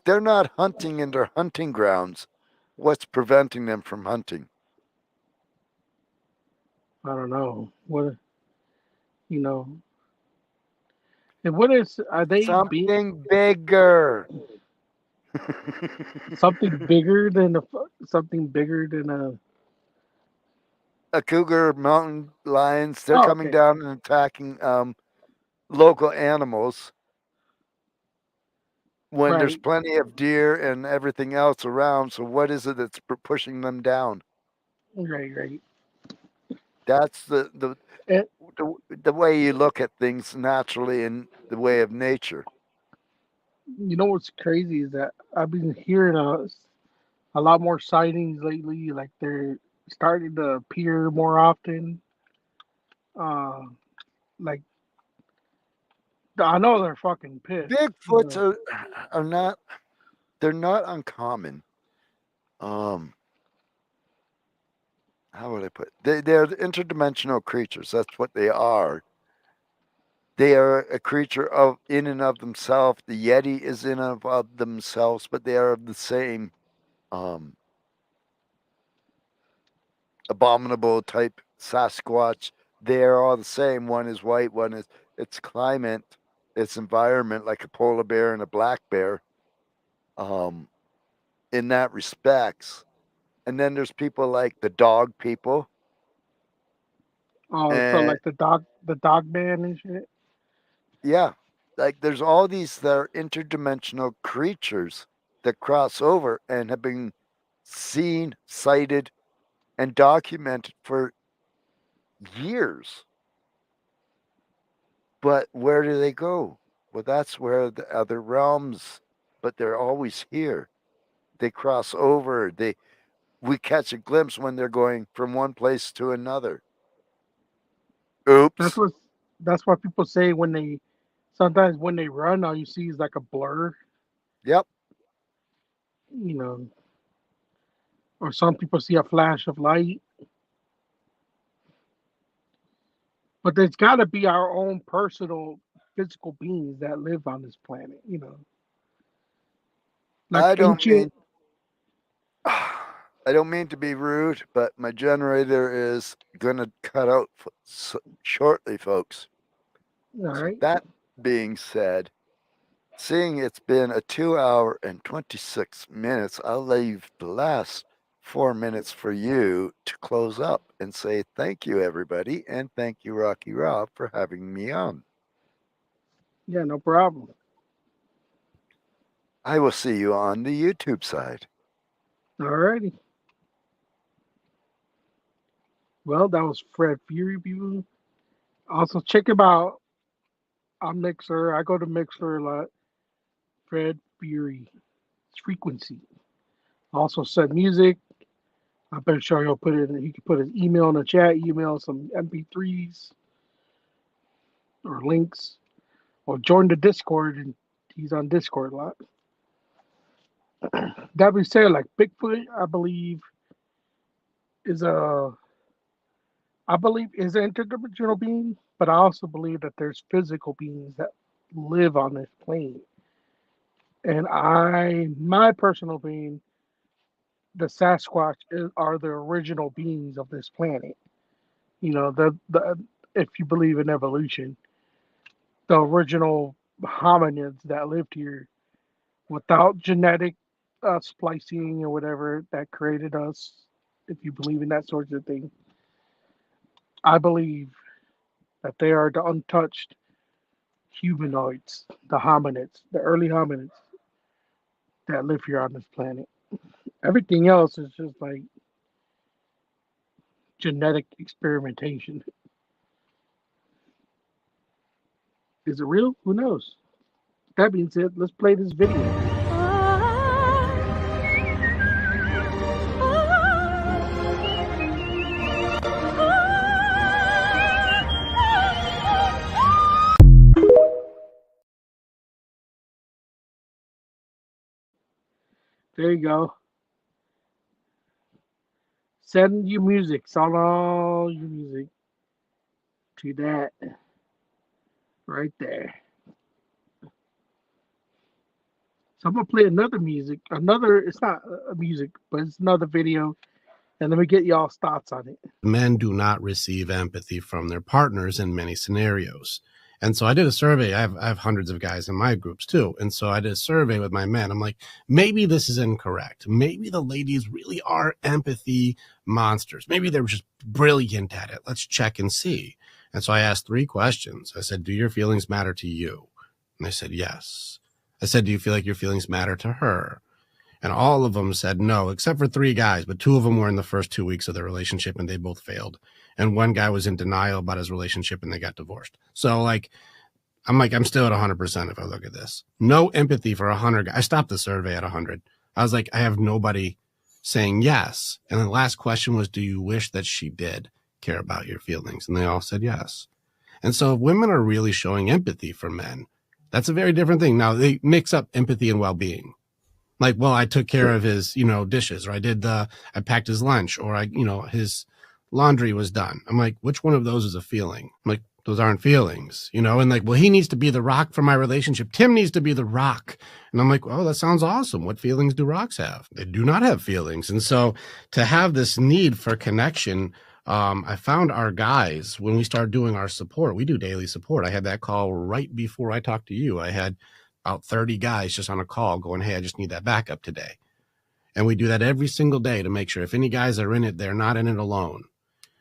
they're not hunting in their hunting grounds, what's preventing them from hunting? I don't know what And what is are they Something bigger. something bigger than something bigger than a cougar, mountain lions, they're Oh, coming okay. down and attacking local animals when there's Right. plenty of deer and everything else around. So what is it that's pushing them down? Right. That's And, the way you look at things naturally in the way of nature. you know what's crazy is that I've been hearing a lot more sightings lately. Like they're starting to appear more often. Uh, like I know they're fucking pissed. Bigfoots are not, they're not uncommon. How would I put it? They're interdimensional creatures. That's what they are. They are a creature of in and of themselves. The Yeti is in and of themselves, but they are of the same abominable type Sasquatch, they're all the same. One is white, one is it's climate, it's environment, like a polar bear and a black bear. In that respects. And then there's people like the dog people. Oh, so And like the dog man and shit. yeah, like there's all these that are interdimensional creatures that cross over and have been seen, cited, and documented for years. But where do they go? Well, that's where the other realms, but they're always here. They cross over. We catch a glimpse when they're going from one place to another. That's Oops. what that's what people say when they sometimes when they run, all you see is like a blur. Yep. You know, or some people see a flash of light. But there's got to be our own personal physical beings that live on this planet. You know, like I don't ancient. mean I don't mean to be rude, but my generator is going to cut out shortly, folks. All So right. that being said, seeing it's been a 2 hour and 26 minutes, I'll leave the last 4 minutes for you to close up and say thank you, everybody, and thank you, Rocky Rob, for having me on. Yeah, no problem. I will see you on the YouTube side. All righty. Well, that was Fred Fury View. Also, check him out on Mixer. I go to Mixer a lot. Fred Fury. It's frequency. Also, send music. I'm pretty sure he'll put it. He can put his email in the chat. Email some MP3s or links, or join the Discord. And he's on Discord a lot. That being said, like Bigfoot, I believe is an interdimensional being, but I also believe that there's physical beings that live on this plane. And my personal opinion, the Sasquatch are the original beings of this planet. You know, the if you believe in evolution, the original hominids that lived here without genetic splicing or whatever that created us. If you believe in that sort of thing, I believe that they are the untouched humanoids, the hominids, the early hominids that live here on this planet. Everything else is just like genetic experimentation. Is it real? Who knows? That being said, let's play this video. There you go. Send your music. Send all your music to that right there. So I'm gonna play another music. It's not a music, but it's another video. And let me get y'all's thoughts on it. Men do not receive empathy from their partners in many scenarios. And so I did a survey. I have hundreds of guys in my groups too. And so I did a survey with my men. I'm like, maybe this is incorrect. Maybe the ladies really are empathy monsters. Maybe they're just brilliant at it. Let's check and see. And so I asked 3 questions. I said, do your feelings matter to you? And they said, yes. I said, do you feel like your feelings matter to her? And all of them said no, except for 3 guys, but 2 of them were in the first 2 weeks of their relationship and they both failed. And 1 guy was in denial about his relationship and they got divorced. So I'm still at 100% if I look at this. No empathy for 100 guys. I stopped the survey at 100. I was like, I have nobody saying yes. And the last question was, do you wish that she did care about your feelings? And they all said yes. And so if women are really showing empathy for men, that's a very different thing. Now they mix up empathy and well-being. Like, well, I took care of his, dishes, or I packed his lunch, or his laundry was done. I'm like, which one of those is a feeling? I'm like, those aren't feelings, and like, well, he needs to be the rock for my relationship. Tim needs to be the rock. And I'm like, oh, that sounds awesome. What feelings do rocks have? They do not have feelings. And so to have this need for connection I found our guys when we started doing our support. We do daily support. I had that call right before I talked to you. I had about 30 guys just on a call going, hey, I just need that backup today. And we do that every single day to make sure if any guys are in it, they're not in it alone.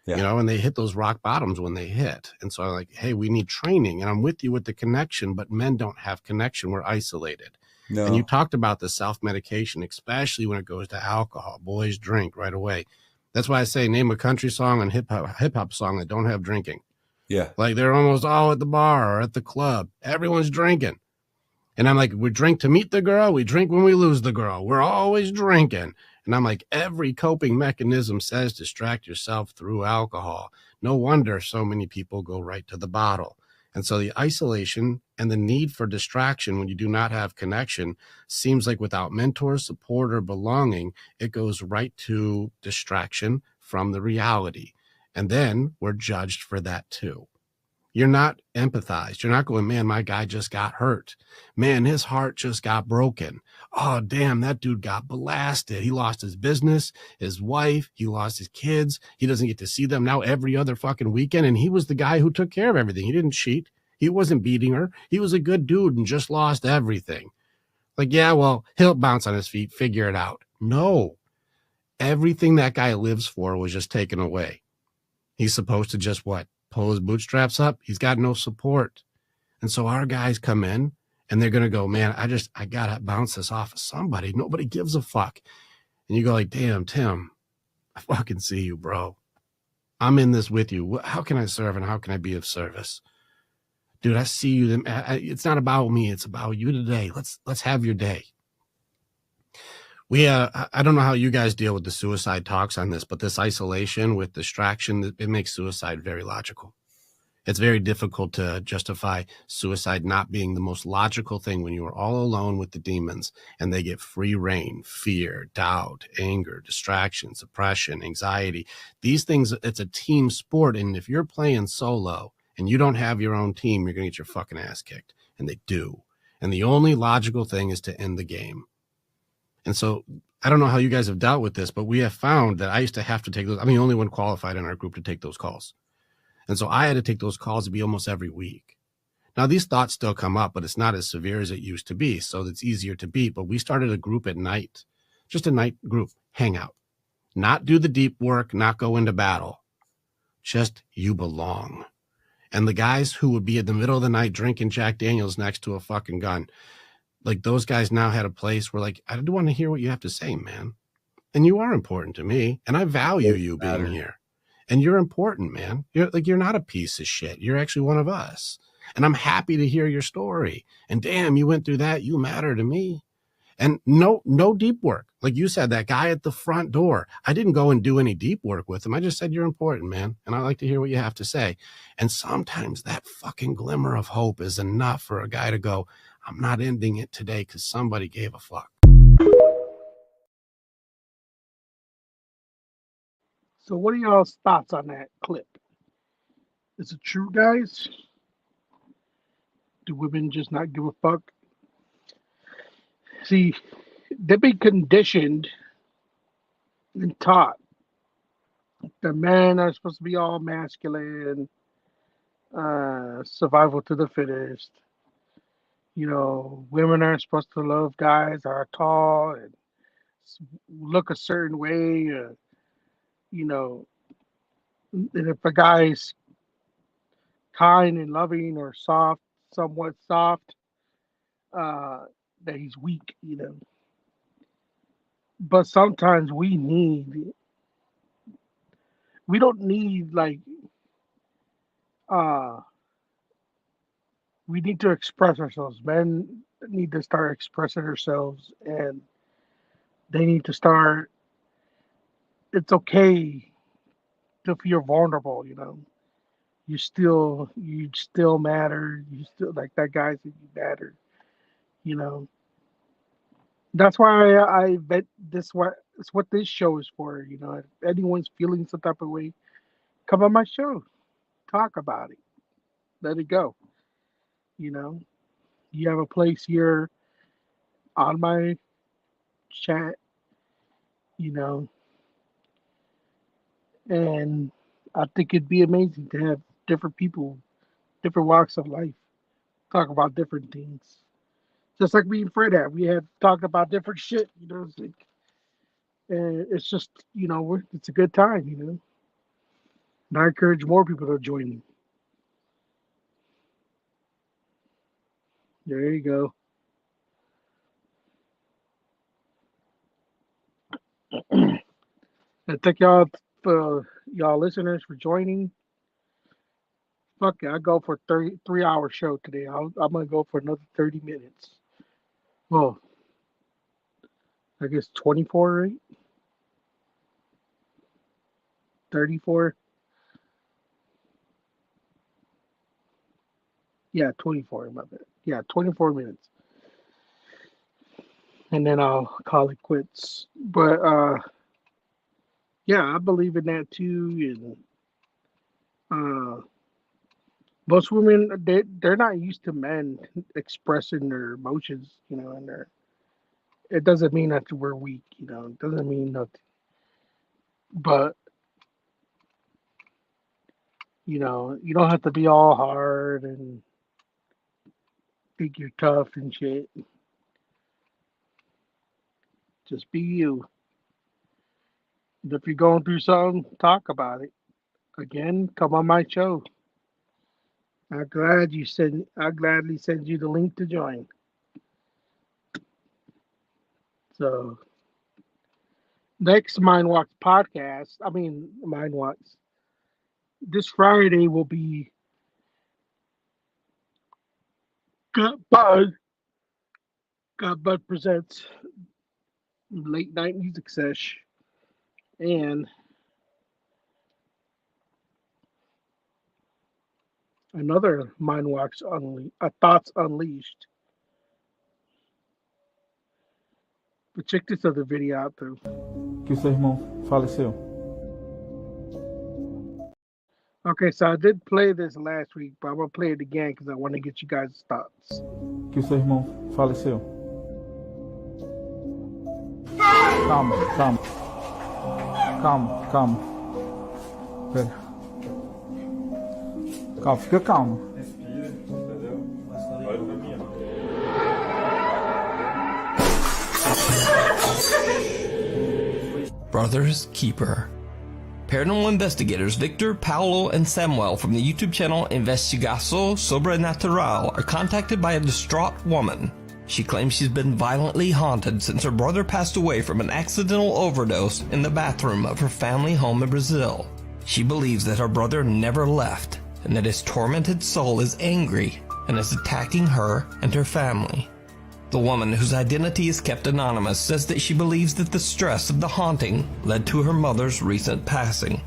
Yeah. You know, and they hit those rock bottoms when they hit. And so I'm like, hey, we need training. And I'm with you with the connection, but men don't have connection. We're isolated. No. And you talked about the self-medication, especially when it goes to alcohol. Boys drink right away. That's why I say name a country song and hip hop song that don't have drinking. Yeah. Like they're almost all at the bar or at the club. Everyone's drinking. And I'm like, we drink to meet the girl. We drink when we lose the girl. We're always drinking. And I'm like, every coping mechanism says distract yourself through alcohol. No wonder so many people go right to the bottle. And so the isolation and the need for distraction when you do not have connection seems like without mentors, support, or belonging, it goes right to distraction from the reality. And then we're judged for that too. You're not empathized. You're not going, man, my guy just got hurt. Man, his heart just got broken. Oh, damn, that dude got blasted. He lost his business, his wife. He lost his kids. He doesn't get to see them now every other fucking weekend. And he was the guy who took care of everything. He didn't cheat. He wasn't beating her. He was a good dude and just lost everything. Like, yeah, well, he'll bounce on his feet, figure it out. No. Everything that guy lives for was just taken away. He's supposed to just what? Pull his bootstraps up. He's got no support. And so our guys come in and they're going to go, man, I got to bounce this off of somebody. Nobody gives a fuck. And you go like, damn, Tim, I fucking see you, bro. I'm in this with you. How can I serve and how can I be of service? Dude, I see you. It's not about me. It's about you today. Let's have your day. I don't know how you guys deal with the suicide talks on this, but this isolation with distraction, it makes suicide very logical. It's very difficult to justify suicide not being the most logical thing when you are all alone with the demons and they get free reign, fear, doubt, anger, distraction, suppression, anxiety. These things, it's a team sport. And if you're playing solo and you don't have your own team, you're going to get your fucking ass kicked. And they do. And the only logical thing is to end the game. And so I don't know how you guys have dealt with this, but we have found that I used to have to take those. I'm the only one qualified in our group to take those calls. And so I had to take those calls to be almost every week. Now, these thoughts still come up, but it's not as severe as it used to be. So it's easier to beat. But we started a group at night, just a night group, hang out, not do the deep work, not go into battle. Just you belong. And the guys who would be in the middle of the night drinking Jack Daniels next to a fucking gun, like those guys now had a place where like, I do want to hear what you have to say, man. And you are important to me. And I value you being here. And you're important, man. You're not a piece of shit. You're actually one of us. And I'm happy to hear your story. And damn, you went through that. You matter to me. And no deep work. Like you said, that guy at the front door, I didn't go and do any deep work with him. I just said, you're important, man. And I like to hear what you have to say. And sometimes that fucking glimmer of hope is enough for a guy to go, I'm not ending it today because somebody gave a fuck. So what are y'all's thoughts on that clip? Is it true, guys? Do women just not give a fuck? See, they've been conditioned and taught that men are supposed to be all masculine, survival to the fittest. You know, women are supposed to love guys that are tall and look a certain way. You know, and if a guy's kind and loving or soft, somewhat soft, that he's weak, you know. But sometimes we don't need like, we need to express ourselves. Men need to start expressing themselves and they need to start, it's okay to feel vulnerable, you know. You still matter. You still, like that guy said, you matter, you know. That's why I bet it's what this show is for. You know, if anyone's feeling some type of way, come on my show, talk about it, let it go. You know, you have a place here on my chat. You know, and I think it'd be amazing to have different people, different walks of life, talk about different things. Just like me and Fred had, we had talked about different shit. It's like, and it's just it's a good time. And I encourage more people to join me. There you go. And thank y'all y'all listeners for joining. Fuck it, I go for 33-hour show today. I'm gonna go for another 30 minutes. Well, I guess 24, right? 34. Yeah, 24. My bad. Yeah, 24 minutes, and then I'll call it quits. But yeah, I believe in that too. And most women they're not used to men expressing their emotions, and it doesn't mean that we're weak, it doesn't mean nothing. But you don't have to be all hard and think you're tough and shit. Just be you. And if you're going through something, talk about it. Again, come on my show. I gladly send you the link to join. So next Mind Walks podcast, Mind Walks, this Friday will be Got Bud presents late night music sesh, and another Mind Walks Thoughts Unleashed. But check this other video out though. Que o seu irmão faleceu. Okay, so I did play this last week, but I'm gonna play it again because I want to get you guys' thoughts. Que o seu irmão faleceu. Calma. Pera. Calma, fica calmo. Respira, entendeu? Olha pra mim, Brother's Keeper. Paranormal investigators Victor, Paolo, and Samuel from the YouTube channel Investigação Sobrenatural are contacted by a distraught woman. She claims she's been violently haunted since her brother passed away from an accidental overdose in the bathroom of her family home in Brazil. She believes that her brother never left and that his tormented soul is angry and is attacking her and her family. The woman, whose identity is kept anonymous, says that she believes that the stress of the haunting led to her mother's recent passing.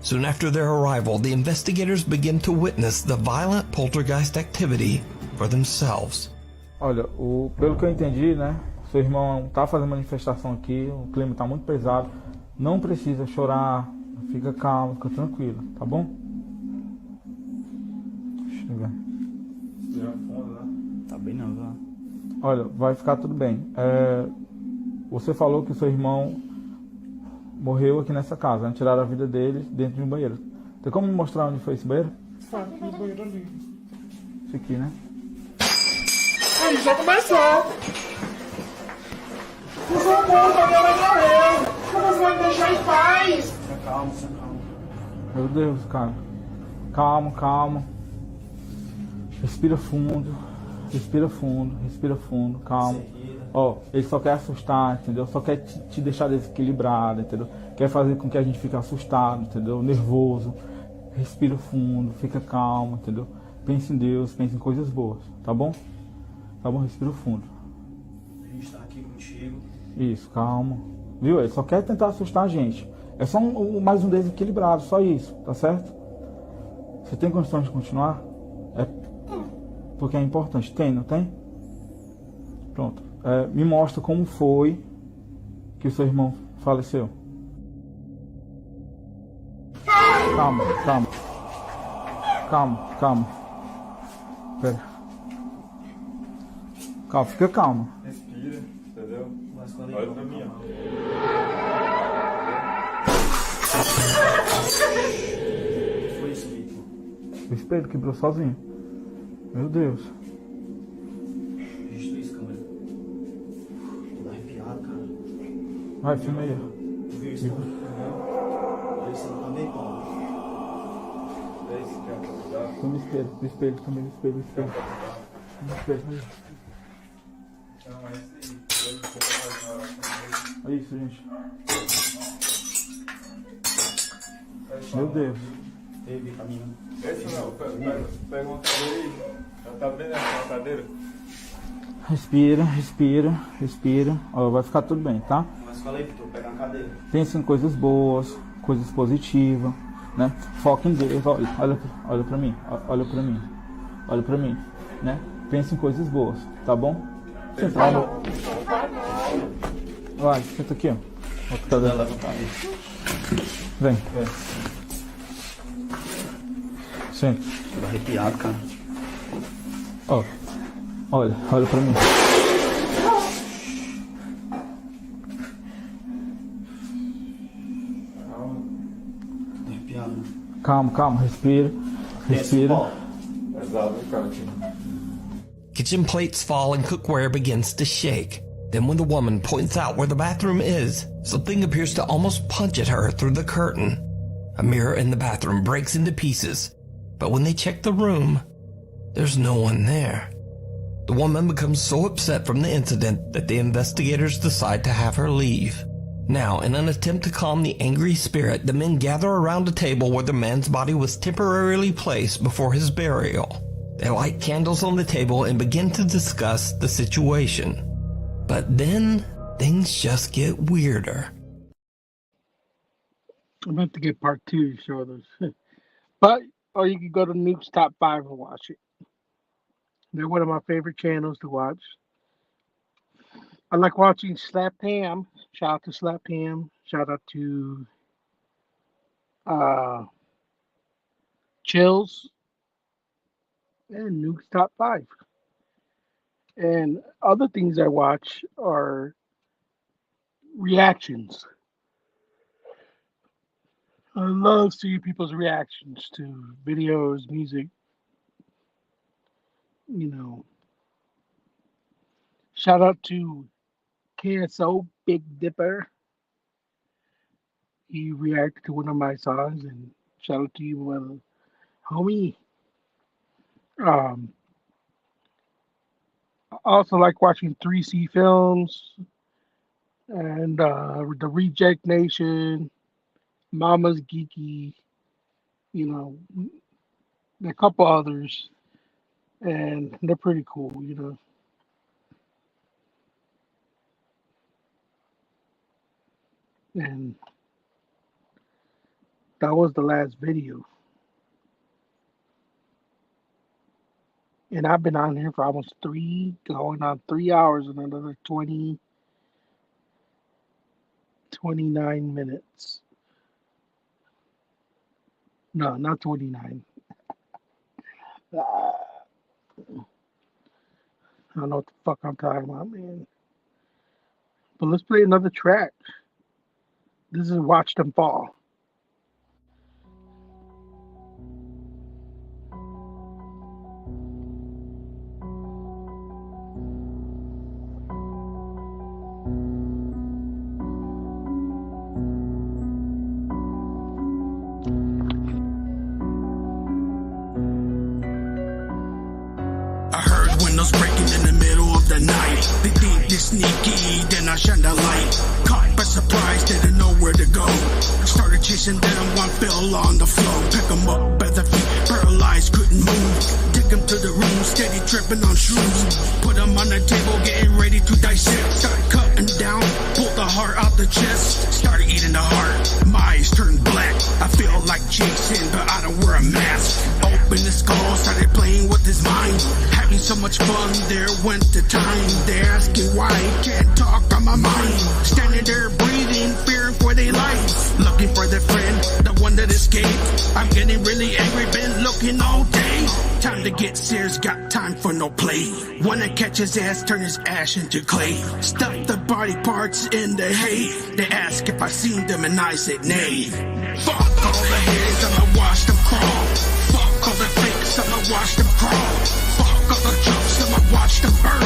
Soon after their arrival, the investigators begin to witness the violent poltergeist activity for themselves. Olha, pelo que eu entendi, né? Seu irmão tá fazendo manifestação aqui, o clima tá muito pesado. Não precisa chorar, fica calmo, fica tranquilo, tá bom? Deixa eu ver. Tá bem não, tá? Olha, vai ficar tudo bem. Você falou que o seu irmão morreu aqui nessa casa, né? Tiraram a vida dele dentro de um banheiro. Tem como me mostrar onde foi esse banheiro? Sabe, no banheiro ali. Esse aqui, né? Aí, já começou! Não sou contra, minha mãe morreu! Como você vai me deixar em paz? Calma. Meu Deus, cara. Calma. Respira fundo, calma. Ó, ele só quer assustar, entendeu? Só quer te deixar desequilibrado, entendeu? Quer fazer com que a gente fique assustado, entendeu? Nervoso. Respira fundo, fica calmo, entendeu? Pense em Deus, pense em coisas boas, tá bom? Tá bom? Respira fundo. A gente tá aqui contigo. Isso, calma. Viu? Ele só quer tentar assustar a gente. É só mais um desequilibrado, só isso, tá certo? Você tem condições de continuar? Porque é importante. Tem, não tem? Pronto. Me mostra como foi que o seu irmão faleceu. Calma. Pera. Calma, fica calmo. Respira, entendeu? Olha pra mim, ó. O espelho quebrou sozinho. Meu Deus. Registra isso, câmera. Tô arrepiado, cara. Vai, filma aí. Tu viu isso? Olha isso também, pô. É isso que é pra cuidar. Filma o espelho, o espelho também, o espelho, o espelho. O espelho, aí. Não, é isso aí. É isso, gente. Meu Deus. Teve caminho. Esse não, pega uma cadeira aí. Já tá bem nessa cadeira. Respira, respira, respira. Ó, vai ficar tudo bem, tá? Mas fala aí, Vitor, pega uma cadeira. Pense em coisas boas, coisas positivas, né? Foca em Deus. Olha pra mim, olha pra mim, olha pra mim, né? Pense em coisas boas, tá bom? Senta lá. Vai, senta aqui, ó. Outra cadeira. Vem. Senta. Tô arrepiado, cara. Ó, olha pra mim. Arrepiado. Calma, respira. Respira. Kitchen plates fall and cookware begins to shake. Then when the woman points out where the bathroom is, something appears to almost punch at her through the curtain. A mirror in the bathroom breaks into pieces, but when they check the room, there's no one there. The woman becomes so upset from the incident that the investigators decide to have her leave. Now, in an attempt to calm the angry spirit, the men gather around a table where the man's body was temporarily placed before his burial. They light candles on the table and begin to discuss the situation. But then, things just get weirder. I'm about to get part 2 to show this. But, or you can go to Nuke's Top 5 and watch it. They're one of my favorite channels to watch. I like watching Slap Ham. Shout out to Slap Ham. Shout out to Chills and Nuke's Top 5. And other things I watch are reactions. I love seeing people's reactions to videos, music. You know, shout out to KSO Big Dipper. He reacted to one of my songs, and shout out to you, homie. I also like watching 3C Films and the Reject Nation, Mama's Geeky, you know, a couple others, and they're pretty cool, you know. And that was the last video. And I've been on here for almost going on 3 hours and another 29 minutes. No, not 29. I don't know what the fuck I'm talking about, man. But let's play another track. This is Watch Them Fall. Windows breaking in the middle of the night. They think they're sneaky, then I shine the light. Caught by surprise, didn't know where to go. Started chasing them, one fell on the floor. Pick them up by the feet, paralyzed, couldn't move. Take them to the room, steady tripping on shrooms. Put them on the table, getting ready to dissect. Started cutting down, pulled the heart out the chest. Started eating the heart, my eyes turned black. I feel like Jason, but I don't wear a mask. Open the skull, started playing with his mind. Having so much fun, there went the time. They're asking why I can't talk on my mind. Standing there breathing, fearing for their life. Looking for their friend, the one that escaped. I'm getting really angry, been looking all day. Time to get serious, got time for no play. Wanna catch his ass, turn his ash into clay. Stuff the body parts in the hay. They ask if I seen them and I said nay. Fuck all the heads, I'ma watch them crawl. Fuck all the watch them crawl. Fuck all the jumps, I'ma watch them burn.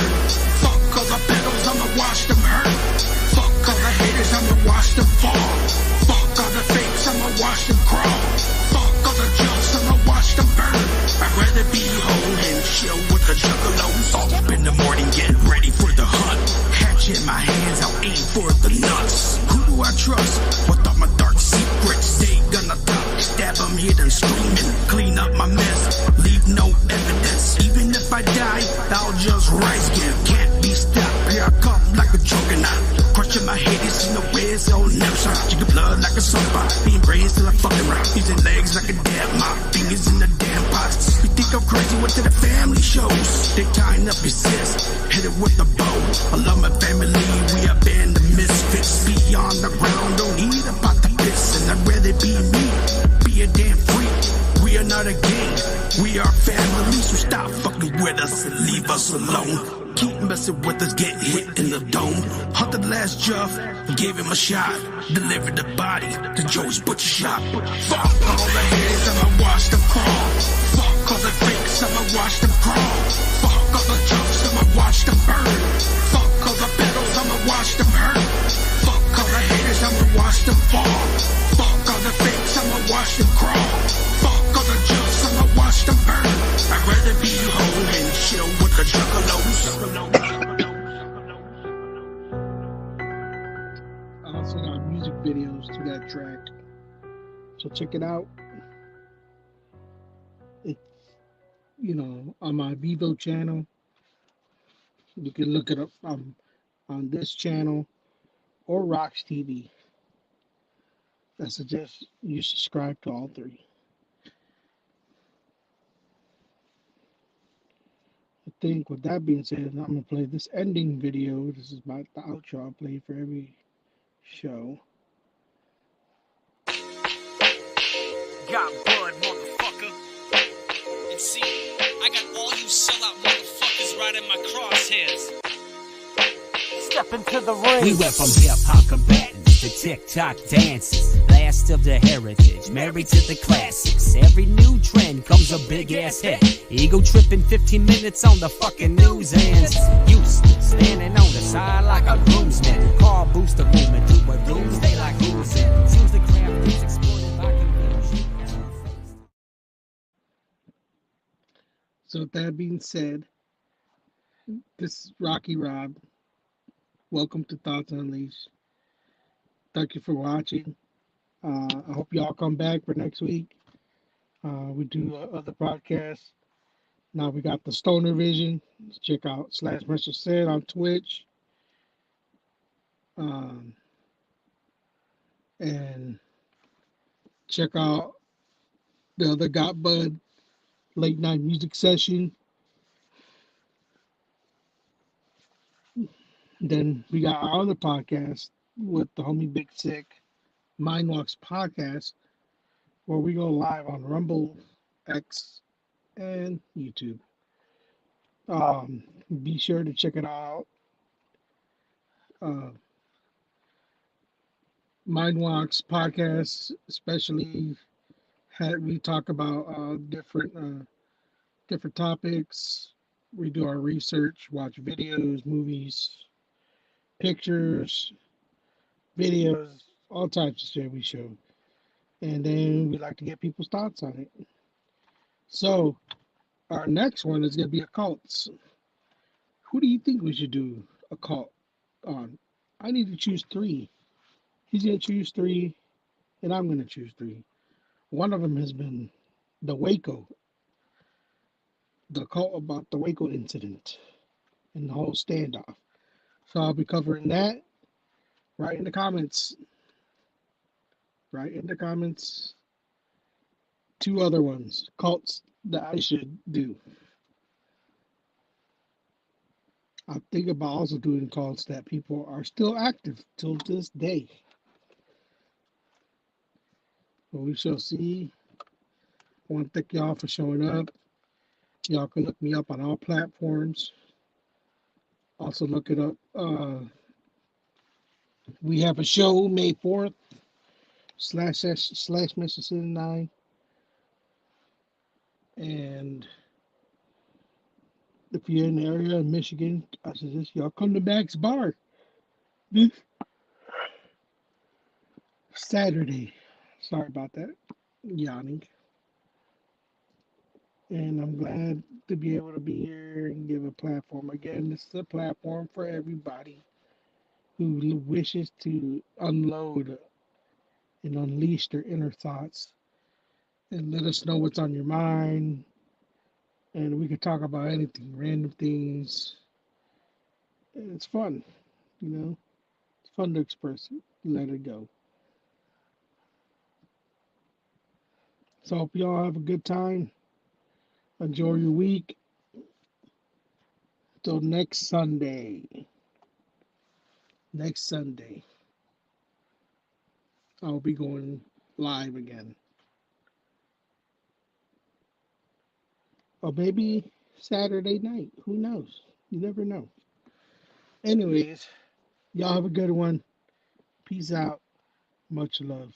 Fuck all the battles, I'ma watch them hurt. Fuck all the haters, I'ma watch them fall. Fuck all the fakes, I'ma watch them crawl. Fuck all the jumps, I'ma watch them burn. I'd rather be home and chill with the juggalos. Up in the morning, get ready for the hunt. Hatchet in my hands, I'll aim for the nuts. Who do I trust? With all my dark secrets, they gonna talk. Stab them, hit them screaming. Clean up my mess, leave no evidence. Even if I die, I'll just rise again. Can't be stopped, here I come like a juggernaut. Crushing my head, it's in the red zone, never shot. Chicken blood like a sunspot, being raised till I fucking rock. Using legs like a damn mop, fingers in the damn pots. You think I'm crazy, what to the family shows? They tying up your sis, hit it with the bow. I love my family, we have been the misfits. Beyond the ground, don't need about the bits. And I'd rather be me, be a damn freak. We are not a gang, we are family. So stop fucking with us and leave us alone. Keep messing with us, get hit in the dome. Hunt the last Juff, gave him a shot. Delivered the body to Joe's butcher shop. Fuck all the haters, I'ma watch them crawl. Fuck all the fakes, I'ma watch them crawl. Fuck all the jumps, I'ma watch them burn. Fuck all the battles, I'ma watch them hurt. Fuck all the haters, I'ma watch them fall. Fuck all the fakes, I'ma watch them crawl. Fuck all the jumps, I'ma watch them burn. I'd rather be home and chill with the juggalos. I also got music videos to that track, so check it out. It's, on my Vivo channel. You can look it up on this channel or Rocks TV. I suggest you subscribe to all three. I think with that being said, I'm going to play this ending video. This is about the outro I play for every show. Got blood, motherfucker. And see, I got all you sellout motherfuckers right in my crosshairs. Step into the ring. We went from hip-hop combatants to TikTok dances. Last of the heritage, married to the classics. Every new trend comes a big-ass hit. Ego tripping 15 minutes on the fucking news ends. Useless, standing on the side like a groomsman. Car booster movement to a doomsday like losing. Seems the craft is exploited by confusion. So with that being said, this is Rocky Rob. Welcome to Thoughts Unleashed. Thank you for watching. I hope y'all come back for next week. We do other podcasts. Now we got the Stoner Vision. Check out /Mr. Sid on Twitch. And check out the other Got Bud late night music session. Then we got our other podcast with the homie Big Sick, Mindwalks Podcast, where we go live on Rumble, X, and YouTube. Be sure to check it out. Mindwalks Podcast, especially we talk about different topics. We do our research, watch videos, movies, pictures, videos, all types of shit we show. And then we like to get people's thoughts on it. So, our next one is going to be occults. Who do you think we should do a cult on? I need to choose 3. He's going to choose 3, and I'm going to choose 3. One of them has been the Waco, the cult about the Waco incident and the whole standoff. So I'll be covering that. Write in the comments. 2 other ones, cults that I should do. I think about also doing cults that people are still active till this day. But we shall see. I want to thank y'all for showing up. Y'all can look me up on all platforms. Also look it up. We have a show May 4th, /Mr. 9. And If you're in the area in Michigan, I suggest y'all come to Max Bar this Saturday. Sorry about that, yawning. And I'm glad to be able to be here and give a platform. Again, this is a platform for everybody who wishes to unload and unleash their inner thoughts and let us know what's on your mind. And we can talk about anything, random things. And it's fun, you know. It's fun to express it, let it go. So hope y'all have a good time. Enjoy your week. Till next Sunday. Next Sunday, I'll be going live again. Or maybe Saturday night. Who knows? You never know. Anyways, y'all have a good one. Peace out. Much love.